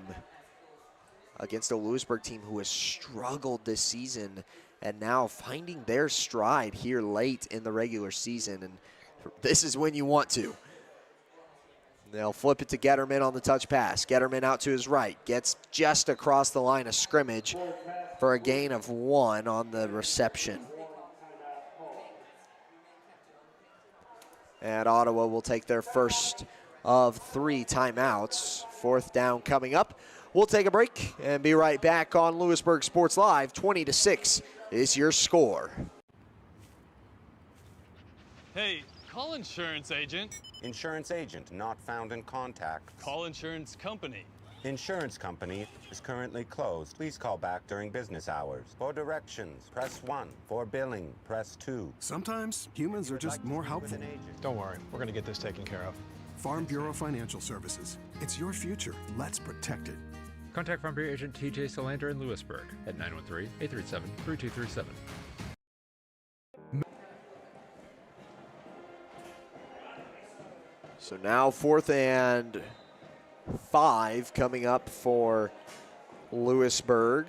against a Louisburg team who has struggled this season and now finding their stride here late in the regular season. And this is when you want to. They'll flip it to Getterman on the touch pass. Getterman out to his right, gets just across the line of scrimmage for a gain of 1 on the reception. And Ottawa will take their first of 3 timeouts. 4th down coming up. We'll take a break and be right back on Louisburg Sports Live. 20-6 is your score. Hey, call insurance agent. Insurance agent not found in contact. Call insurance company. Insurance company is currently closed. Please call back during business hours. For directions, press 1. For billing, press 2. Sometimes humans are just more helpful. Don't worry, we're going to get this taken care of. Farm Bureau Financial Services. It's your future. Let's protect it. Contact Farm Bureau agent TJ Solander in Louisburg at 913-837-3237. So now 4th and 5 coming up for Louisburg,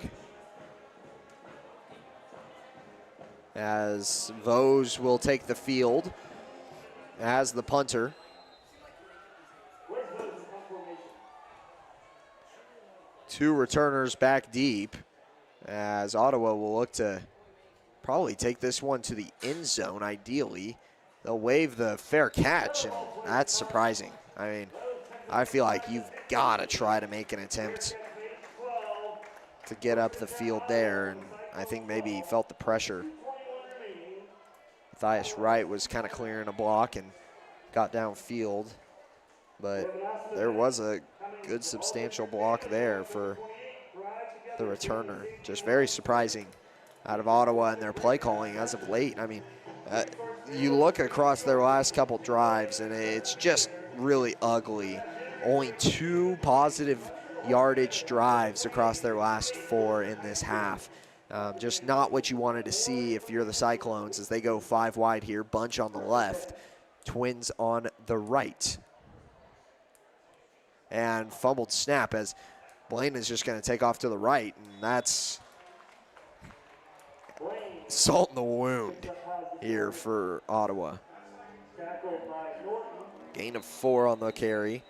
as Vose will take the field as the punter. Two returners back deep, as Ottawa will look to probably take this one to the end zone ideally. They'll waive the fair catch, and that's surprising. I mean, I feel like you've got to try to make an attempt to get up the field there, and I think maybe he felt the pressure. Matthias Wright was kind of clearing a block and got downfield, but there was a good substantial block there for the returner. Just very surprising out of Ottawa and their play calling as of late. I mean, you look across their last couple drives, and it's just really ugly. Only 2 positive yardage drives across their last 4 in this half. Just not what you wanted to see if you're the Cyclones, as they go 5 wide here. Bunch on the left, Twins on the right. And fumbled snap, as Blaine is just going to take off to the right, and that's salt in the wound here for Ottawa. Gain of 4 on the carry,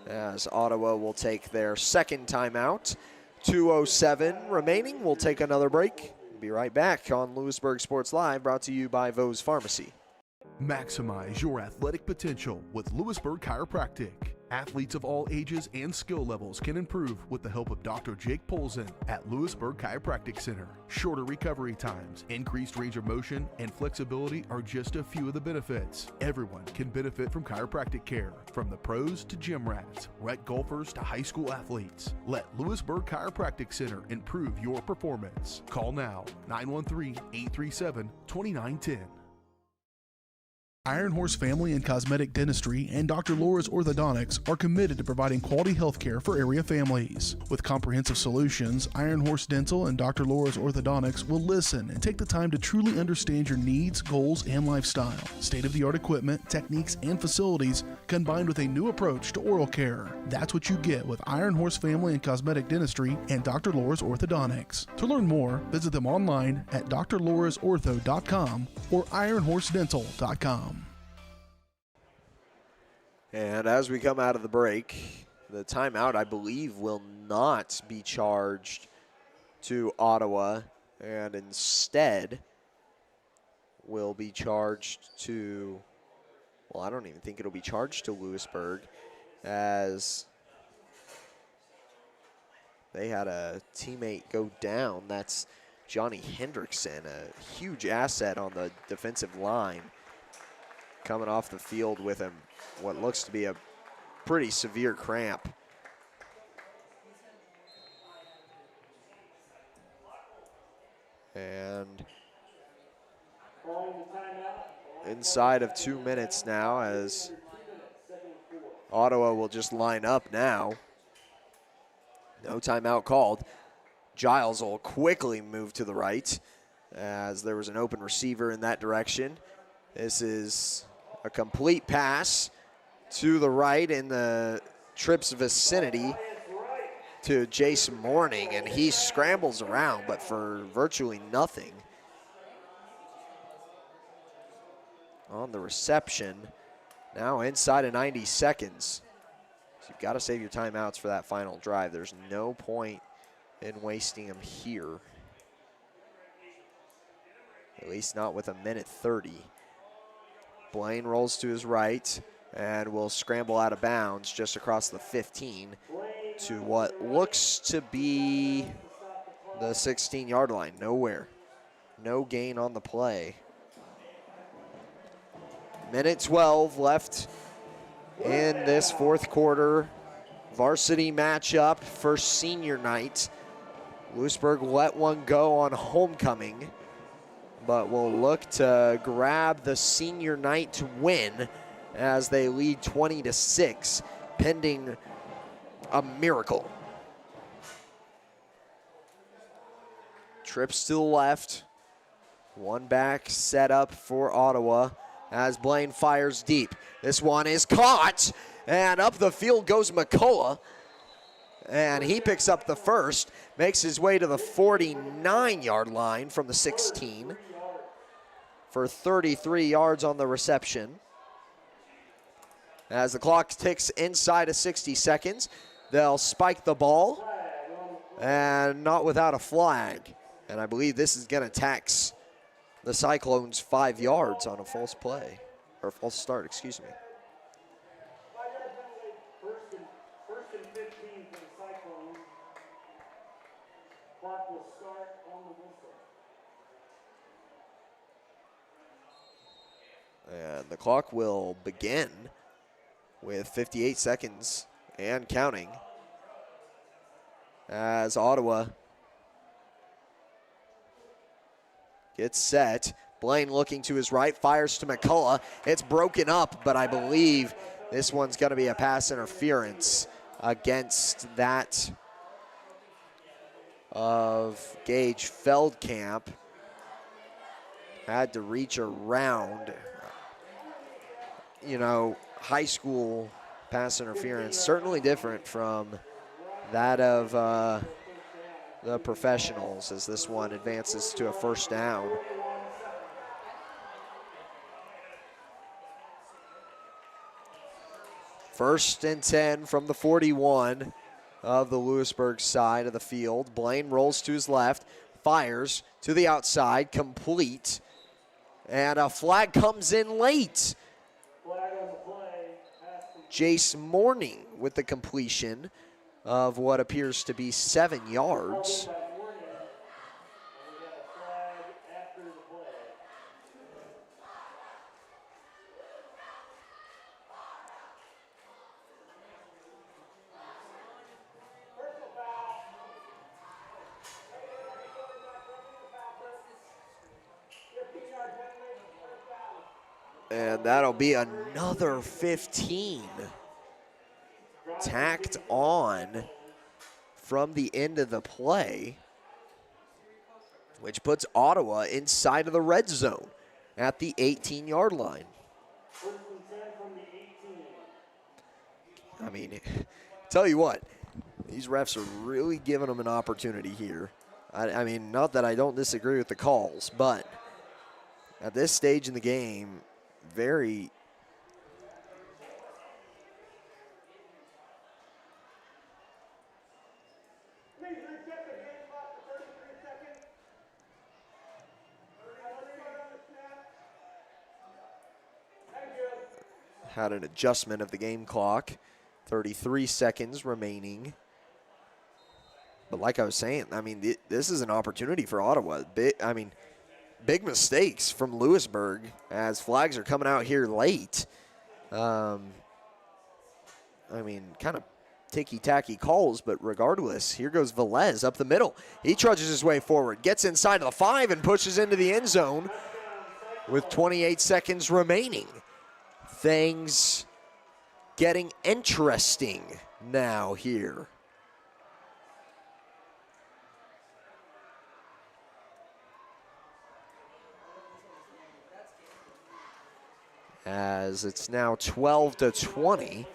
as Ottawa will take their 2nd timeout. 2:07 remaining. We'll take another break. Be right back on Louisburg Sports Live, brought to you by Vose Pharmacy. Maximize your athletic potential with Louisburg Chiropractic. Athletes of all ages and skill levels can improve with the help of Dr. Jake Polzin at Louisburg Chiropractic Center. Shorter recovery times, increased range of motion, and flexibility are just a few of the benefits. Everyone can benefit from chiropractic care, from the pros to gym rats, rec golfers to high school athletes. Let Louisburg Chiropractic Center improve your performance. Call now, 913-837-2910. Iron Horse Family and Cosmetic Dentistry and Dr. Laura's Orthodontics are committed to providing quality health care for area families. With comprehensive solutions, Iron Horse Dental and Dr. Laura's Orthodontics will listen and take the time to truly understand your needs, goals, and lifestyle. State-of-the-art equipment, techniques, and facilities combined with a new approach to oral care. That's what you get with Iron Horse Family and Cosmetic Dentistry and Dr. Laura's Orthodontics. To learn more, visit them online at drlaurasortho.com or ironhorsedental.com. And as we come out of the break, the timeout, I believe, will not be charged to Ottawa, and instead will be charged to, well, I don't even think it'll be charged to Louisburg, as they had a teammate go down. That's Johnny Hendrickson, a huge asset on the defensive line, coming off the field with him what looks to be a pretty severe cramp. And inside of 2 minutes now, as Ottawa will just line up now. No timeout called. Giles will quickly move to the right, as there was an open receiver in that direction. This is a complete pass to the right in the Trips vicinity to Jason Morning, and he scrambles around, but for virtually nothing on the reception. Now inside of 90 seconds. So you've got to save your timeouts for that final drive. There's no point in wasting them here. At least not with a minute 30. Blaine rolls to his right. and will scramble out of bounds just across the 15 to what looks to be the 16-yard line. Nowhere. No gain on the play. Minute 12 left in this fourth quarter. Varsity matchup for senior night. Louisburg let one go on homecoming, but will look to grab the senior night win as they lead 20-6, pending a miracle. Trips to the left. One back set up for Ottawa as Blaine fires deep. This one is caught, and up the field goes McCullough. And he picks up the first, makes his way to the 49-yard line from the 16 for 33 yards on the reception. As the clock ticks inside of 60 seconds, they'll spike the ball, and not without a flag. And I believe this is going to tax the Cyclones 5 yards on a false play, or false start, excuse me. First and 15 for the Cyclones. Clock will start on the whistle. And the clock will begin with 58 seconds and counting as Ottawa gets set. Blaine looking to his right, fires to McCullough. It's broken up, but I believe this one's going to be a pass interference against that of Gage Feldkamp. Had to reach around. You know, high school pass interference, certainly different from that of the professionals, as this one advances to a first down. First and 10 from the 41 of the Louisburg side of the field. Blaine rolls to his left, fires to the outside, complete, and a flag comes in late. Jace Morning with the completion of what appears to be 7 yards. And that'll be another 15 tacked on from the end of the play, which puts Ottawa inside of the red zone at the 18-yard line. I mean, tell you what, these refs are really giving them an opportunity here. I mean, not that I don't disagree with the calls, but at this stage in the game, very had an adjustment of the game clock. 33 seconds remaining. But like I was saying, I mean, this is an opportunity for Ottawa. Big mistakes from Louisburg as flags are coming out here late. I mean, kind of ticky-tacky calls, but regardless, here goes Velez up the middle. He trudges his way forward, gets inside of the 5 and pushes into the end zone with 28 seconds remaining. Things getting interesting now here. As it's now 12-20.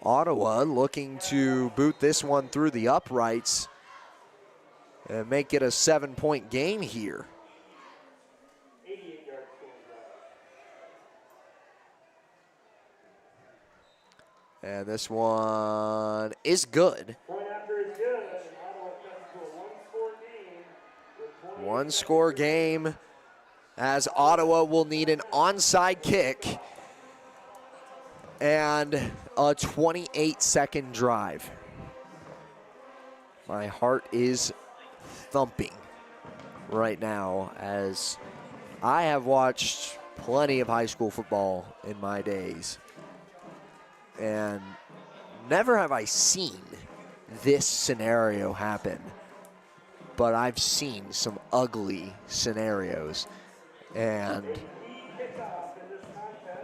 Ottawa looking to boot this one through the uprights and make it a 7-point game here. And this one is good. One-score game as Ottawa will need an onside kick and a 28-second drive. My heart is thumping right now as I have watched plenty of high school football in my days, and never have I seen this scenario happen, but I've seen some ugly scenarios, and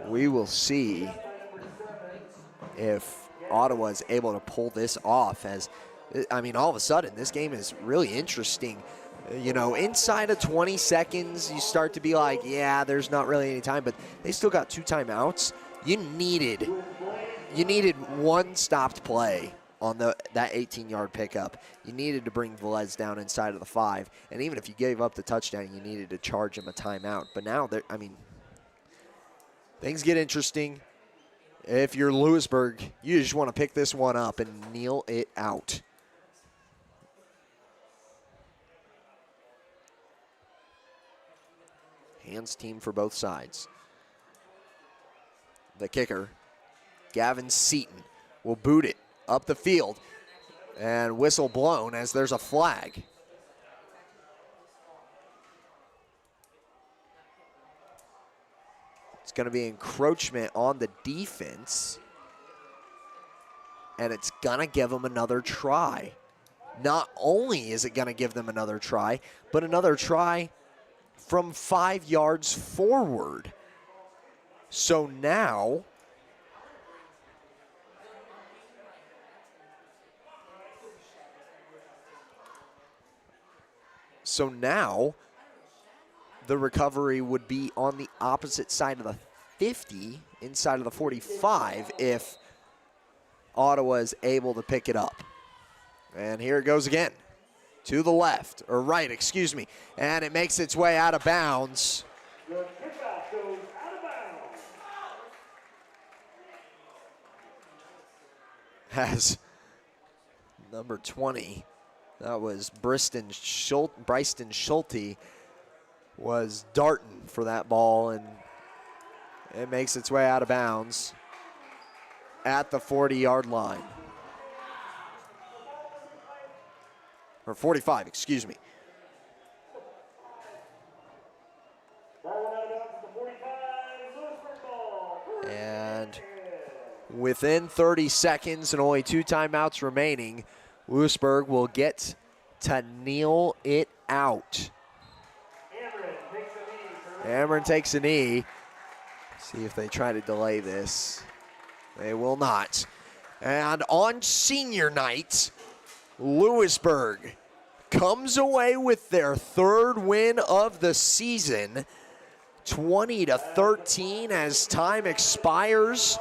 we will see if Ottawa is able to pull this off. As I mean, all of a sudden, this game is really interesting. You know, inside of 20 seconds, you start to be like, yeah, there's not really any time, but they still got 2 timeouts. You needed one stopped play on that 18-yard pickup. You needed to bring Velez down inside of the 5, and even if you gave up the touchdown, you needed to charge him a timeout. But now, I mean, things get interesting. If you're Louisburg, you just want to pick this one up and kneel it out. Hands team for both sides. The kicker, Gavin Seaton, will boot it up the field, and whistle blown as there's a flag. It's going to be encroachment on the defense, and it's going to give them another try. Not only is it going to give them another try, but another try from 5 yards forward. So now the recovery would be on the opposite side of the 50, inside of the 45, if Ottawa is able to pick it up. And here it goes again. To the left, or right, excuse me. And it makes its way out of bounds. The kickoff goes out of bounds. Has number 20, that was Bryson Schulte, was darting for that ball, and it makes its way out of bounds at the 40-yard line. Or 45, excuse me. And within 30 seconds and only 2 timeouts remaining, Louisburg will get to kneel it out. Cameron takes a knee. See if they try to delay this. They will not. And on senior night, Louisburg comes away with their 3rd win of the season, 20-13 as time expires.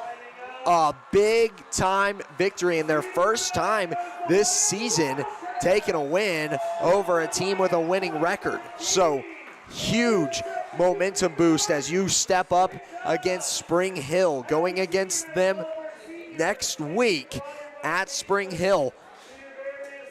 A big-time victory and their first time this season taking a win over a team with a winning record. So huge momentum boost as you step up against Spring Hill, going against them next week at Spring Hill.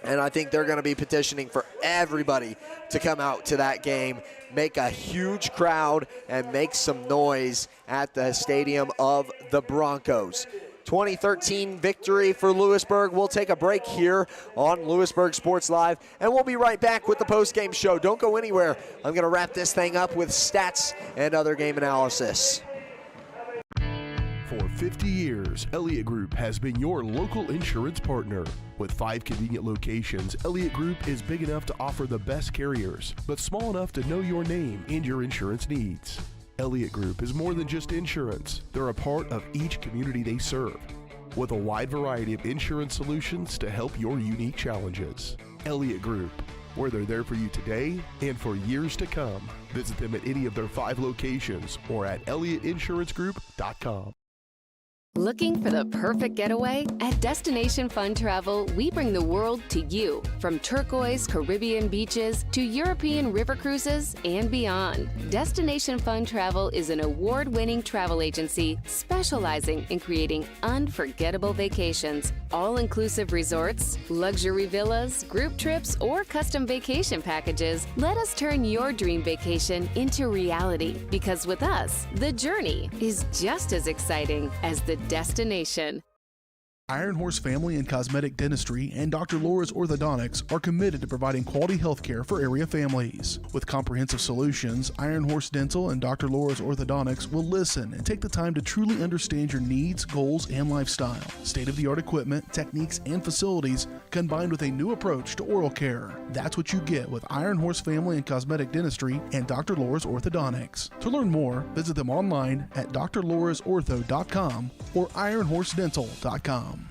And I think they're going to be petitioning for everybody to come out to that game, make a huge crowd, and make some noise at the stadium of the Broncos. 2013 victory for Louisburg. We'll take a break here on Louisburg Sports Live, and we'll be right back with the post-game show. Don't go anywhere. I'm going to wrap this thing up with stats and other game analysis. For 50 years, Elliott Group has been your local insurance partner. With 5 convenient locations, Elliott Group is big enough to offer the best carriers, but small enough to know your name and your insurance needs. Elliott Group is more than just insurance. They're a part of each community they serve, with a wide variety of insurance solutions to help your unique challenges. Elliott Group, where they're there for you today and for years to come. Visit them at any of their 5 locations or at ElliottInsuranceGroup.com. Looking for the perfect getaway? At Destination Fun Travel, we bring the world to you. From turquoise Caribbean beaches to European river cruises and beyond. Destination Fun Travel is an award-winning travel agency specializing in creating unforgettable vacations all-inclusive resorts, luxury villas, group trips, or custom vacation packages, let us turn your dream vacation into reality. Because with us, the journey is just as exciting as the destination. Iron Horse Family and Cosmetic Dentistry and Dr. Laura's Orthodontics are committed to providing quality health care for area families. With comprehensive solutions, Iron Horse Dental and Dr. Laura's Orthodontics will listen and take the time to truly understand your needs, goals, and lifestyle. State-of-the-art equipment, techniques, and facilities combined with a new approach to oral care. That's what you get with Iron Horse Family and Cosmetic Dentistry and Dr. Laura's Orthodontics. To learn more, visit them online at drlaurasortho.com or ironhorsedental.com.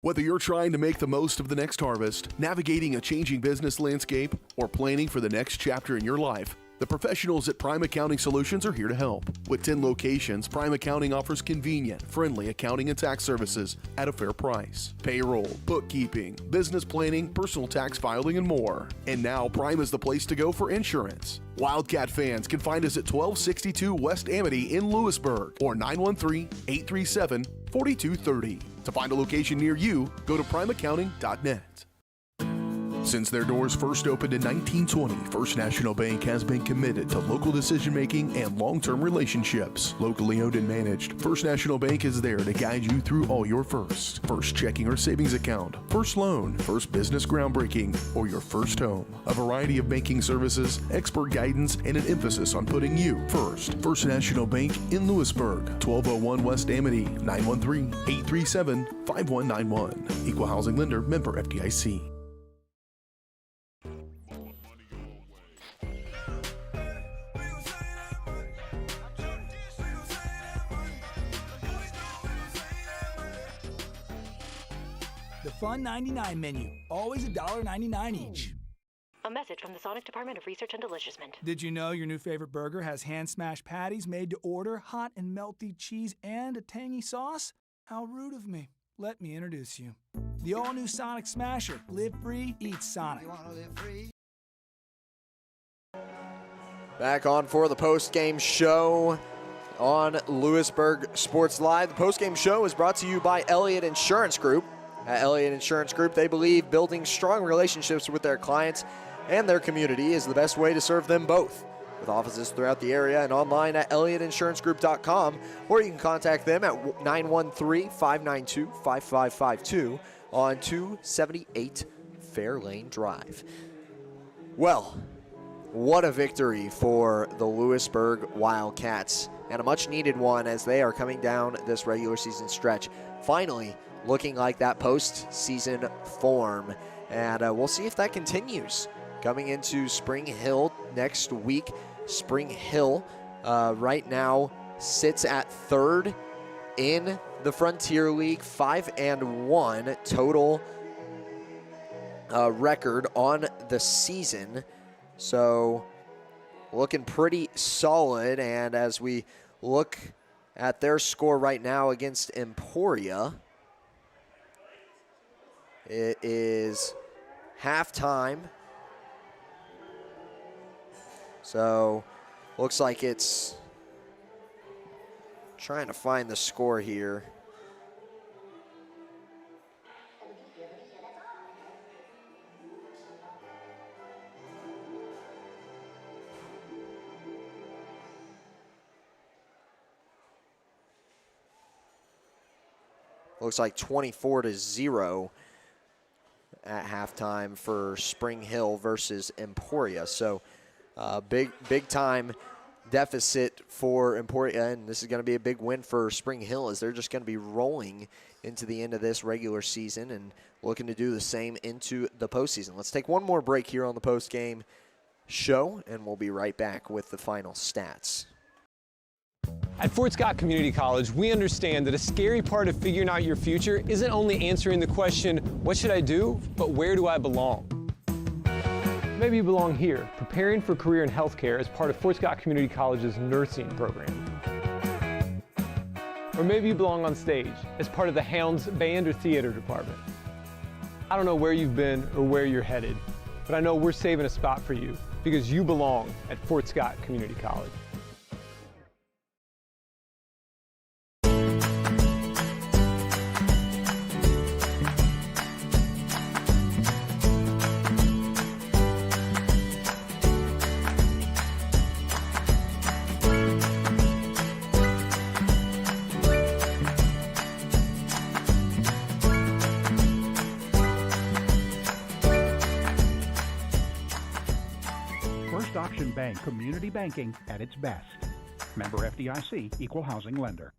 Whether you're trying to make the most of the next harvest, navigating a changing business landscape, or planning for the next chapter in your life, the professionals at Prime Accounting Solutions are here to help. With 10 locations, Prime Accounting offers convenient, friendly accounting and tax services at a fair price. Payroll, bookkeeping, business planning, personal tax filing, and more. And now Prime is the place to go for insurance. Wildcat fans can find us at 1262 West Amity in Louisburg or 913-837-4230. To find a location near you, go to primeaccounting.net. Since their doors first opened in 1920, First National Bank has been committed to local decision-making and long-term relationships. Locally owned and managed, First National Bank is there to guide you through all your firsts. First checking or savings account, first loan, first business groundbreaking, or your first home. A variety of banking services, expert guidance, and an emphasis on putting you first. First National Bank in Louisburg, 1201 West Amity, 913-837-5191. Equal housing lender, member FDIC. The Fun 99 menu, always $1.99 each. A message from the Sonic Department of Research and Deliciousment. Did you know your new favorite burger has hand-smashed patties made to order, hot and melty cheese, and a tangy sauce? How rude of me. Let me introduce you. The all-new Sonic Smasher. Live free, eat Sonic. You wanna live free? Back on for the post-game show on Louisburg Sports Live. The post-game show is brought to you by Elliott Insurance Group. At Elliott Insurance Group, they believe building strong relationships with their clients and their community is the best way to serve them both. With offices throughout the area and online at elliottInsuranceGroup.com, or you can contact them at 913-592-5552 on 278 Fairlane Drive. Well, what a victory for the Louisburg Wildcats, and a much-needed one as they are coming down this regular season stretch. Finally, looking like that postseason form, and we'll see if that continues. Coming into Spring Hill next week, Spring Hill right now sits at third in the Frontier League, 5-1 total record on the season. So looking pretty solid, and as we look at their score right now against Emporia, it is halftime. So looks like it's trying to find the score here. Looks like 24-0 at halftime for Spring Hill versus Emporia. So big time deficit for Emporia, and this is going to be a big win for Spring Hill as they're just going to be rolling into the end of this regular season and looking to do the same into the postseason. Let's take one more break here on the post-game show, and we'll be right back with the final stats. At Fort Scott Community College, we understand that a scary part of figuring out your future isn't only answering the question, what should I do, but where do I belong? Maybe you belong here, preparing for a career in healthcare as part of Fort Scott Community College's nursing program. Or maybe you belong on stage as part of the Hounds band or theater department. I don't know where you've been or where you're headed, but I know we're saving a spot for you because you belong at Fort Scott Community College. First Option Bank community banking at its best. Member FDIC, Equal Housing Lender.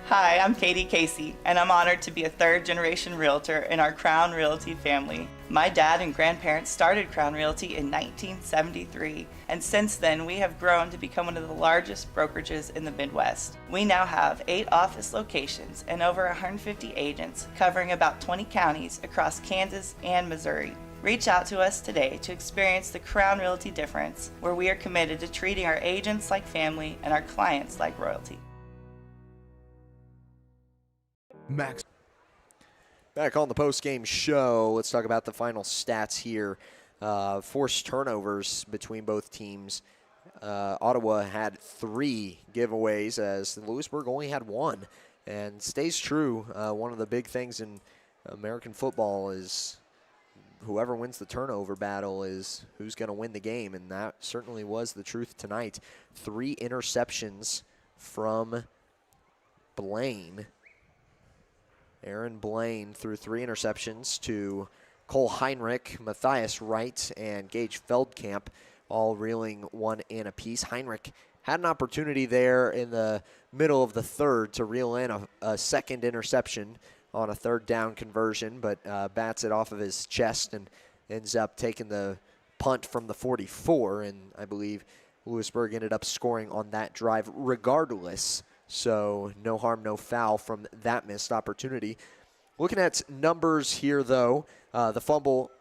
Hi, I'm Katie Casey, and I'm honored to be a third-generation realtor in our Crown Realty family. My dad and grandparents started Crown Realty in 1973, and since then we have grown to become one of the largest brokerages in the Midwest. We now have 8 office locations and over 150 agents covering about 20 counties across Kansas and Missouri. Reach out to us today to experience the Crown Realty difference, where we are committed to treating our agents like family and our clients like royalty. Max. Back on the post-game show, let's talk about the final stats here. Forced turnovers between both teams. Ottawa had 3 giveaways as Louisburg only had 1. And stays true, one of the big things in American football is whoever wins the turnover battle is who's going to win the game, and that certainly was the truth tonight. 3 interceptions from Blaine. Aaron Blaine threw 3 interceptions to Cole Heinrich, Matthias Wright, and Gage Feldkamp, all reeling 1 in apiece. Heinrich had an opportunity there in the middle of the third to reel in a second interception on a third down conversion, but bats it off of his chest and ends up taking the punt from the 44, and I believe Louisburg ended up scoring on that drive regardless. So no harm, no foul from that missed opportunity. Looking at numbers here, though, the fumble,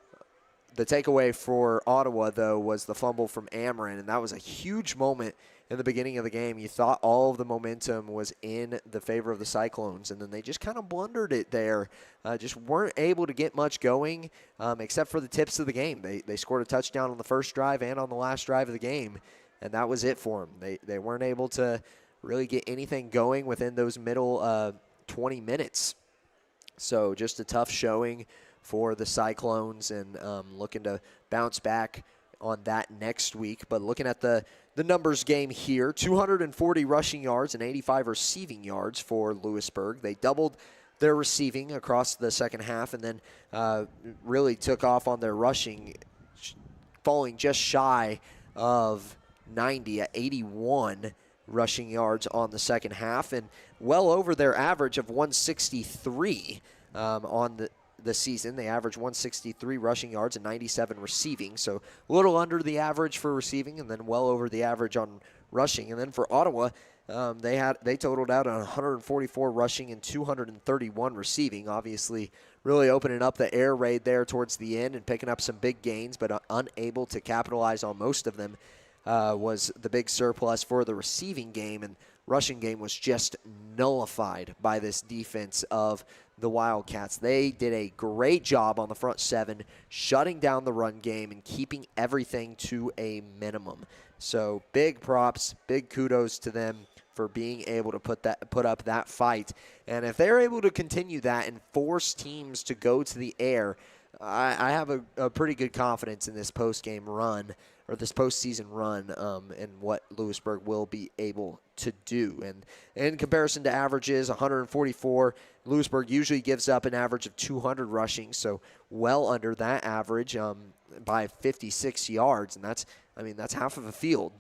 the takeaway for Ottawa, though, was the fumble from Ameren, and that was a huge moment in the beginning of the game. You thought all of the momentum was in the favor of the Cyclones, and then they just kind of blundered it there. Just weren't able to get much going except for the tips of the game. They scored a touchdown on the first drive and on the last drive of the game, and that was it for them. They weren't able to really get anything going within those middle 20 minutes. So just a tough showing for the Cyclones, and looking to bounce back on that next week. But looking at the numbers game here, 240 rushing yards and 85 receiving yards for Louisburg. They doubled their receiving across the second half, and then really took off on their rushing, falling just shy of 90 at 81 rushing yards on the second half, and well over their average of 163 on the season. They average 163 rushing yards and 97 receiving, so a little under the average for receiving, and then well over the average on rushing. And then for Ottawa, they totaled out on 144 rushing and 231 receiving. Obviously, really opening up the air raid there towards the end and picking up some big gains, but unable to capitalize on most of them. Was the big surplus for the receiving game, and rushing game was just nullified by this defense of the Wildcats. They did a great job on the front 7, shutting down the run game and keeping everything to a minimum. So big props, big kudos to them for being able to put up that fight. And if they're able to continue that and force teams to go to the air, I have a pretty good confidence in this post-game run, or this postseason run, and what Louisburg will be able to do. And in comparison to averages, 144, Louisburg usually gives up an average of 200 rushing, so well under that average by 56 yards, and that's half of a field.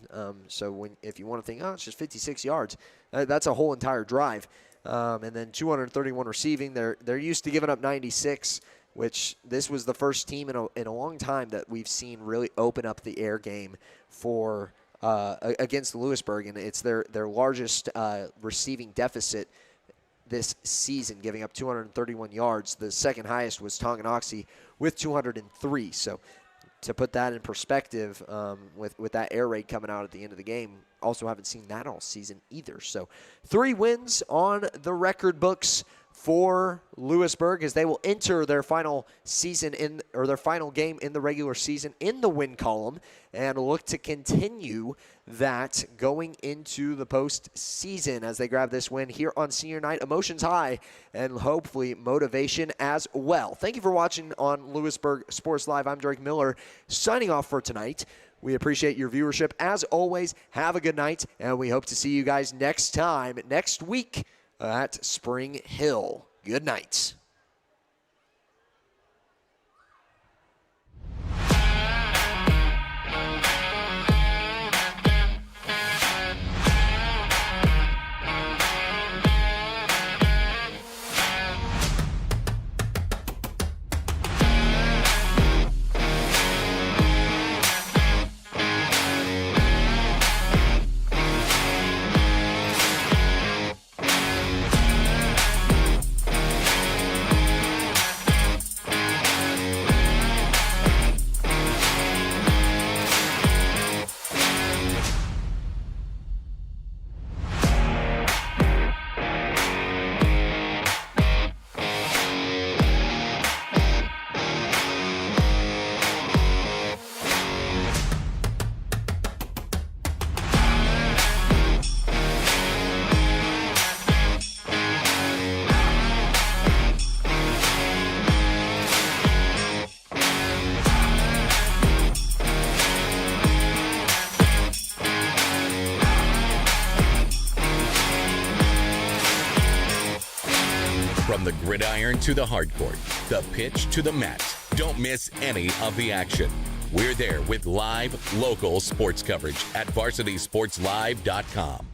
So if you want to think, oh, it's just 56 yards, that's a whole entire drive. And then 231 receiving. They're used to giving up 96. Which this was the first team in a long time that we've seen really open up the air game for against Louisburg, and it's their largest receiving deficit this season, giving up 231 yards. The second highest was Tonganoxie with 203. So to put that in perspective, with that air raid coming out at the end of the game, also haven't seen that all season either. So 3 wins on the record books for Louisburg as they will enter their final their final game in the regular season in the win column and look to continue that going into the postseason as they grab this win here on senior night. Emotions high and hopefully motivation as well. Thank you for watching on Louisburg Sports Live. I'm Drake Miller signing off for tonight. We appreciate your viewership. As always, have a good night, and we hope to see you guys next time, next week, at Spring Hill. Good night. From the gridiron to the hardcourt, the pitch to the mat, don't miss any of the action. We're there with live, local sports coverage at VarsitySportsLive.com.